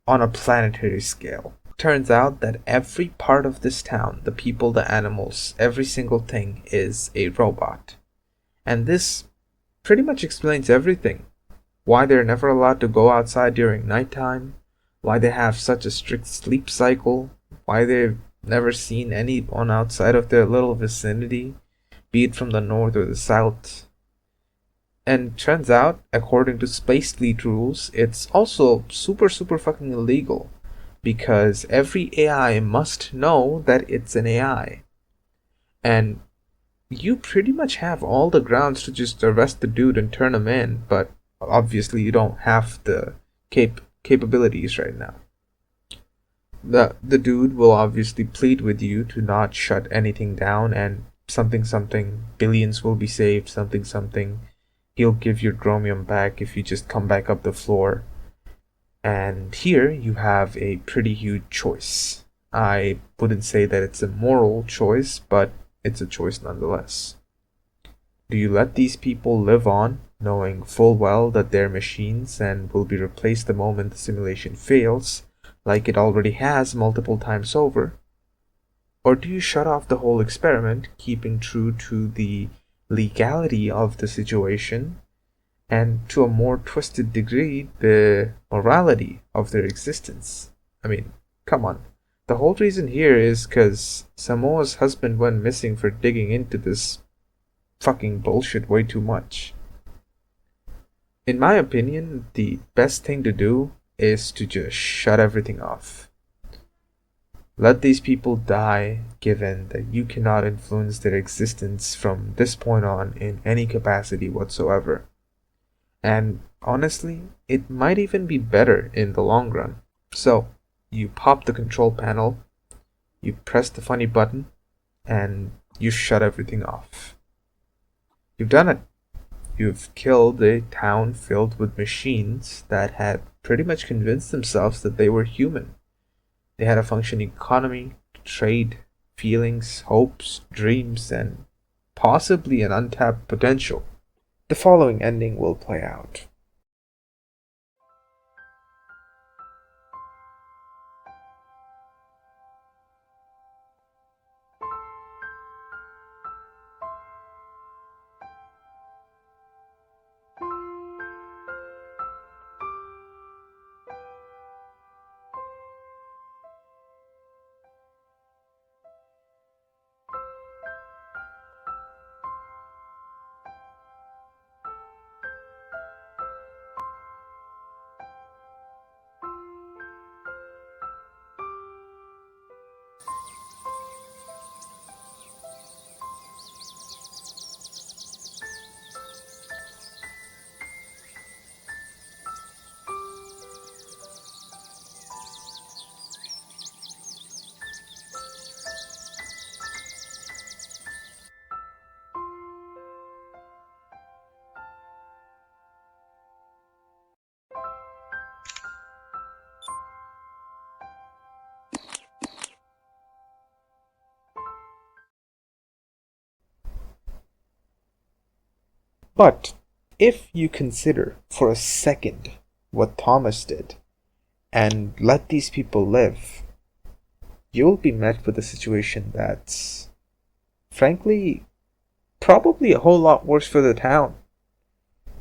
on a planetary scale. Turns out that every part of this town, the people, the animals, every single thing is a robot. And this pretty much explains everything. Why they're never allowed to go outside during nighttime, why they have such a strict sleep cycle, why they've never seen anyone outside of their little vicinity, be it from the north or the south. And turns out, according to Space Fleet rules, it's also super fucking illegal, because every AI must know that it's an AI. And you pretty much have all the grounds to just arrest the dude and turn him in, but obviously you don't have the capabilities right now. The dude will obviously plead with you to not shut anything down, and something billions will be saved, something he'll give your chromium back if you just come back up the floor. And here you have a pretty huge choice. I wouldn't say that it's a moral choice, but it's a choice nonetheless. Do you let these people live on, knowing full well that they're machines and will be replaced the moment the simulation fails, like it already has multiple times over? Or do you shut off the whole experiment, keeping true to the legality of the situation, and to a more twisted degree, the morality of their existence? I mean, come on. The whole reason here is because Samoa's husband went missing for digging into this fucking bullshit way too much. In my opinion, the best thing to do is to just shut everything off. Let these people die, given that you cannot influence their existence from this point on in any capacity whatsoever. And honestly, it might even be better in the long run. So, you pop the control panel, you press the funny button, and you shut everything off. You've done it. You've killed a town filled with machines that had pretty much convinced themselves that they were human. They had a functioning economy, trade, feelings, hopes, dreams, and possibly an untapped potential. The following ending will play out. But if you consider for a second what Thomas did and let these people live, you'll be met with a situation that's, frankly, probably a whole lot worse for the town.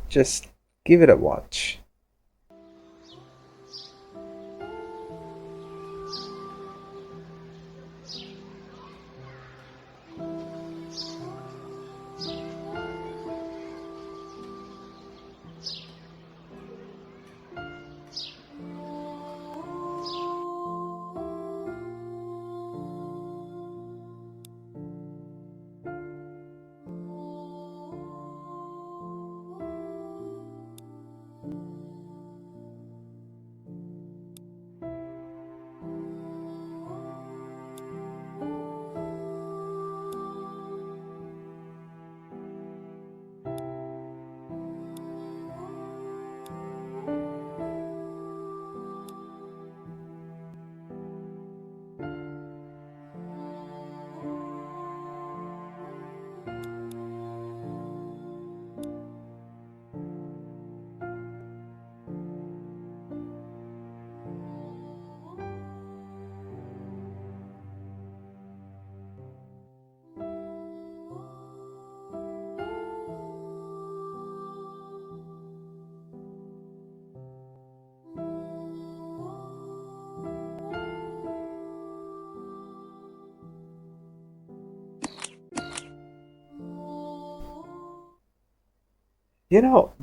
Just give it a watch.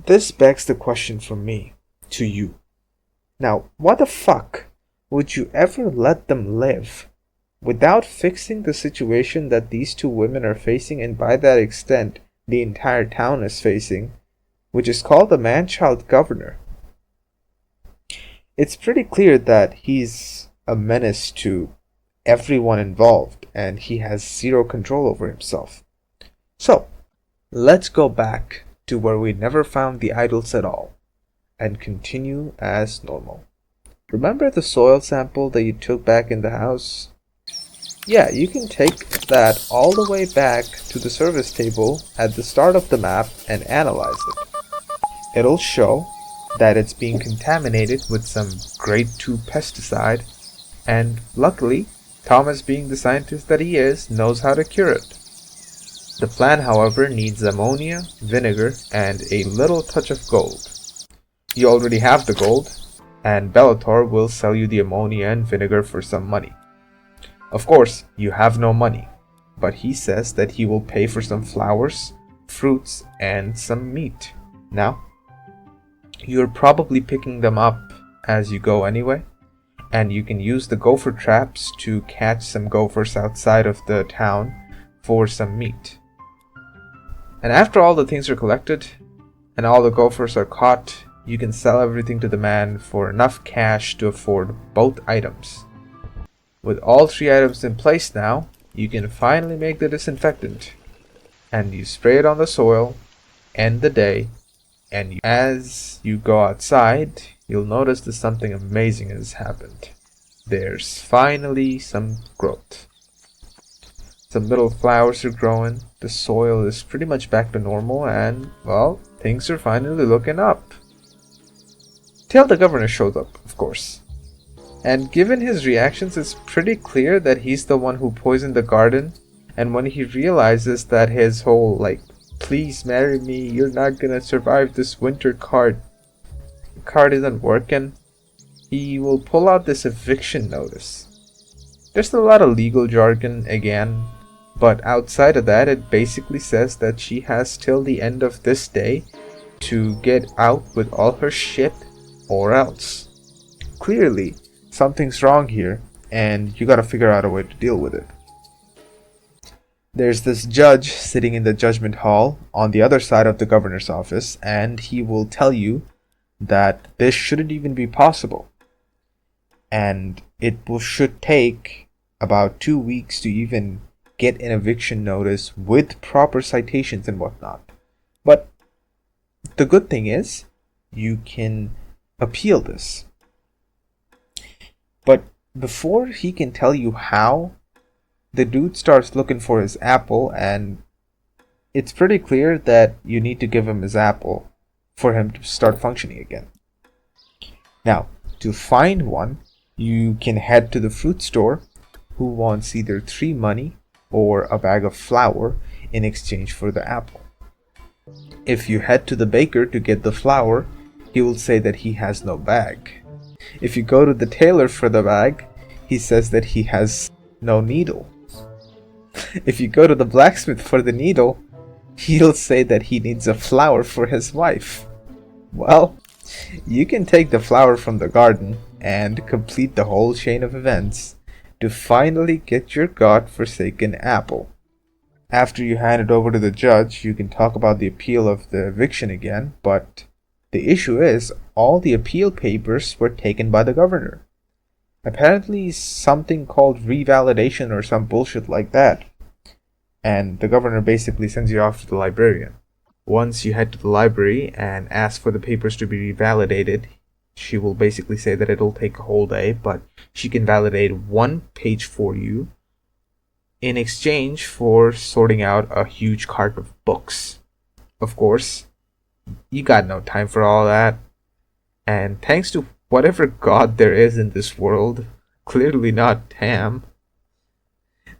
This begs the question from me to you. Now, why the fuck would you ever let them live without fixing the situation that these two women are facing, and by that extent, the entire town is facing, which is called the man-child governor? It's pretty clear that he's a menace to everyone involved, and he has zero control over himself. So, let's go back to where we never found the idols at all, and continue as normal. Remember the soil sample that you took back in the house? Yeah, you can take that all the way back to the service table at the start of the map and analyze it. It'll show that it's being contaminated with some grade 2 pesticide, and luckily, Thomas, being the scientist that he is, knows how to cure it. The plant, however, needs ammonia, vinegar, and a little touch of gold. You already have the gold, and Bellator will sell you the ammonia and vinegar for some money. Of course, you have no money, but he says that he will pay for some flowers, fruits, and some meat. Now, you're probably picking them up as you go anyway, and you can use the gopher traps to catch some gophers outside of the town for some meat. And after all the things are collected, and all the gophers are caught, you can sell everything to the man for enough cash to afford both items. With all 3 items in place now, you can finally make the disinfectant. And you spray it on the soil, end the day, and as you go outside, you'll notice that something amazing has happened. There's finally some growth. Some little flowers are growing, the soil is pretty much back to normal, and, well, things are finally looking up. Till the governor shows up, of course. And given his reactions, it's pretty clear that he's the one who poisoned the garden. And when he realizes that his whole, please marry me, you're not gonna survive this winter card isn't working, he will pull out this eviction notice. There's a lot of legal jargon again, but outside of that, it basically says that she has till the end of this day to get out with all her shit or else. Clearly, something's wrong here, and you gotta figure out a way to deal with it. There's this judge sitting in the judgment hall on the other side of the governor's office, and he will tell you that this shouldn't even be possible. And should take about 2 weeks to even get an eviction notice with proper citations and whatnot. But the good thing is, you can appeal this. But before he can tell you how, the dude starts looking for his apple, and it's pretty clear that you need to give him his apple for him to start functioning again. Now, to find one, you can head to the fruit store, who wants either 3 money or a bag of flour in exchange for the apple. If you head to the baker to get the flour, he will say that he has no bag. If you go to the tailor for the bag, he says that he has no needle. If you go to the blacksmith for the needle, he'll say that he needs a flower for his wife. Well, you can take the flower from the garden and complete the whole chain of events to finally get your god-forsaken apple. After you hand it over to the judge, you can talk about the appeal of the eviction again, but the issue is, all the appeal papers were taken by the governor. Apparently something called revalidation or some bullshit like that. And the governor basically sends you off to the librarian. Once you head to the library and ask for the papers to be revalidated, she will basically say that it'll take a whole day, but she can validate 1 page for you in exchange for sorting out a huge cart of books. Of course, you got no time for all that. And thanks to whatever god there is in this world, clearly not Tam,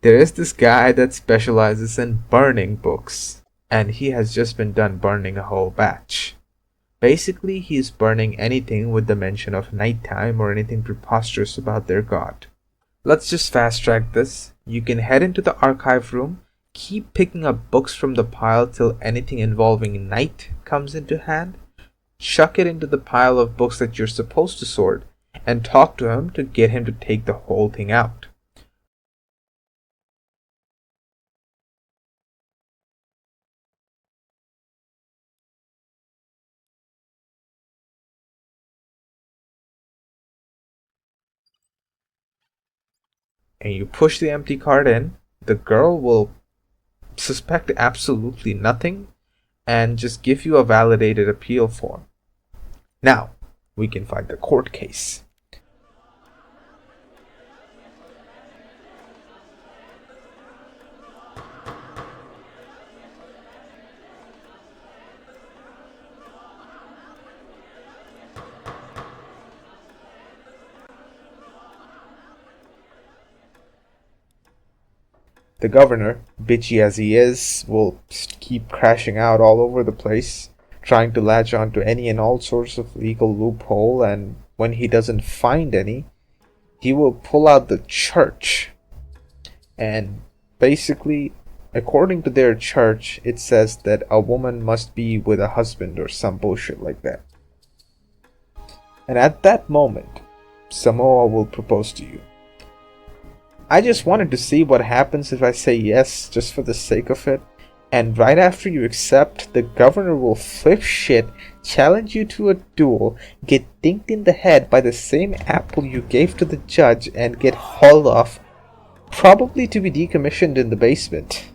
there is this guy that specializes in burning books, and he has just been done burning a whole batch. Basically, he's burning anything with the mention of nighttime or anything preposterous about their god. Let's just fast track this. You can head into the archive room, keep picking up books from the pile till anything involving night comes into hand, chuck it into the pile of books that you're supposed to sort, and talk to him to get him to take the whole thing out. And you push the empty cart in, the girl will suspect absolutely nothing and just give you a validated appeal form. Now, we can find the court case. The governor, bitchy as he is, will keep crashing out all over the place, trying to latch on to any and all sorts of legal loophole, and when he doesn't find any, he will pull out the church. And basically, according to their church, it says that a woman must be with a husband or some bullshit like that. And at that moment, Samoa will propose to you. I just wanted to see what happens if I say yes, just for the sake of it. And right after you accept, the governor will flip shit, challenge you to a duel, get dinked in the head by the same apple you gave to the judge, and get hauled off, probably to be decommissioned in the basement.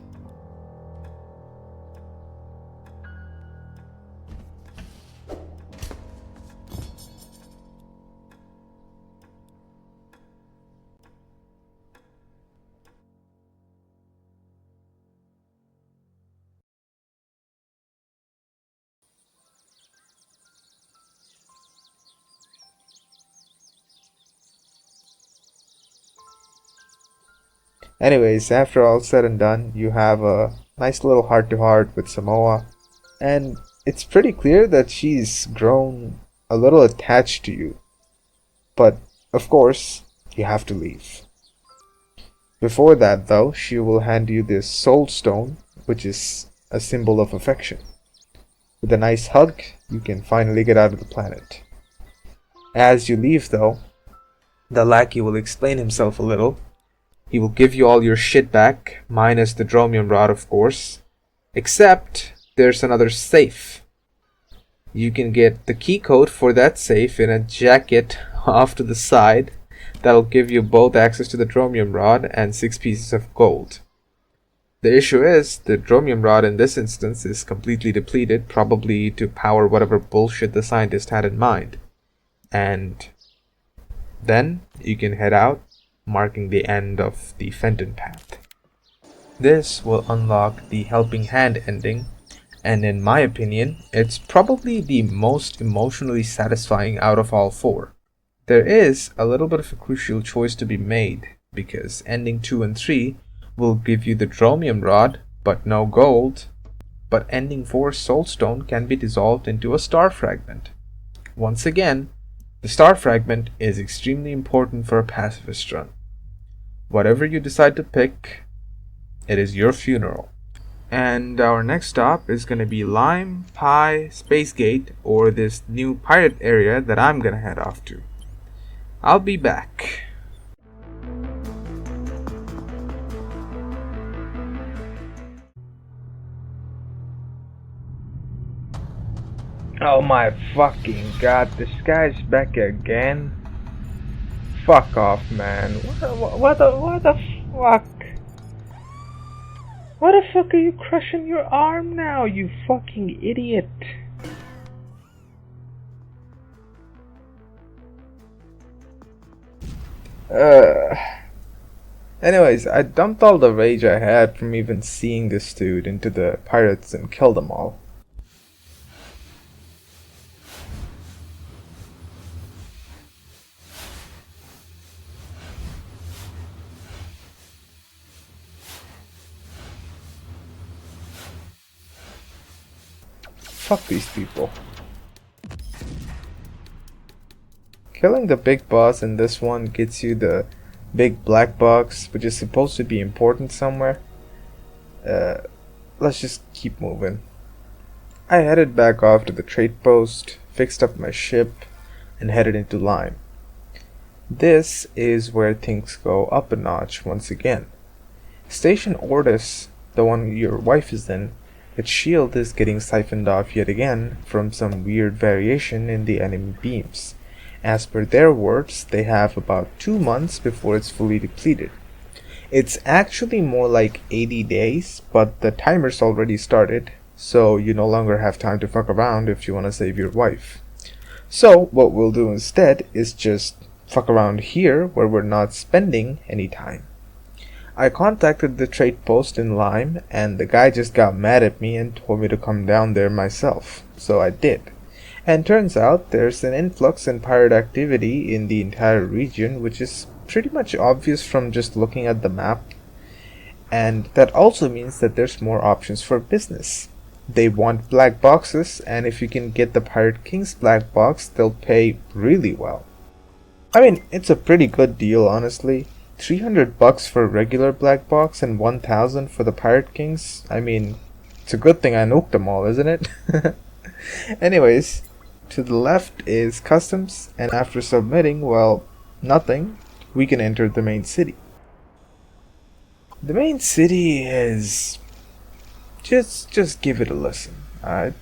Anyways, after all said and done, you have a nice little heart-to-heart with Samoa, and it's pretty clear that she's grown a little attached to you. But, of course, you have to leave. Before that, though, she will hand you this soul stone, which is a symbol of affection. With a nice hug, you can finally get out of the planet. As you leave, though, the lackey will explain himself a little. He will give you all your shit back, minus the dromium rod, of course. Except, there's another safe. You can get the key code for that safe in a jacket off to the side. That'll give you both access to the dromium rod and 6 pieces of gold. The issue is, the dromium rod in this instance is completely depleted, probably to power whatever bullshit the scientist had in mind. And then you can head out, marking the end of the Fenton path. This will unlock the helping hand ending, and in my opinion, it's probably the most emotionally satisfying out of all 4. There is a little bit of a crucial choice to be made, because ending 2 and 3 will give you the dromium rod, but no gold, but ending 4's soulstone can be dissolved into a star fragment. Once again, the star fragment is extremely important for a pacifist run. Whatever you decide to pick, it is your funeral. And our next stop is going to be Lyme, Pi, Spacegate, or this new pirate area that I'm going to head off to. I'll be back. Oh my fucking god, this guy's back again? Fuck off, man. What the fuck? Why the fuck are you crushing your arm now, you fucking idiot? Anyways, I dumped all the rage I had from even seeing this dude into the pirates and killed them all. Fuck these people. Killing the big boss in this one gets you the big black box, which is supposed to be important somewhere. Let's just keep moving. I headed back off to the trade post, fixed up my ship, and headed into Lyme. This is where things go up a notch once again. Station Ortis, the one your wife is in, its shield is getting siphoned off yet again from some weird variation in the enemy beams. As per their words, they have about 2 months before it's fully depleted. It's actually more like 80 days, but the timer's already started, so you no longer have time to fuck around if you want to save your wife. So what we'll do instead is just fuck around here where we're not spending any time. I contacted the trade post in Lyme, and the guy just got mad at me and told me to come down there myself, so I did. And turns out there's an influx in pirate activity in the entire region, which is pretty much obvious from just looking at the map. And that also means that there's more options for business. They want black boxes, and if you can get the Pirate King's black box, they'll pay really well. I mean, it's a pretty good deal, honestly. $300 for a regular black box and 1,000 for the Pirate Kings. I mean, it's a good thing I nuked them all, isn't it? Anyways, to the left is customs, and after submitting, well, nothing, we can enter the main city. The main city is... Just give it a listen, alright?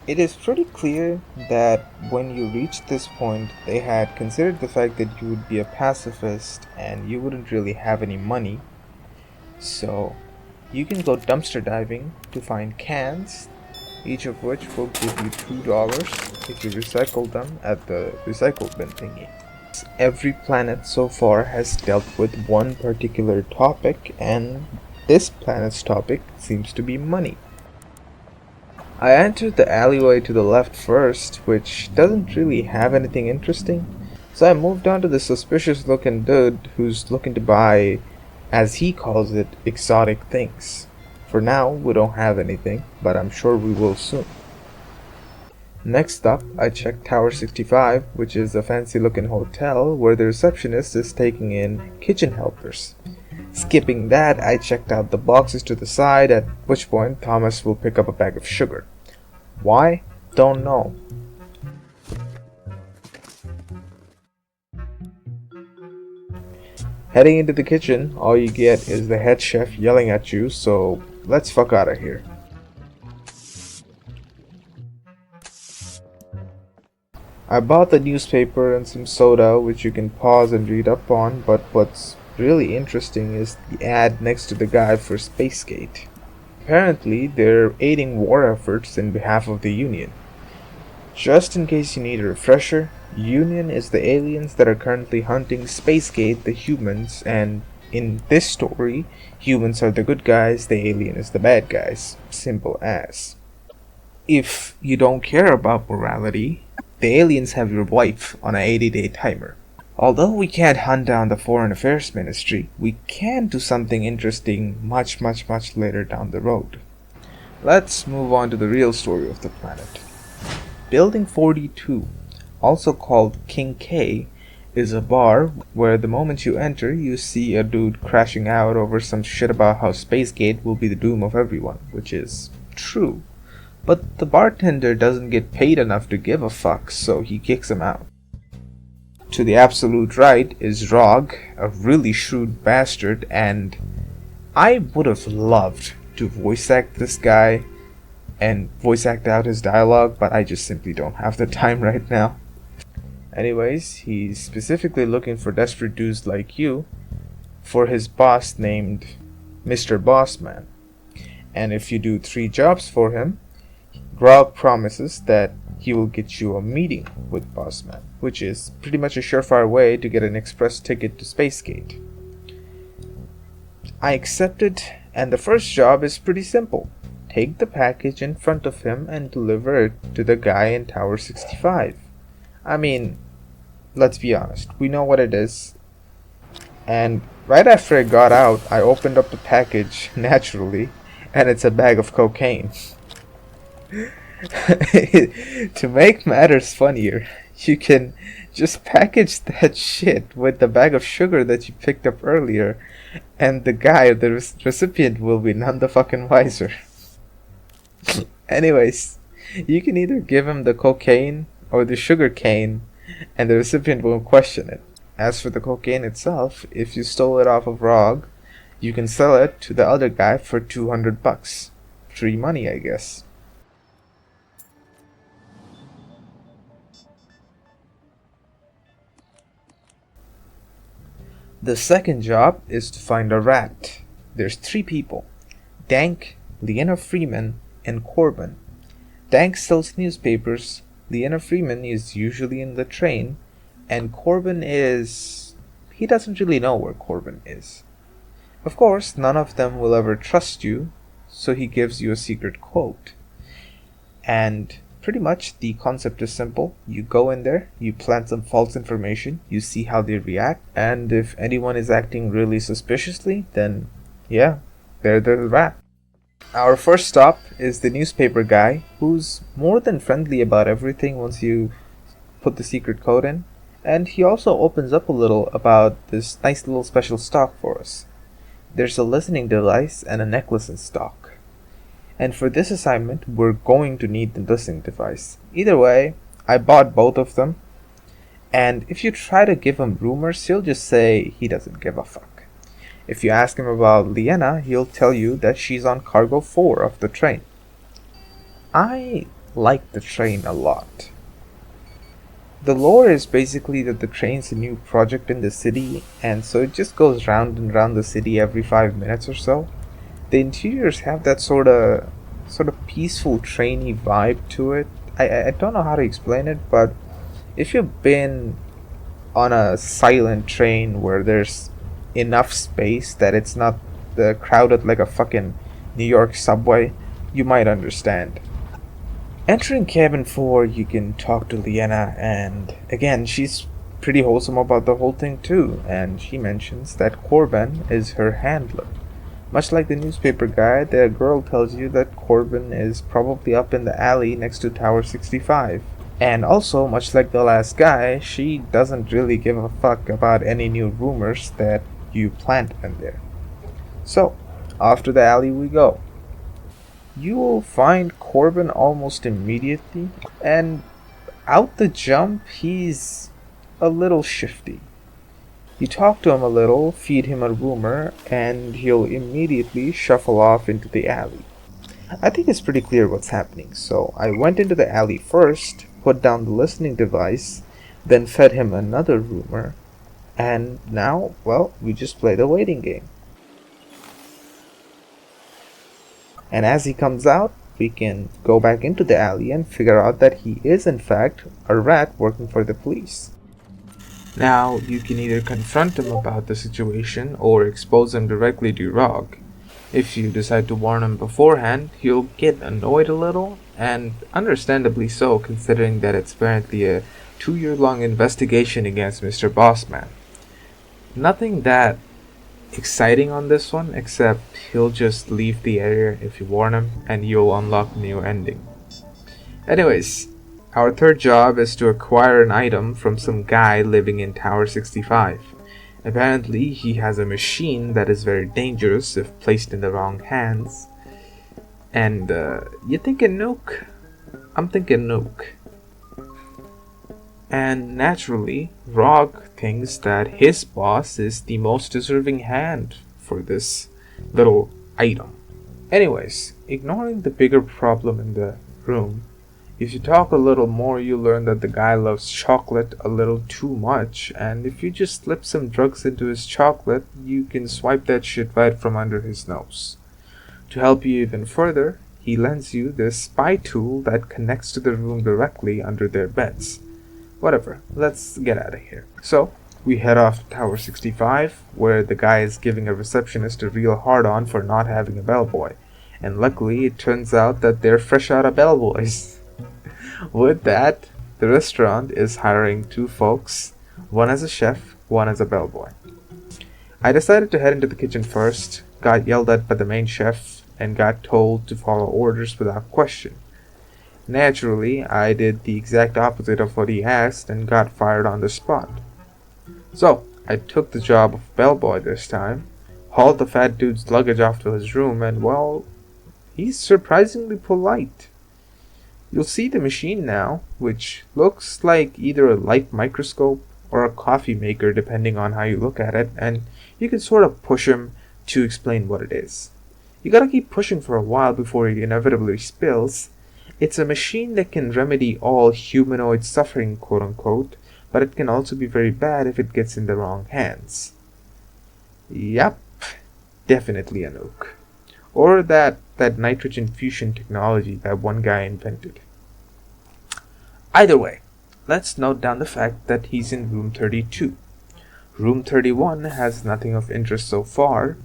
It is pretty clear that when you reached this point, they had considered the fact that you would be a pacifist and you wouldn't really have any money. So you can go dumpster diving to find cans, each of which will give you $2 if you recycle them at the recycle bin thingy. Every planet so far has dealt with one particular topic, and this planet's topic seems to be money. I entered the alleyway to the left first, which doesn't really have anything interesting, so I moved on to the suspicious looking dude who's looking to buy, as he calls it, exotic things. For now, we don't have anything, but I'm sure we will soon. Next up, I checked Tower 65, which is a fancy looking hotel where the receptionist is taking in kitchen helpers. Skipping that, I checked out the boxes to the side, at which point Thomas will pick up a bag of sugar. Why? Don't know. Heading into the kitchen, all you get is the head chef yelling at you, so let's fuck out of here. I bought the newspaper and some soda, which you can pause and read up on, but what's really interesting is the ad next to the guide for Spacegate. Apparently, they're aiding war efforts in behalf of the Union. Just in case you need a refresher, Union is the aliens that are currently hunting Spacegate, the humans, and in this story, humans are the good guys, the alien is the bad guys. Simple as. If you don't care about morality, the aliens have your wife on an 80-day timer. Although we can't hunt down the Foreign Affairs Ministry, we can do something interesting much later down the road. Let's move on to the real story of the planet. Building 42, also called King K, is a bar where the moment you enter, you see a dude crashing out over some shit about how Spacegate will be the doom of everyone, which is true. But the bartender doesn't get paid enough to give a fuck, so he kicks him out. To the absolute right is Rog, a really shrewd bastard, and I would have loved to voice act this guy and voice act out his dialogue, but I just simply don't have the time right now. Anyways, he's specifically looking for desperate dudes like you for his boss named Mr. Bossman. And if you do 3 jobs for him, Grog promises that he will get you a meeting with Bossman, which is pretty much a surefire way to get an express ticket to Spacegate. I accepted, and the first job is pretty simple. Take the package in front of him and deliver it to the guy in Tower 65. I mean, let's be honest, we know what it is. And right after I got out, I opened up the package, naturally, and it's a bag of cocaine. To make matters funnier, you can just package that shit with the bag of sugar that you picked up earlier, and the guy, the recipient, will be none the fucking wiser. Anyways, you can either give him the cocaine or the sugar cane, and the recipient won't question it. As for the cocaine itself, if you stole it off of Rog, you can sell it to the other guy for $200. Free money, I guess. The second job is to find a rat. There's 3 people: Dank, Leanna Freeman, and Corbin. Dank sells newspapers, Leanna Freeman is usually in the train, and Corbin is... he doesn't really know where Corbin is. Of course, none of them will ever trust you, so he gives you a secret quote. And pretty much the concept is simple. You go in there, you plant some false information, you see how they react, and if anyone is acting really suspiciously, then yeah, they're the rat. Our first stop is the newspaper guy, who's more than friendly about everything once you put the secret code in, and he also opens up a little about this nice little special stock for us. There's a listening device and a necklace in stock. And for this assignment, we're going to need the listening device. Either way, I bought both of them. And if you try to give him rumors, he'll just say he doesn't give a fuck. If you ask him about Leanna, he'll tell you that she's on cargo 4 of the train. I like the train a lot. The lore is basically that the train's a new project in the city, and so it just goes round and round the city every 5 minutes or so. The interiors have that sort of peaceful trainy vibe to it. I don't know how to explain it, but if you've been on a silent train where there's enough space that it's not crowded like a fucking New York subway, you might understand. Entering cabin 4, you can talk to Liana, and again, she's pretty wholesome about the whole thing too, and she mentions that Corbin is her handler. Much like the newspaper guy, the girl tells you that Corbin is probably up in the alley next to Tower 65. And also, much like the last guy, she doesn't really give a fuck about any new rumors that you plant in there. So, off to the alley we go. You will find Corbin almost immediately, and out the jump, he's a little shifty. You talk to him a little, feed him a rumor, and he'll immediately shuffle off into the alley. I think it's pretty clear what's happening, so I went into the alley first, put down the listening device, then fed him another rumor, and now, well, we just play the waiting game. And as he comes out, we can go back into the alley and figure out that he is in fact a rat working for the police. Now, you can either confront him about the situation or expose him directly to Rog. If you decide to warn him beforehand, he'll get annoyed a little, and understandably so, considering that it's apparently a 2-year-long investigation against Mr. Bossman. Nothing that exciting on this one, except he'll just leave the area if you warn him, and you'll unlock a new ending. Anyways, our third job is to acquire an item from some guy living in Tower 65. Apparently, he has a machine that is very dangerous if placed in the wrong hands. And, you thinking nuke? I'm thinking nuke. And naturally, Rog thinks that his boss is the most deserving hand for this little item. Anyways, ignoring the bigger problem in the room, if you talk a little more, you learn that the guy loves chocolate a little too much, and if you just slip some drugs into his chocolate, you can swipe that shit right from under his nose. To help you even further, he lends you this spy tool that connects to the room directly under their beds. Whatever, let's get out of here. So, we head off to Tower 65, where the guy is giving a receptionist a real hard-on for not having a bellboy. And luckily, it turns out that they're fresh out of bellboys. With that, the restaurant is hiring 2 folks, one as a chef, one as a bellboy. I decided to head into the kitchen first, got yelled at by the main chef, and got told to follow orders without question. Naturally, I did the exact opposite of what he asked and got fired on the spot. So, I took the job of bellboy this time, hauled the fat dude's luggage off to his room, and well, he's surprisingly polite. You'll see the machine now, which looks like either a light microscope or a coffee maker depending on how you look at it, and you can sort of push him to explain what it is. You gotta keep pushing for a while before he inevitably spills. It's a machine that can remedy all humanoid suffering, quote unquote, but it can also be very bad if it gets in the wrong hands. Yep, definitely a nuke. Or that nitrogen fusion technology that one guy invented. Either way, let's note down the fact that he's in room 32. Room 31 has nothing of interest so far,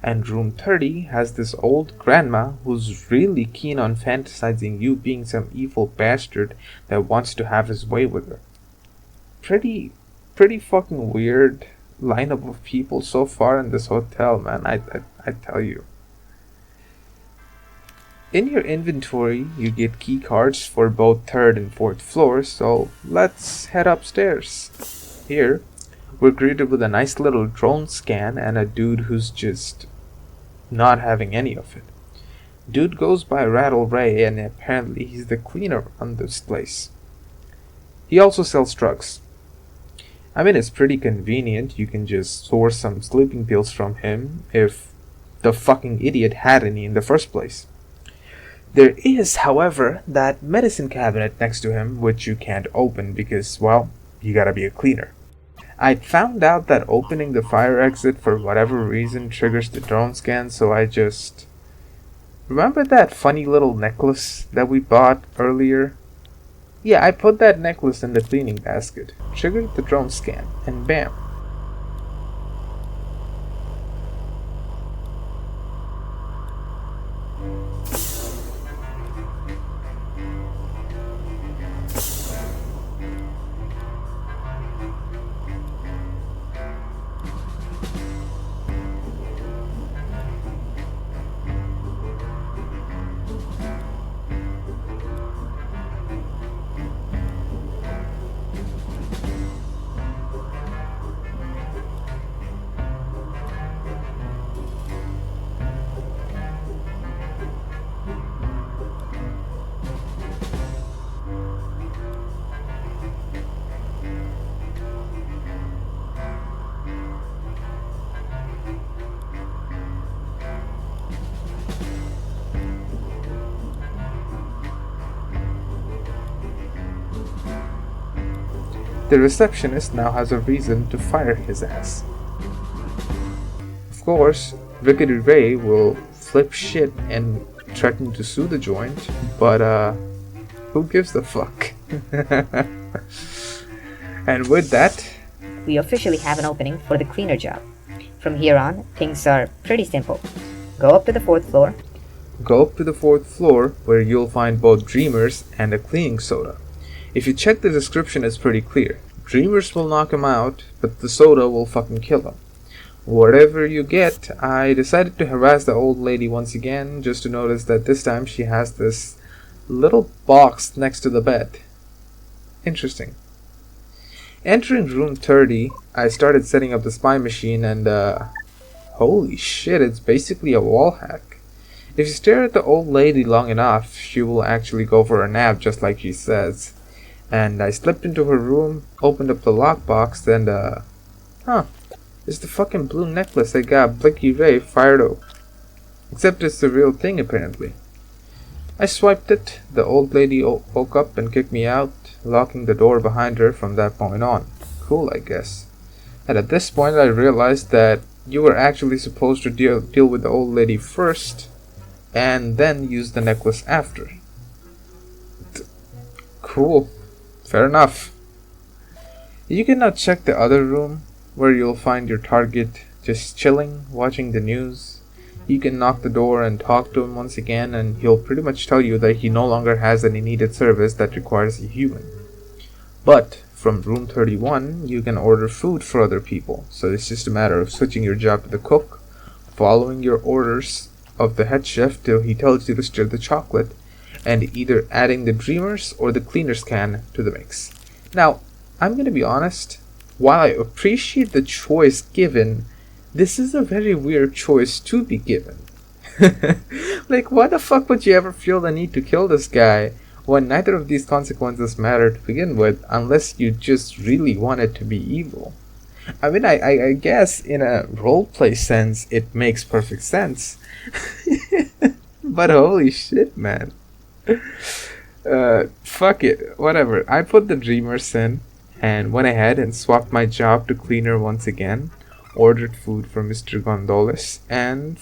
and room 30 has this old grandma who's really keen on fantasizing you being some evil bastard that wants to have his way with her. Pretty fucking weird lineup of people so far in this hotel, man, I tell you. In your inventory, you get key cards for both 3rd and 4th floors, so let's head upstairs. Here, we're greeted with a nice little drone scan and a dude who's just not having any of it. Dude goes by Rattle Ray, and apparently he's the cleaner on this place. He also sells drugs. I mean, it's pretty convenient. You can just source some sleeping pills from him if the fucking idiot had any in the first place. There is, however, that medicine cabinet next to him which you can't open because, well, you gotta be a cleaner. I found out that opening the fire exit for whatever reason triggers the drone scan, so I just... Remember that funny little necklace that we bought earlier? Yeah, I put that necklace in the cleaning basket, triggered the drone scan, and bam. The receptionist now has a reason to fire his ass. Of course, Rickety Ray will flip shit and threaten to sue the joint, but who gives a fuck? And with that, we officially have an opening for the cleaner job. From here on, things are pretty simple. Go up to the 4th floor. Go up to the 4th floor where you'll find both Dreamers and a cleaning soda. If you check the description, it's pretty clear. Dreamers will knock him out, but the soda will fucking kill him. Whatever you get, I decided to harass the old lady once again, just to notice that this time she has this little box next to the bed. Interesting. Entering room 30, I started setting up the spy machine and holy shit, it's basically a wall hack. If you stare at the old lady long enough, she will actually go for a nap just like she says. And I slipped into her room, opened up the lockbox, and it's the fucking blue necklace I got Blicky Ray fired up. Except it's the real thing apparently. I swiped it, the old lady woke up and kicked me out, locking the door behind her from that point on. Cool, I guess. And at this point I realized that you were actually supposed to deal with the old lady first, and then use the necklace after. Cool. Fair enough. You can now check the other room, where you'll find your target just chilling, watching the news. You can knock the door and talk to him once again, and he'll pretty much tell you that he no longer has any needed service that requires a human. But from room 31, you can order food for other people, so it's just a matter of switching your job to the cook, following your orders of the head chef till he tells you to stir the chocolate, and either adding the Dreamers or the cleaner's can to the mix. Now, I'm gonna be honest, while I appreciate the choice given, this is a very weird choice to be given. Like, why the fuck would you ever feel the need to kill this guy when neither of these consequences matter to begin with, unless you just really want it to be evil? I mean, I guess in a roleplay sense, it makes perfect sense. But holy shit, man. Fuck it, whatever. I put the Dreamers in and went ahead and swapped my job to cleaner once again, ordered food from Mr. Gondolas, and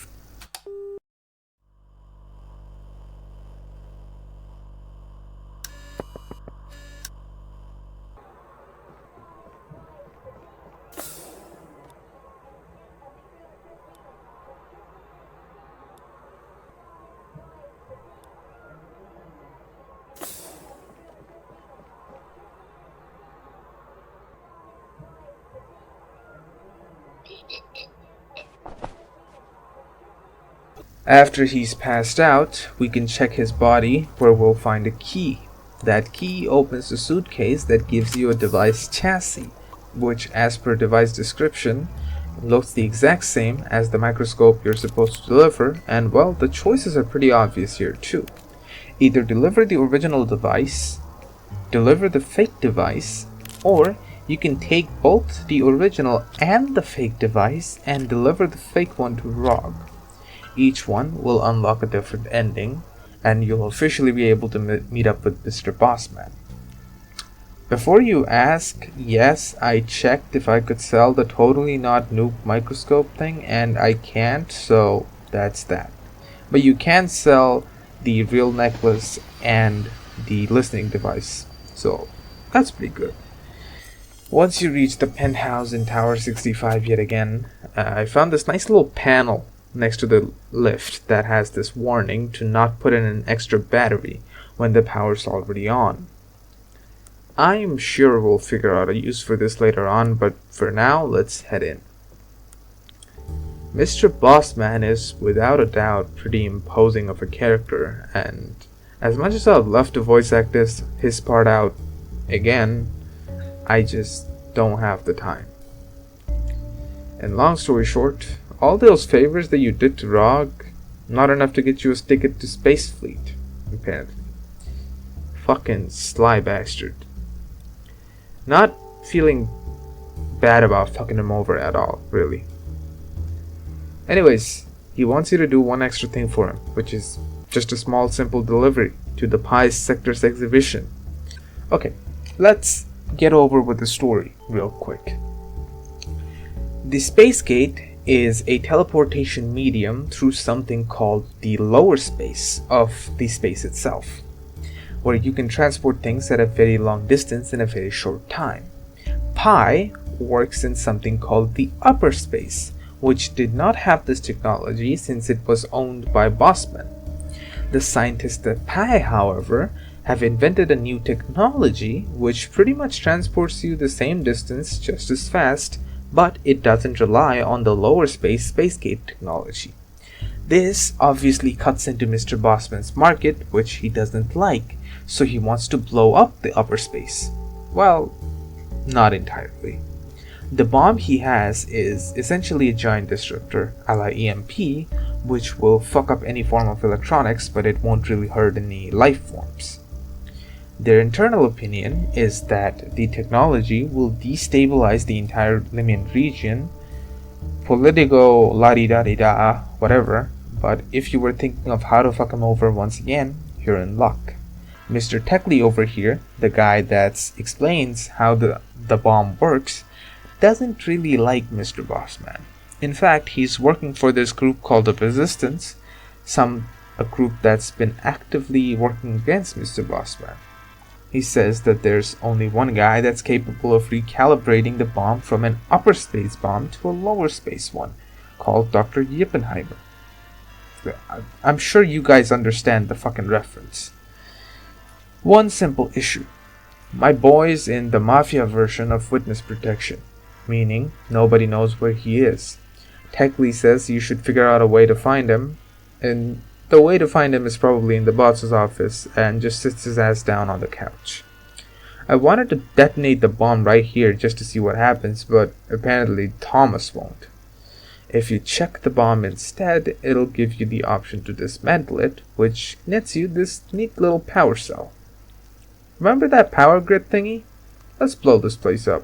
after he's passed out, we can check his body where we'll find a key. That key opens the suitcase that gives you a device chassis, which as per device description, looks the exact same as the microscope you're supposed to deliver, and well, the choices are pretty obvious here too. Either deliver the original device, deliver the fake device, or you can take both the original and the fake device and deliver the fake one to Rob. Each one will unlock a different ending, and you'll officially be able to meet up with Mr. Bossman. Before you ask, yes, I checked if I could sell the totally not nuke microscope thing, and I can't, so that's that. But you can sell the real necklace and the listening device, so that's pretty good. Once you reach the penthouse in Tower 65 yet again, I found this nice little panel next to the lift that has this warning to not put in an extra battery when the power's already on. I'm sure we'll figure out a use for this later on, but for now, let's head in. Mr. Bossman is without a doubt pretty imposing of a character, and as much as I'd love to voice act his part out again, I just don't have the time. And long story short, all those favors that you did to Rog, not enough to get you a ticket to Space Fleet, apparently. Fucking sly bastard. Not feeling bad about fucking him over at all, really. Anyways, he wants you to do one extra thing for him, which is just a small simple delivery to the Pies Sector's exhibition. Okay, let's get over with the story real quick. The Space Gate is a teleportation medium through something called the lower space of the space itself, where you can transport things at a very long distance in a very short time. Pi works in something called the upper space, which did not have this technology since it was owned by Bossman. The scientists at Pi, however, have invented a new technology which pretty much transports you the same distance just as fast, but it doesn't rely on the lower space Spacegate technology. This obviously cuts into Mr. Bossman's market, which he doesn't like, so he wants to blow up the upper space. Well, not entirely. The bomb he has is essentially a giant disruptor, a la EMP, which will fuck up any form of electronics, but it won't really hurt any life forms. Their internal opinion is that the technology will destabilize the entire Lymian region, politico la-di-da-di-da, whatever, but if you were thinking of how to fuck him over once again, you're in luck. Mr. Techley over here, the guy that explains how the bomb works, doesn't really like Mr. Bossman. In fact, he's working for this group called the Resistance, a group that's been actively working against Mr. Bossman. He says that there's only one guy that's capable of recalibrating the bomb from an upper space bomb to a lower space one, called Dr. Yippenheimer. I'm sure you guys understand the fucking reference. One simple issue. My boy's in the Mafia version of witness protection, meaning nobody knows where he is. Techley says you should figure out a way to find him, and the way to find him is probably in the boss's office, and just sits his ass down on the couch. I wanted to detonate the bomb right here just to see what happens, but apparently Thomas won't. If you check the bomb instead, it'll give you the option to dismantle it, which nets you this neat little power cell. Remember that power grid thingy? Let's blow this place up.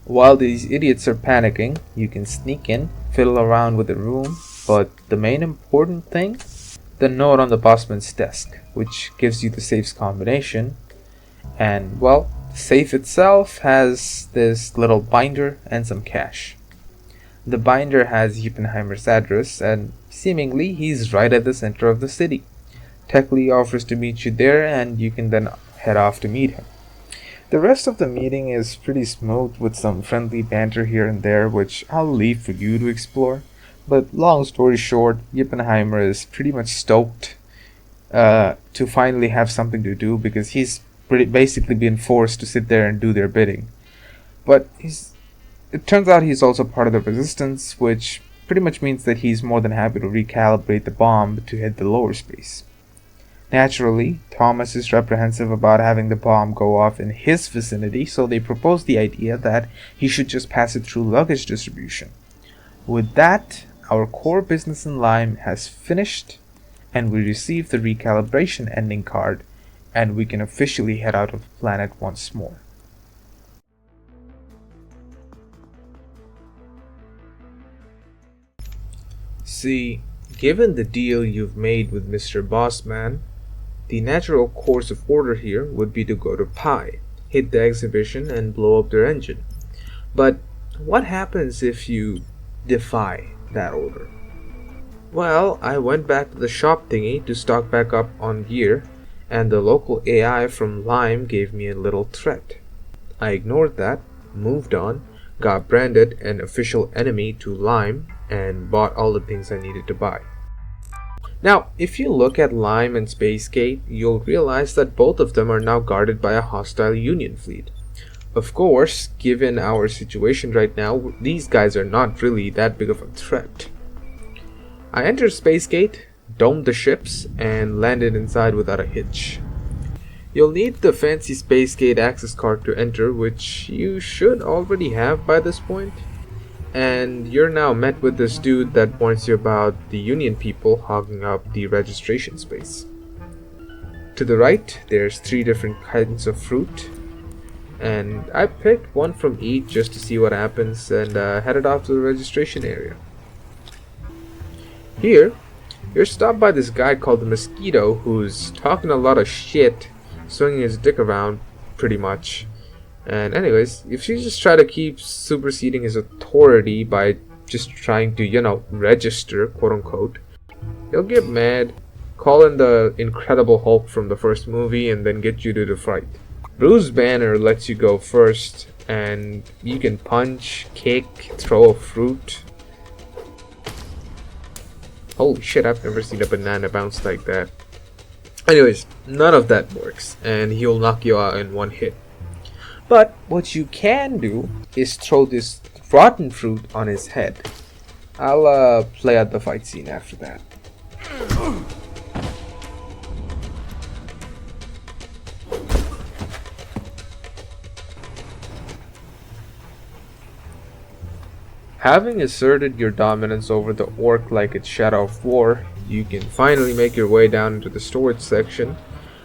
While these idiots are panicking, you can sneak in, fiddle around with the room, but the main important thing? The note on the bossman's desk, which gives you the safe's combination, and, well, the safe itself has this little binder and some cash. The binder has Yippenheimer's address, and seemingly he's right at the center of the city. Techley offers to meet you there, and you can then head off to meet him. The rest of the meeting is pretty smooth with some friendly banter here and there, which I'll leave for you to explore. But long story short, Yippenheimer is pretty much stoked to finally have something to do, because he's basically been forced to sit there and do their bidding. But it turns out he's also part of the Resistance, which pretty much means that he's more than happy to recalibrate the bomb to hit the lower space. Naturally, Thomas is apprehensive about having the bomb go off in his vicinity, so they propose the idea that he should just pass it through luggage distribution. With that, our core business in Lyme has finished, and we receive the recalibration ending card, and we can officially head out of the planet once more. See, given the deal you've made with Mr. Bossman, the natural course of order here would be to go to Pi, hit the exhibition, and blow up their engine. But what happens if you defy that order? Well, I went back to the shop thingy to stock back up on gear, and the local AI from Lyme gave me a little threat. I ignored that, moved on, got branded an official enemy to Lyme, and bought all the things I needed to buy. Now, if you look at Lyme and Spacegate, you'll realize that both of them are now guarded by a hostile Union fleet. Of course, given our situation right now, these guys are not really that big of a threat. I entered Spacegate, domed the ships, and landed inside without a hitch. You'll need the fancy Spacegate access card to enter, which you should already have by this point. And you're now met with this dude that warns you about the Union people hogging up the registration space. To the right, there's 3 different kinds of fruit, and I picked one from each just to see what happens and headed off to the registration area. Here, you're stopped by this guy called the Mosquito who's talking a lot of shit, swinging his dick around pretty much. And anyways, if you just try to keep superseding his authority by just trying to, register, quote unquote, he'll get mad, call in the Incredible Hulk from the first movie, and then get you to the fight. Bruce Banner lets you go first, and you can punch, kick, throw a fruit. Holy shit, I've never seen a banana bounce like that. Anyways, none of that works, and he'll knock you out in one hit. But what you can do is throw this rotten fruit on his head. I'll play out the fight scene after that. Having asserted your dominance over the orc like it's Shadow of War, you can finally make your way down into the storage section,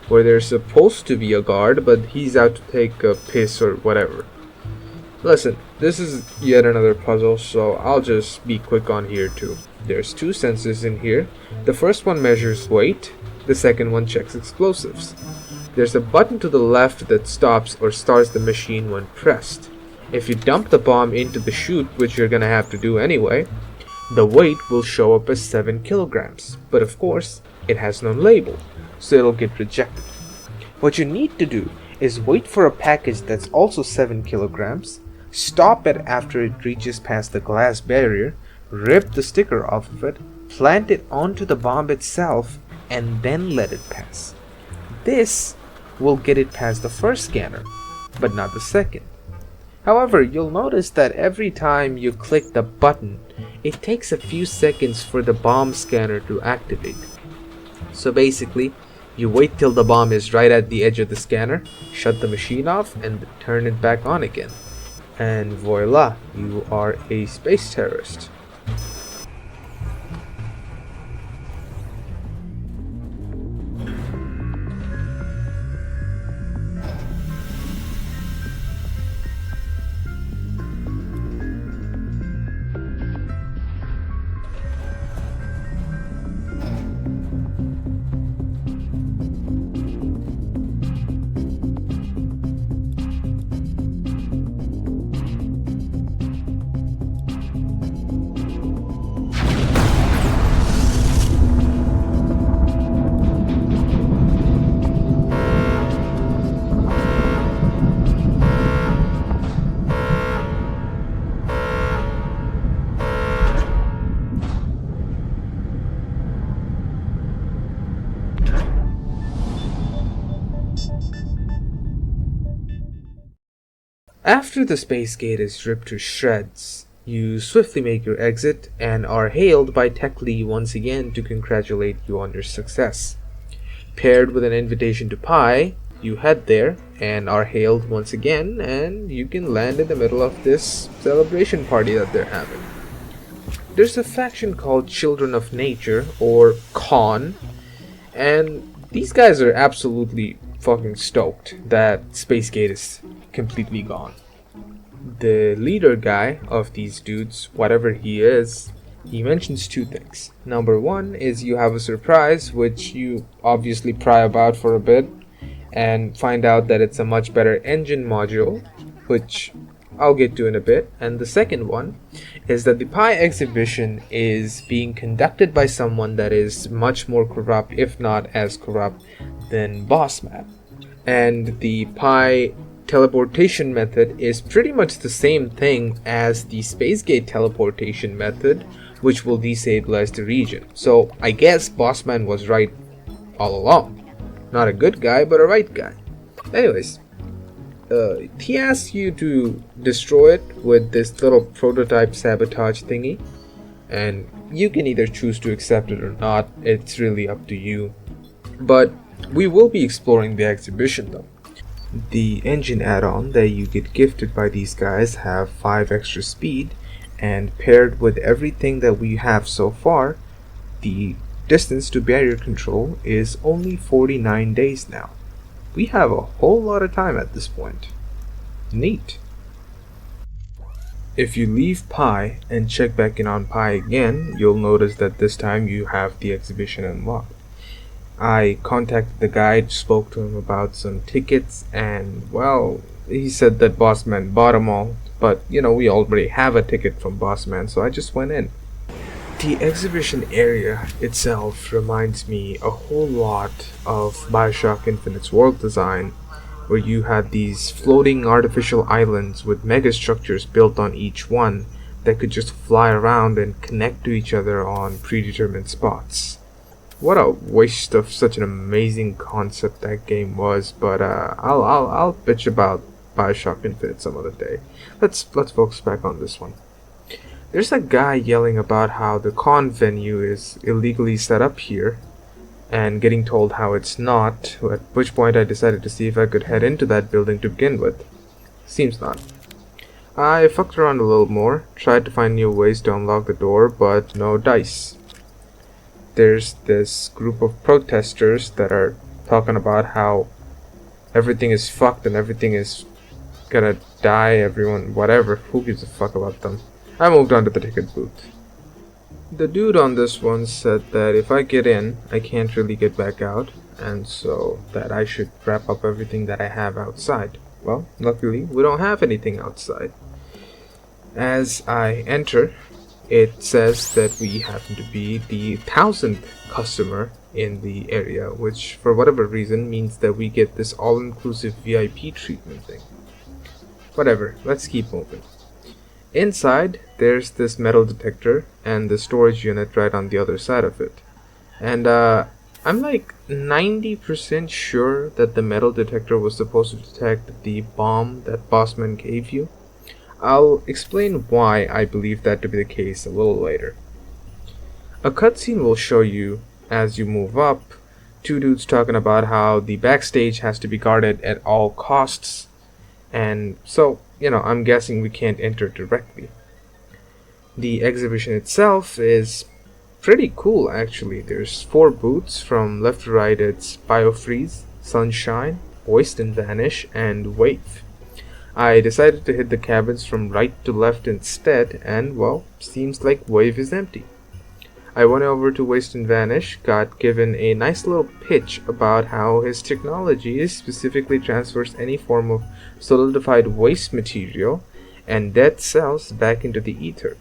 where there's supposed to be a guard, but he's out to take a piss or whatever. Listen, this is yet another puzzle, so I'll just be quick on here too. There's 2 sensors in here. The first one measures weight, the second one checks explosives. There's a button to the left that stops or starts the machine when pressed. If you dump the bomb into the chute, which you're gonna have to do anyway, the weight will show up as 7 kilograms, but of course, it has no label, so it'll get rejected. What you need to do is wait for a package that's also 7 kilograms, stop it after it reaches past the glass barrier, rip the sticker off of it, plant it onto the bomb itself, and then let it pass. This will get it past the first scanner, but not the second. However, you'll notice that every time you click the button, it takes a few seconds for the bomb scanner to activate. So basically, you wait till the bomb is right at the edge of the scanner, shut the machine off, and turn it back on again. And voila, you are a space terrorist. After the space gate is ripped to shreds, you swiftly make your exit and are hailed by Tech Lee once again to congratulate you on your success. Paired with an invitation to Pi, you head there and are hailed once again, and you can land in the middle of this celebration party that they're having. There's a faction called Children of Nature, or Con, and these guys are absolutely fucking stoked that Spacegate is completely gone. The leader guy of these dudes, whatever he is, he mentions two things. Number one is you have a surprise, which you obviously pry about for a bit and find out that it's a much better engine module, which I'll get to in a bit. And the second one is that the Pi exhibition is being conducted by someone that is much more corrupt, if not as corrupt, than Bossman. And the Pi teleportation method is pretty much the same thing as the Spacegate teleportation method, which will destabilize the region. So I guess Bossman was right all along. Not a good guy, but a right guy. Anyways, he asks you to destroy it with this little prototype sabotage thingy, and you can either choose to accept it or not. It's really up to you. But we will be exploring the exhibition though. The engine add-on that you get gifted by these guys have 5 extra speed, and paired with everything that we have so far, the distance to barrier control is only 49 days now. We have a whole lot of time at this point. Neat. If you leave Pi and check back in on Pi again, you'll notice that this time you have the exhibition unlocked. I contacted the guide, spoke to him about some tickets, and well, he said that Bossman bought them all, but we already have a ticket from Bossman, so I just went in. The exhibition area itself reminds me a whole lot of Bioshock Infinite's world design, where you had these floating artificial islands with megastructures built on each one that could just fly around and connect to each other on predetermined spots. What a waste of such an amazing concept that game was, but I'll bitch about Bioshock Infinite some other day. Let's focus back on this one. There's a guy yelling about how the con venue is illegally set up here, and getting told how it's not, at which point I decided to see if I could head into that building to begin with. Seems not. I fucked around a little more, tried to find new ways to unlock the door, but no dice. There's this group of protesters that are talking about how everything is fucked and everything is gonna die, everyone, whatever, who gives a fuck about them. I moved on to the ticket booth. The dude on this one said that if I get in, I can't really get back out, and so that I should wrap up everything that I have outside. Well, luckily, we don't have anything outside. As I enter, it says that we happen to be the 1000th customer in the area, which for whatever reason means that we get this all-inclusive VIP treatment thing. Whatever, let's keep moving. Inside, there's this metal detector and the storage unit right on the other side of it. And I'm like 90% sure that the metal detector was supposed to detect the bomb that Bossman gave you. I'll explain why I believe that to be the case a little later. A cutscene will show you, as you move up, 2 dudes talking about how the backstage has to be guarded at all costs, and so, I'm guessing we can't enter directly. The exhibition itself is pretty cool, actually. There's 4 booths. From left to right, it's Biofreeze, Sunshine, Voiced and Vanish, and Wave. I decided to hit the cabins from right to left instead, and well, seems like Wave is empty. I went over to Waste and Vanish, got given a nice little pitch about how his technology specifically transfers any form of solidified waste material and dead cells back into the ether.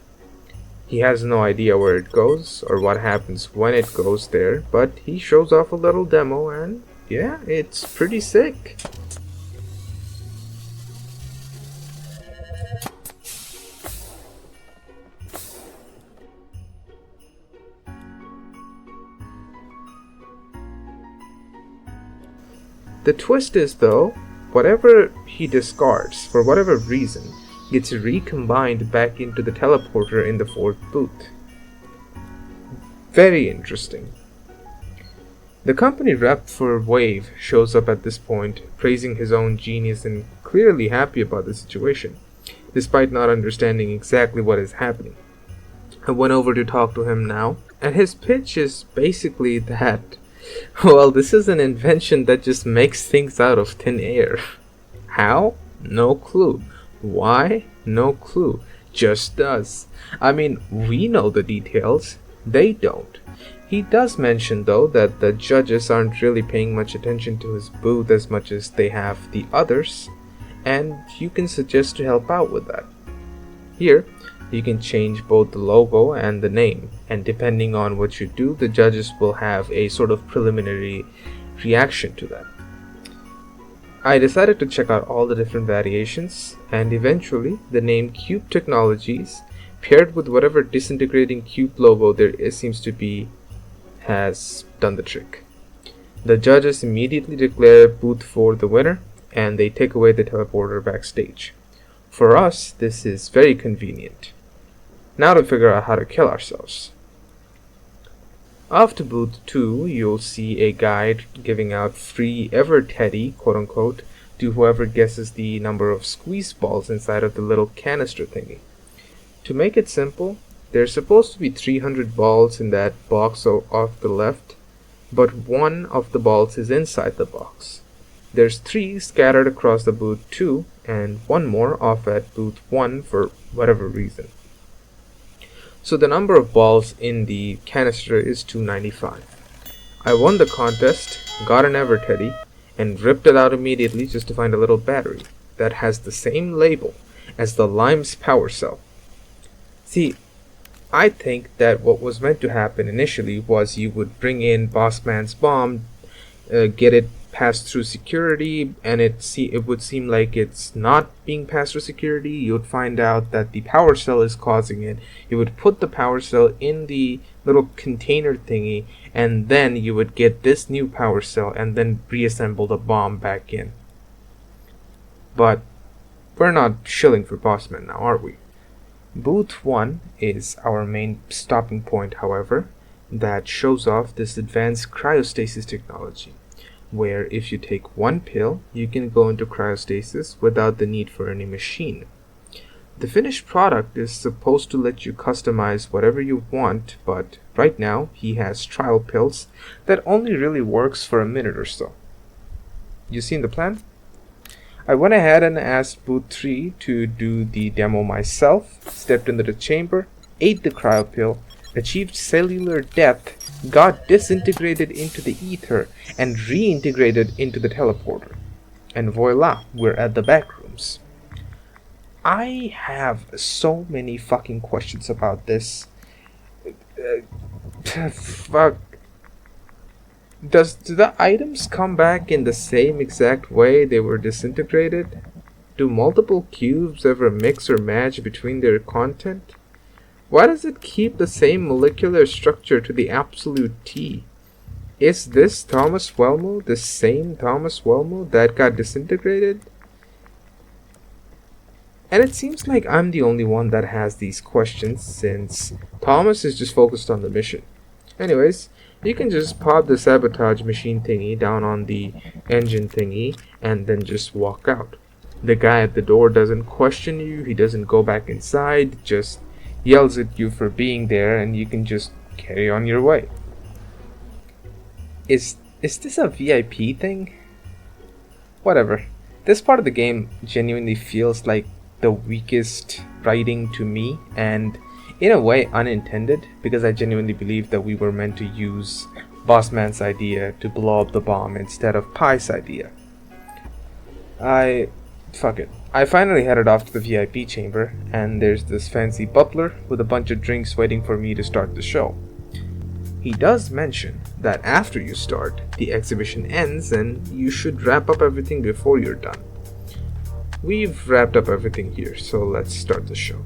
He has no idea where it goes or what happens when it goes there, but he shows off a little demo and yeah, it's pretty sick. The twist is, though, whatever he discards, for whatever reason, gets recombined back into the teleporter in the 4th booth. Very interesting. The company rep for Wave shows up at this point, praising his own genius and clearly happy about the situation, despite not understanding exactly what is happening. I went over to talk to him now, and his pitch is basically that, well, this is an invention that just makes things out of thin air. How? No clue. Why? No clue. Just does. I mean, we know the details. They don't. He does mention, though, that the judges aren't really paying much attention to his booth as much as they have the others, and you can suggest to help out with that. Here, you can change both the logo and the name, and depending on what you do, the judges will have a sort of preliminary reaction to that. I decided to check out all the different variations, and eventually the name Cube Technologies, paired with whatever disintegrating cube logo seems to be, has done the trick. The judges immediately declare Booth 4 the winner, and they take away the teleporter backstage. For us, this is very convenient. Now to figure out how to kill ourselves. After Booth 2, you'll see a guide giving out free ever teddy, quote unquote, to whoever guesses the number of squeeze balls inside of the little canister thingy. To make it simple, there's supposed to be 300 balls in that box off the left, but one of the balls is inside the box. There's 3 scattered across the booth 2, and one more off at booth 1 for whatever reason. So the number of balls in the canister is 295. I won the contest, got an ever teddy, and ripped it out immediately just to find a little battery that has the same label as the Lyme's power cell. See, I think that what was meant to happen initially was you would bring in Bossman's bomb, get it passed through security, and it would seem like it's not being passed through security. You would find out that the power cell is causing it. You would put the power cell in the little container thingy, and then you would get this new power cell and then reassemble the bomb back in. But we're not shilling for Bossman now, are we? Booth 1 is our main stopping point, however, that shows off this advanced cryostasis technology, where if you take one pill, you can go into cryostasis without the need for any machine. The finished product is supposed to let you customize whatever you want, but right now he has trial pills that only really works for a minute or so. You seen the plan? I went ahead and asked Booth 3 to do the demo myself, stepped into the chamber, ate the cryo pill, achieved cellular death, got disintegrated into the ether, and reintegrated into the teleporter. And voila, we're at the back rooms. I have so many fucking questions about this. Fuck. Do the items come back in the same exact way they were disintegrated? Do multiple cubes ever mix or match between their content? Why does it keep the same molecular structure to the absolute T? Is this Thomas Welmo the same Thomas Welmo that got disintegrated? And it seems like I'm the only one that has these questions, since Thomas is just focused on the mission. Anyways, you can just pop the sabotage machine thingy down on the engine thingy and then just walk out. The guy at the door doesn't question you, he doesn't go back inside, just yells at you for being there, and you can just carry on your way. Is this a VIP thing? Whatever. This part of the game genuinely feels like the weakest writing to me, and in a way unintended, because I genuinely believe that we were meant to use Bossman's idea to blow up the bomb instead of Pie's idea. Fuck it. I finally headed off to the VIP chamber, and there's this fancy butler with a bunch of drinks waiting for me to start the show. He does mention that after you start, the exhibition ends and you should wrap up everything before you're done. We've wrapped up everything here, so let's start the show.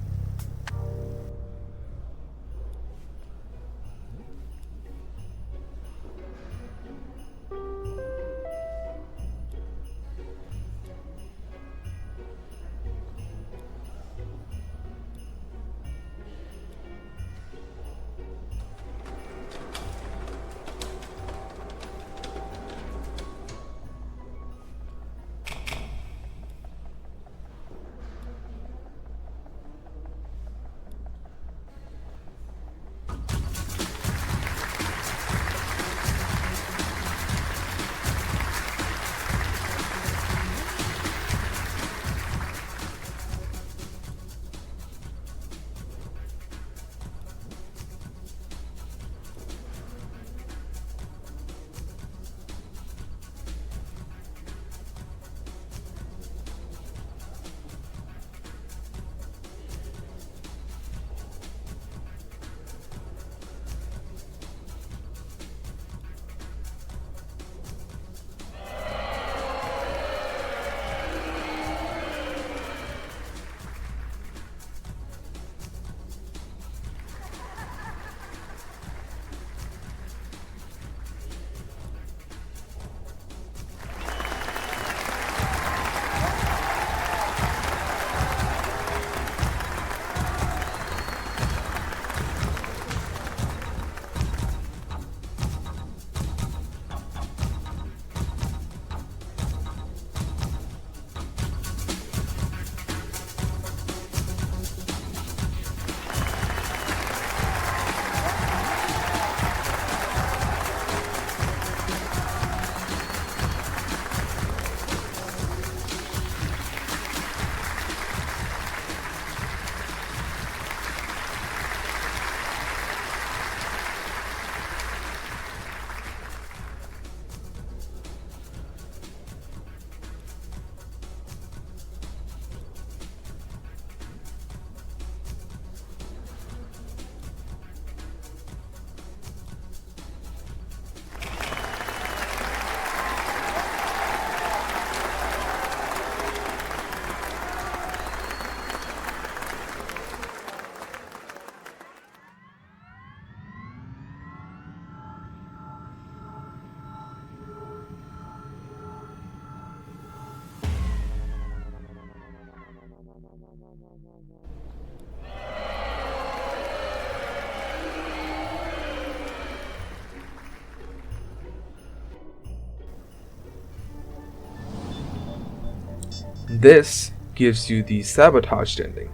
This gives you the sabotaged ending,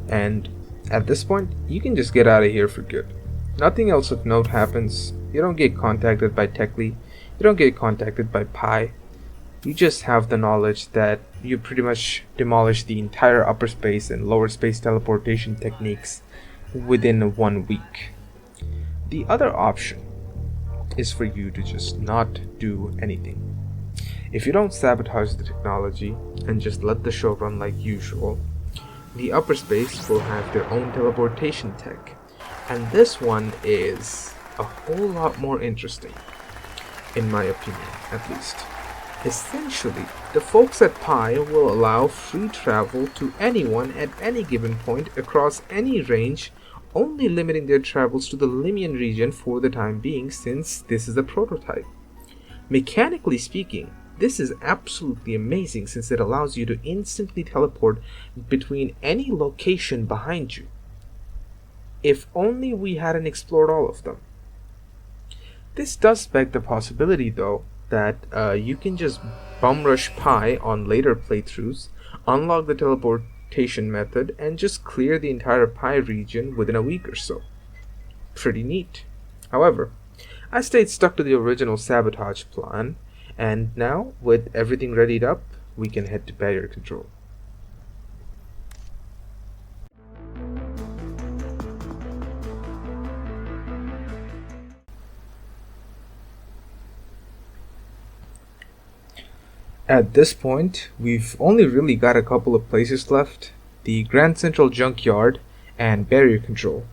and at this point, you can just get out of here for good. Nothing else of note happens. You don't get contacted by Techly, you don't get contacted by Pi. You just have the knowledge that you pretty much demolished the entire upper space and lower space teleportation techniques within 1 week. The other option is for you to just not do anything. If you don't sabotage the technology and just let the show run like usual, the upper space will have their own teleportation tech, and this one is a whole lot more interesting, in my opinion at least. Essentially, the folks at Pi will allow free travel to anyone at any given point across any range, only limiting their travels to the Lymian region for the time being, since this is a prototype. Mechanically speaking, this is absolutely amazing since it allows you to instantly teleport between any location behind you. If only we hadn't explored all of them. This does beg the possibility, though, that you can just bum rush Pi on later playthroughs, unlock the teleportation method, and just clear the entire Pi region within a week or so. Pretty neat. However, I stayed stuck to the original sabotage plan, and now, with everything readied up, we can head to barrier control. At this point, we've only really got a couple of places left: the Grand Central Junkyard and barrier control.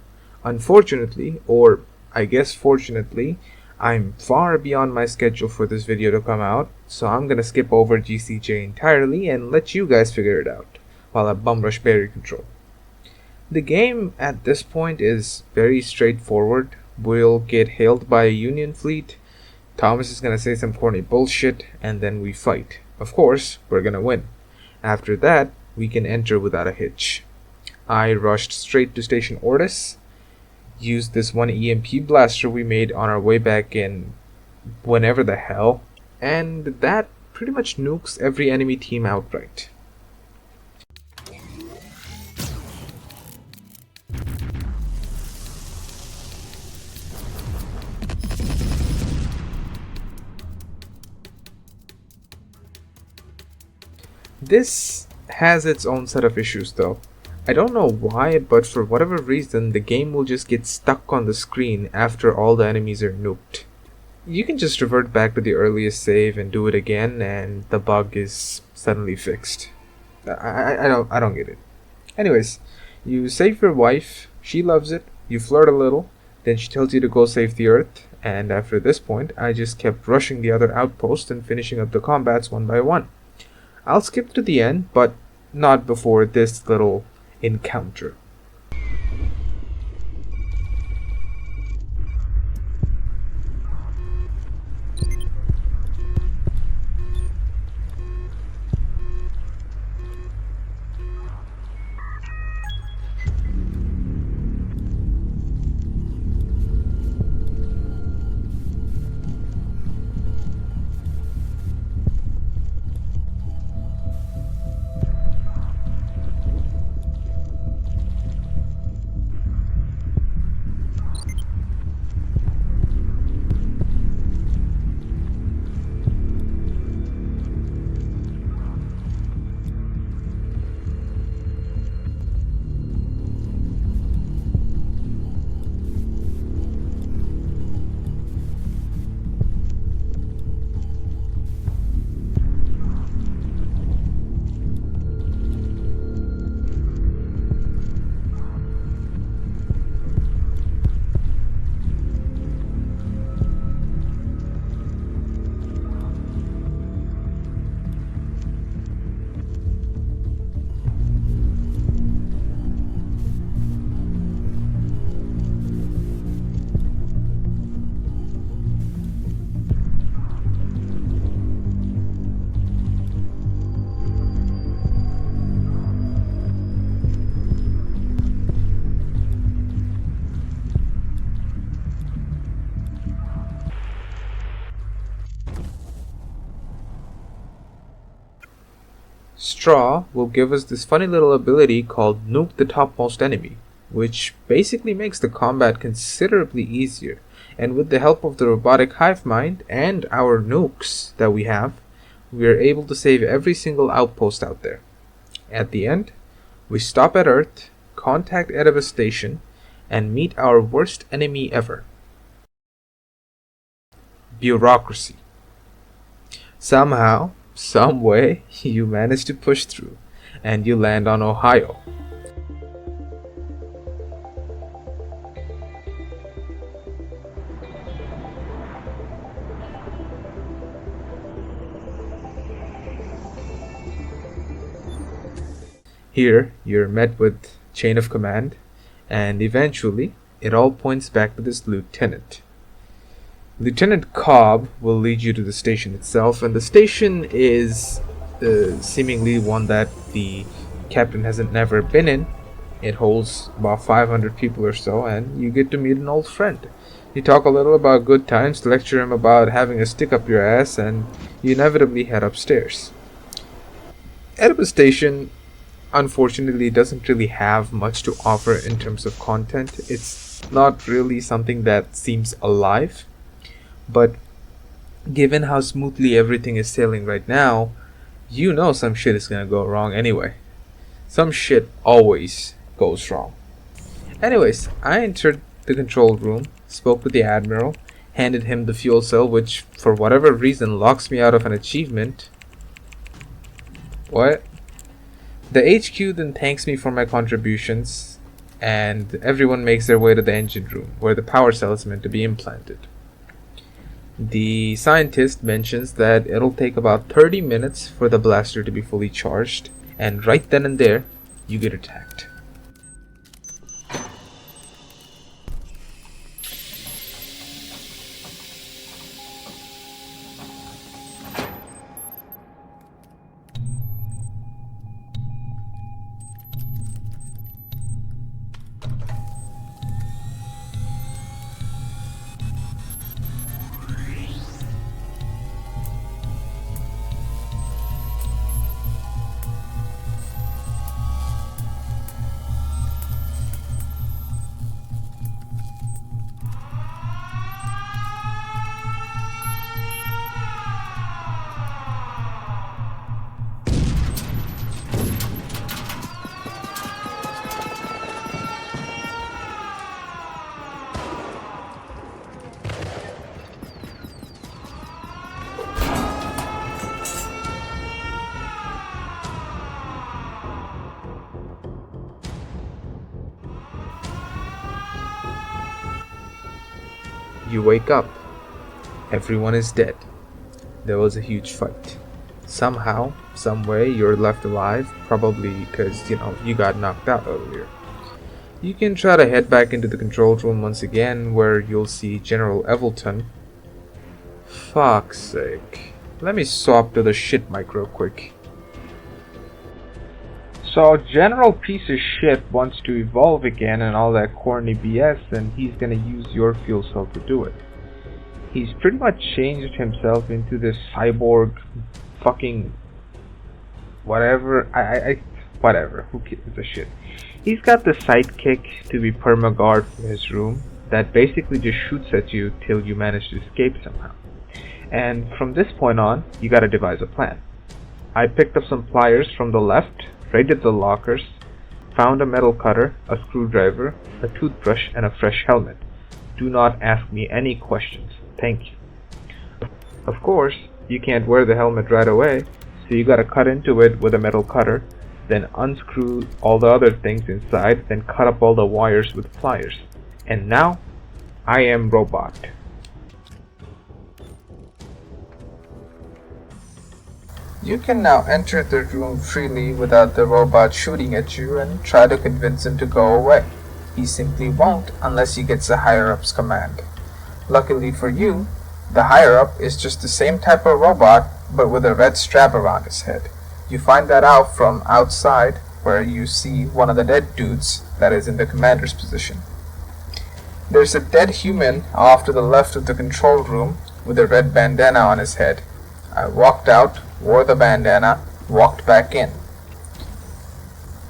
Unfortunately, or I guess fortunately, I'm far beyond my schedule for this video to come out, so I'm gonna skip over GCJ entirely and let you guys figure it out while I bum rush barrier control. The game at this point is very straightforward. We'll get hailed by a Union fleet, Thomas is gonna say some corny bullshit, and then we fight. Of course, we're gonna win. After that, we can enter without a hitch. I rushed straight to Station Ortis, used this one EMP blaster we made on our way back in whenever the hell, and that pretty much nukes every enemy team outright. This has its own set of issues though. I don't know why, but for whatever reason, the game will just get stuck on the screen after all the enemies are nuked. You can just revert back to the earliest save and do it again, and the bug is suddenly fixed. I don't get it. Anyways, you save your wife, she loves it, you flirt a little, then she tells you to go save the Earth, and after this point, I just kept rushing the other outposts and finishing up the combats one by one. I'll skip to the end, but not before this little encounter. Straw will give us this funny little ability called Nuke the Topmost Enemy, which basically makes the combat considerably easier, and with the help of the robotic hive mind and our nukes that we have, we are able to save every single outpost out there. At the end, we stop at Earth, contact Erebus Station, and meet our worst enemy ever. Bureaucracy. Somehow, some way, you manage to push through, and you land on Ohio. Here, you're met with chain of command, and eventually, it all points back to this lieutenant. Lieutenant Cobb will lead you to the station itself, and the station is seemingly one that the captain hasn't never been in. It holds about 500 people or so, and you get to meet an old friend. You talk a little about good times, lecture him about having a stick up your ass, and you inevitably head upstairs. Erebus Station, unfortunately, doesn't really have much to offer in terms of content. It's not really something that seems alive, but given how smoothly everything is sailing right now, you know some shit is gonna go wrong anyway. Some shit always goes wrong. Anyways, I entered the control room, spoke with the admiral, handed him the fuel cell, which for whatever reason locks me out of an achievement. What? The HQ then thanks me for my contributions, and everyone makes their way to the engine room, where the power cell is meant to be implanted. The scientist mentions that it'll take about 30 minutes for the blaster to be fully charged, and right then and there, you get attacked. You wake up. Everyone is dead. There was a huge fight. Somehow, someway, you're left alive, probably because, you got knocked out earlier. You can try to head back into the control room once again, where you'll see General Evelton. Fuck's sake. Let me swap to the shit mic real quick. So, General Piece of Shit wants to evolve again and all that corny BS, and he's gonna use your fuel cell to do it. He's pretty much changed himself into this cyborg fucking whatever. Whatever. Who gives a shit? He's got the sidekick to be permaguard for his room that basically just shoots at you till you manage to escape somehow. And from this point on, you gotta devise a plan. I picked up some pliers from the left, raided the lockers, found a metal cutter, a screwdriver, a toothbrush, and a fresh helmet. Do not ask me any questions. Thank you. Of course, you can't wear the helmet right away, so you gotta cut into it with a metal cutter, then unscrew all the other things inside, then cut up all the wires with pliers. And now, I am Robot. You can now enter the room freely without the robot shooting at you and try to convince him to go away. He simply won't unless he gets the higher-up's command. Luckily for you, the higher-up is just the same type of robot but with a red strap around his head. You find that out from outside where you see one of the dead dudes that is in the commander's position. There's a dead human off to the left of the control room with a red bandana on his head. I walked out, wore the bandana, walked back in.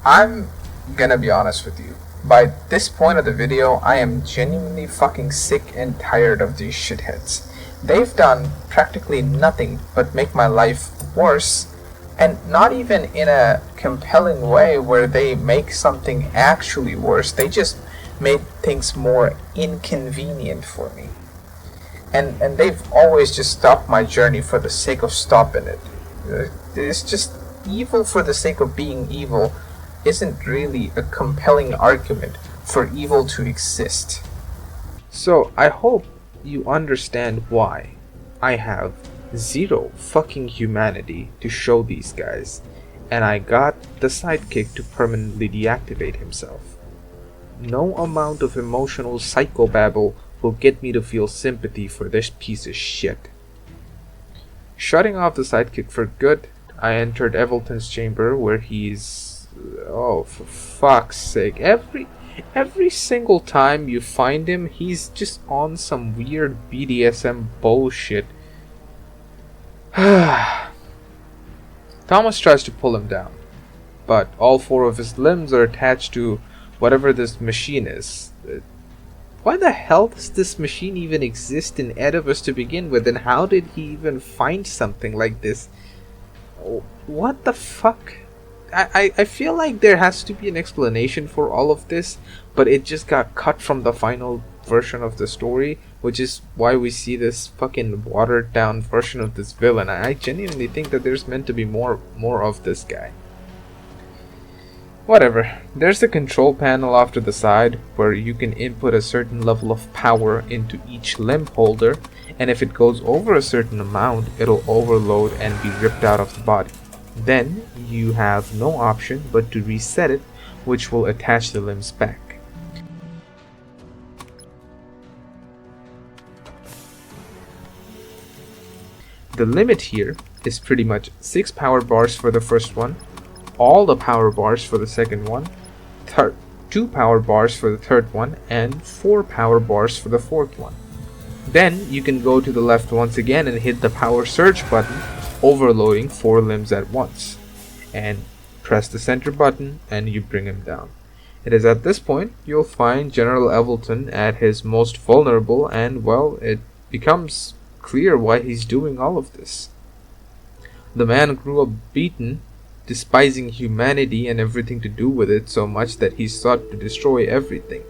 I'm gonna be honest with you. By this point of the video, I am genuinely fucking sick and tired of these shitheads. They've done practically nothing but make my life worse, and not even in a compelling way where they make something actually worse. They just made things more inconvenient for me. And they've always just stopped my journey for the sake of stopping it. It's just evil for the sake of being evil isn't really a compelling argument for evil to exist. So I hope you understand why I have zero fucking humanity to show these guys, and I got the sidekick to permanently deactivate himself. No amount of emotional psychobabble will get me to feel sympathy for this piece of shit. Shutting off the sidekick for good, I entered Evelton's chamber where he's... oh, for fuck's sake. Every single time you find him, he's just on some weird BDSM bullshit. Thomas tries to pull him down, but all 4 of his limbs are attached to whatever this machine is. Why the hell does this machine even exist in Oedipus to begin with, and how did he even find something like this? What the fuck? I feel like there has to be an explanation for all of this, but it just got cut from the final version of the story, which is why we see this fucking watered down version of this villain. I genuinely think that there's meant to be more of this guy. Whatever. There's a control panel off to the side where you can input a certain level of power into each limb holder, and if it goes over a certain amount, it'll overload and be ripped out of the body. Then you have no option but to reset it, which will attach the limbs back. The limit here is pretty much 6 power bars for the first one, all the power bars for the second one, 2 power bars for the third one, and 4 power bars for the fourth one. Then you can go to the left once again and hit the power surge button, overloading 4 limbs at once, and press the center button and you bring him down. It is at this point you'll find General Evelton at his most vulnerable, and well, it becomes clear why he's doing all of this. The man grew up beaten, despising humanity and everything to do with it so much that he sought to destroy everything.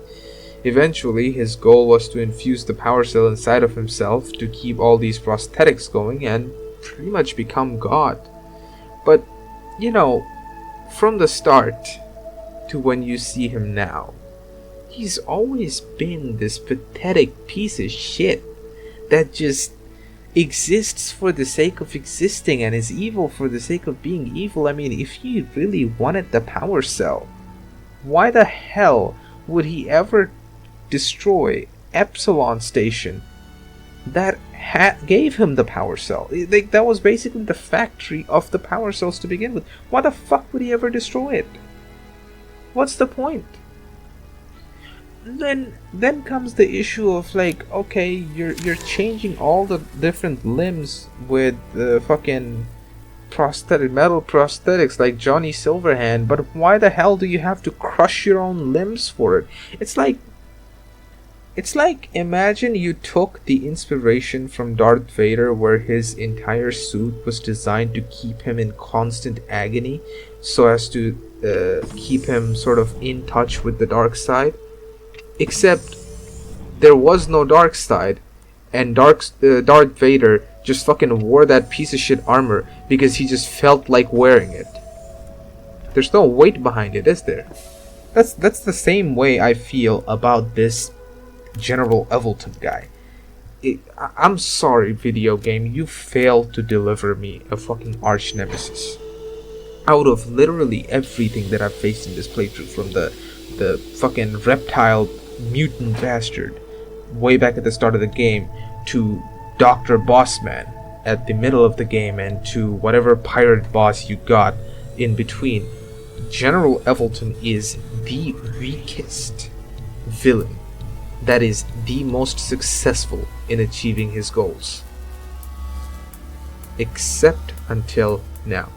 Eventually, his goal was to infuse the power cell inside of himself to keep all these prosthetics going and pretty much become God. But, you know, from the start to when you see him now, he's always been this pathetic piece of shit that just exists for the sake of existing and is evil for the sake of being evil. I mean, if he really wanted the power cell, why the hell would he ever destroy Epsilon Station that gave him the power cell? That was basically the factory of the power cells to begin with. Why the fuck would he ever destroy it? What's the point? Then comes the issue of like, okay, you're changing all the different limbs with the fucking metal prosthetics like Johnny Silverhand, but why the hell do you have to crush your own limbs for it? It's like imagine you took the inspiration from Darth Vader, where his entire suit was designed to keep him in constant agony so as to keep him sort of in touch with the dark side. Except there was no dark side, and Darth Vader just fucking wore that piece of shit armor because he just felt like wearing it. There's no weight behind it, is there? That's the same way I feel about this General Evelton guy. I'm sorry, video game, you failed to deliver me a fucking arch nemesis. Out of literally everything that I've faced in this playthrough, from the fucking reptile mutant bastard way back at the start of the game, to Dr. Bossman at the middle of the game, and to whatever pirate boss you got in between, General Evelton is the weakest villain that is the most successful in achieving his goals. Except until now.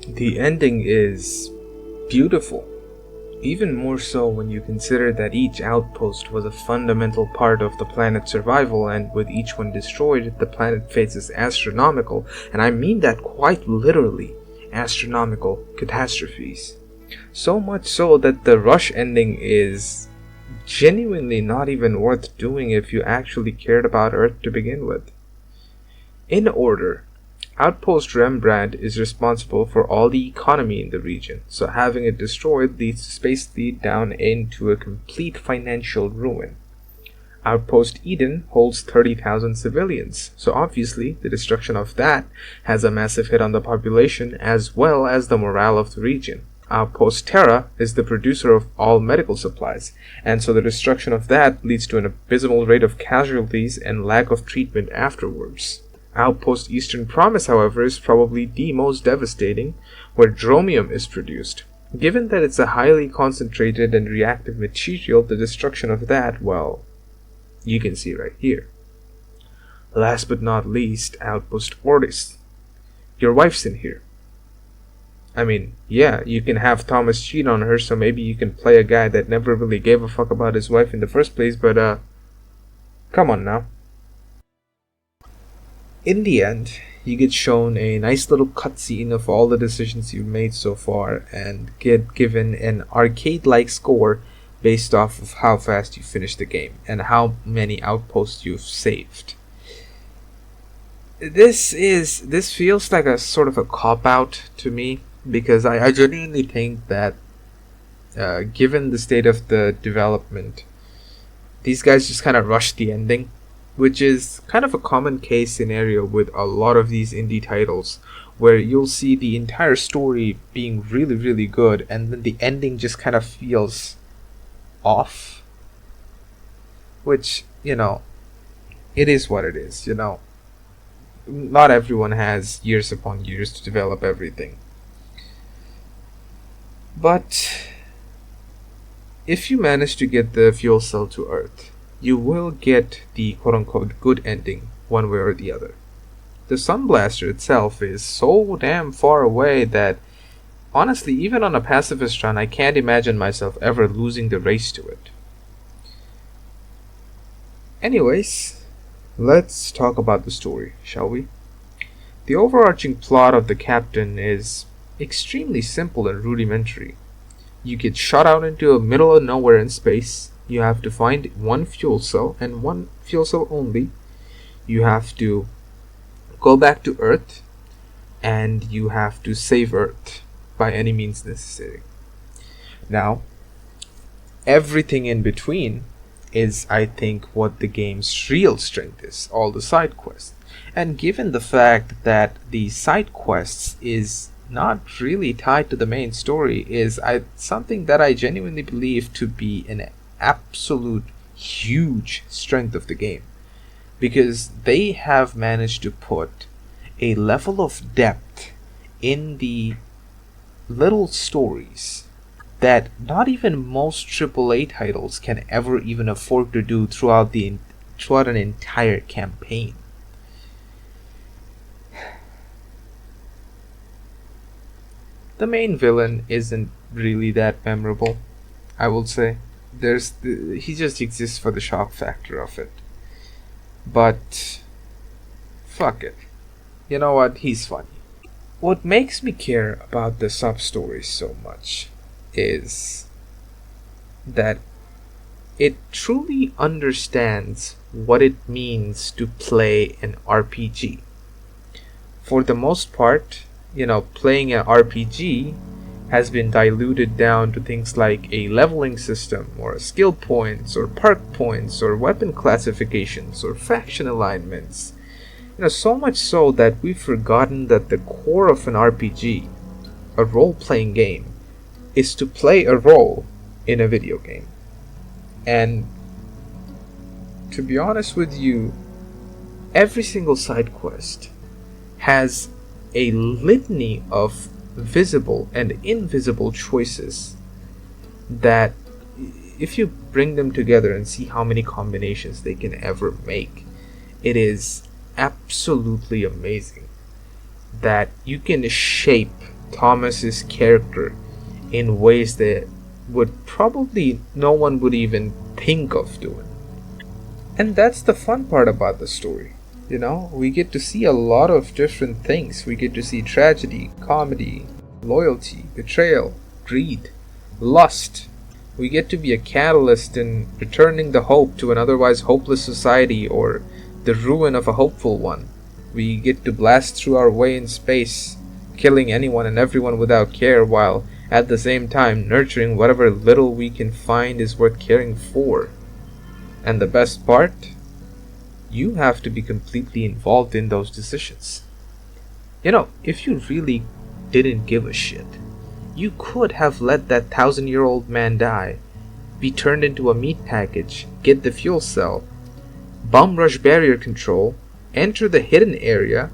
The ending is beautiful. Even more so when you consider that each outpost was a fundamental part of the planet's survival, and with each one destroyed, the planet faces astronomical, and I mean that quite literally, astronomical catastrophes. So much so that the Rush ending is genuinely not even worth doing if you actually cared about Earth to begin with. In order, Outpost Rembrandt is responsible for all the economy in the region, so having it destroyed leads to Space Fleet down into a complete financial ruin. Outpost Eden holds 30,000 civilians, so obviously the destruction of that has a massive hit on the population as well as the morale of the region. Outpost Terra is the producer of all medical supplies, and so the destruction of that leads to an abysmal rate of casualties and lack of treatment afterwards. Outpost Eastern Promise, however, is probably the most devastating, where dromium is produced. Given that it's a highly concentrated and reactive material, the destruction of that, well, you can see right here. Last but not least, Outpost Ortis. Your wife's in here. I mean, yeah, you can have Thomas cheat on her, so maybe you can play a guy that never really gave a fuck about his wife in the first place, but come on now. In the end, you get shown a nice little cutscene of all the decisions you've made so far and get given an arcade-like score based off of how fast you finish the game and how many outposts you've saved. This feels like a sort of a cop-out to me, because I genuinely think that given the state of the development, these guys just kind of rushed the ending, which is kind of a common case scenario with a lot of these indie titles, where you'll see the entire story being really, really good, and then the ending just kind of feels off. Which, it is what it is, Not everyone has years upon years to develop everything. But if you manage to get the fuel cell to Earth, you will get the quote-unquote good ending one way or the other. The Sunblaster itself is so damn far away that, honestly, even on a pacifist run, I can't imagine myself ever losing the race to it. Anyways, let's talk about the story, shall we? The overarching plot of the Captain is extremely simple and rudimentary. You get shot out into the middle of nowhere in space. You have to find one fuel cell, and one fuel cell only. You have to go back to Earth, and you have to save Earth by any means necessary. Now, everything in between is, I think, what the game's real strength is, all the side quests. And given the fact that the side quests is not really tied to the main story, is something that I genuinely believe to be an absolute huge strength of the game, because they have managed to put a level of depth in the little stories that not even most AAA titles can ever even afford to do throughout an entire campaign. The main villain isn't really that memorable, I will say. He just exists for the shock factor of it. But fuck it. You know what? He's funny. What makes me care about the sub-stories so much is that it truly understands what it means to play an RPG. For the most part, playing an RPG has been diluted down to things like a leveling system, or skill points, or perk points, or weapon classifications, or faction alignments. So much so that we've forgotten that the core of an RPG, a role-playing game, is to play a role in a video game. And to be honest with you, every single side quest has a litany of visible and invisible choices that, if you bring them together and see how many combinations they can ever make, it is absolutely amazing that you can shape Thomas's character in ways that would probably no one would even think of doing. And that's the fun part about the story. You know, we get to see a lot of different things. We get to see tragedy, comedy, loyalty, betrayal, greed, lust. We get to be a catalyst in returning the hope to an otherwise hopeless society or the ruin of a hopeful one. We get to blast through our way in space, killing anyone and everyone without care, while at the same time nurturing whatever little we can find is worth caring for. And the best part? You have to be completely involved in those decisions. You know, if you really didn't give a shit, you could have let that 1,000-year-old man die, be turned into a meat package, get the fuel cell, bum rush barrier control, enter the hidden area,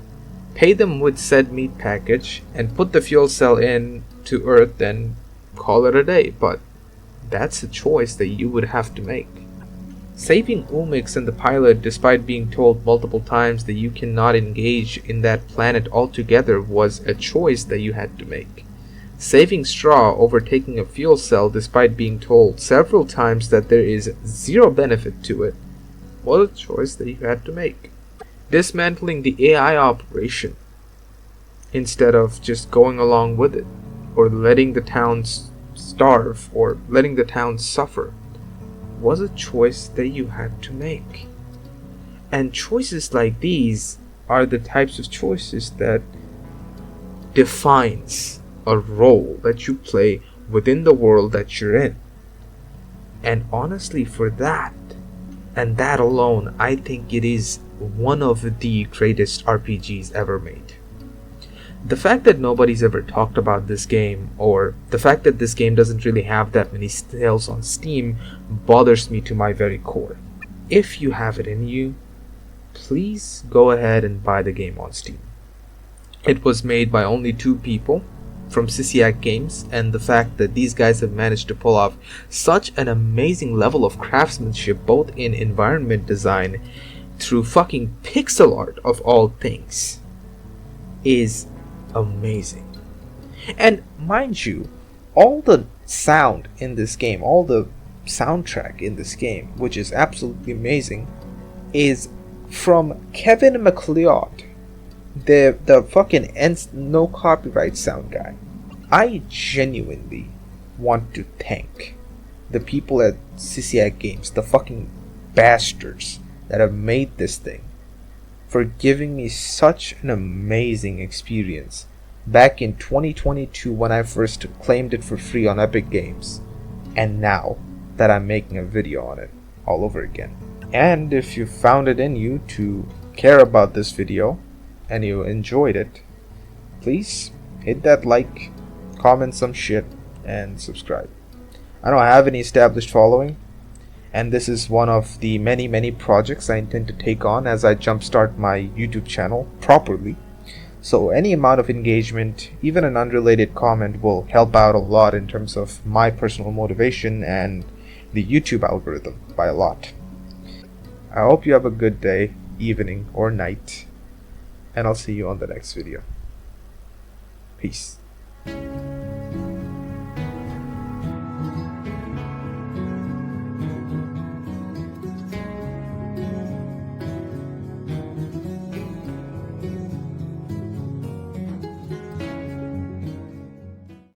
pay them with said meat package, and put the fuel cell in to Earth and call it a day. But that's a choice that you would have to make. Saving Umix and the pilot despite being told multiple times that you cannot engage in that planet altogether was a choice that you had to make. Saving Straw over taking a fuel cell despite being told several times that there is zero benefit to it was a choice that you had to make. Dismantling the AI operation instead of just going along with it, or letting the towns starve, or letting the towns suffer, was a choice that you had to make. And choices like these are the types of choices that defines a role that you play within the world that you're in. And honestly, for that, and that alone, I think it is one of the greatest RPGs ever made. The fact that nobody's ever talked about this game, or the fact that this game doesn't really have that many sales on Steam, bothers me to my very core. If you have it in you, please go ahead and buy the game on Steam. It was made by only 2 people from Sisiak Games, and the fact that these guys have managed to pull off such an amazing level of craftsmanship, both in environment design through fucking pixel art of all things, is amazing. And mind you, all the sound in this game, all the soundtrack in this game, which is absolutely amazing, is from Kevin MacLeod, the fucking no copyright sound guy. I genuinely want to thank the people at Sisiak Games, the fucking bastards that have made this thing, for giving me such an amazing experience back in 2022 when I first claimed it for free on Epic Games, and now that I'm making a video on it all over again. And if you found it in you to care about this video and you enjoyed it, please hit that like, comment some shit, and subscribe. I don't have any established following, and this is one of the many projects I intend to take on as I jumpstart my YouTube channel properly. So any amount of engagement, even an unrelated comment, will help out a lot in terms of my personal motivation and the YouTube algorithm by a lot. I hope you have a good day, evening, or night, and I'll see you on the next video. Peace.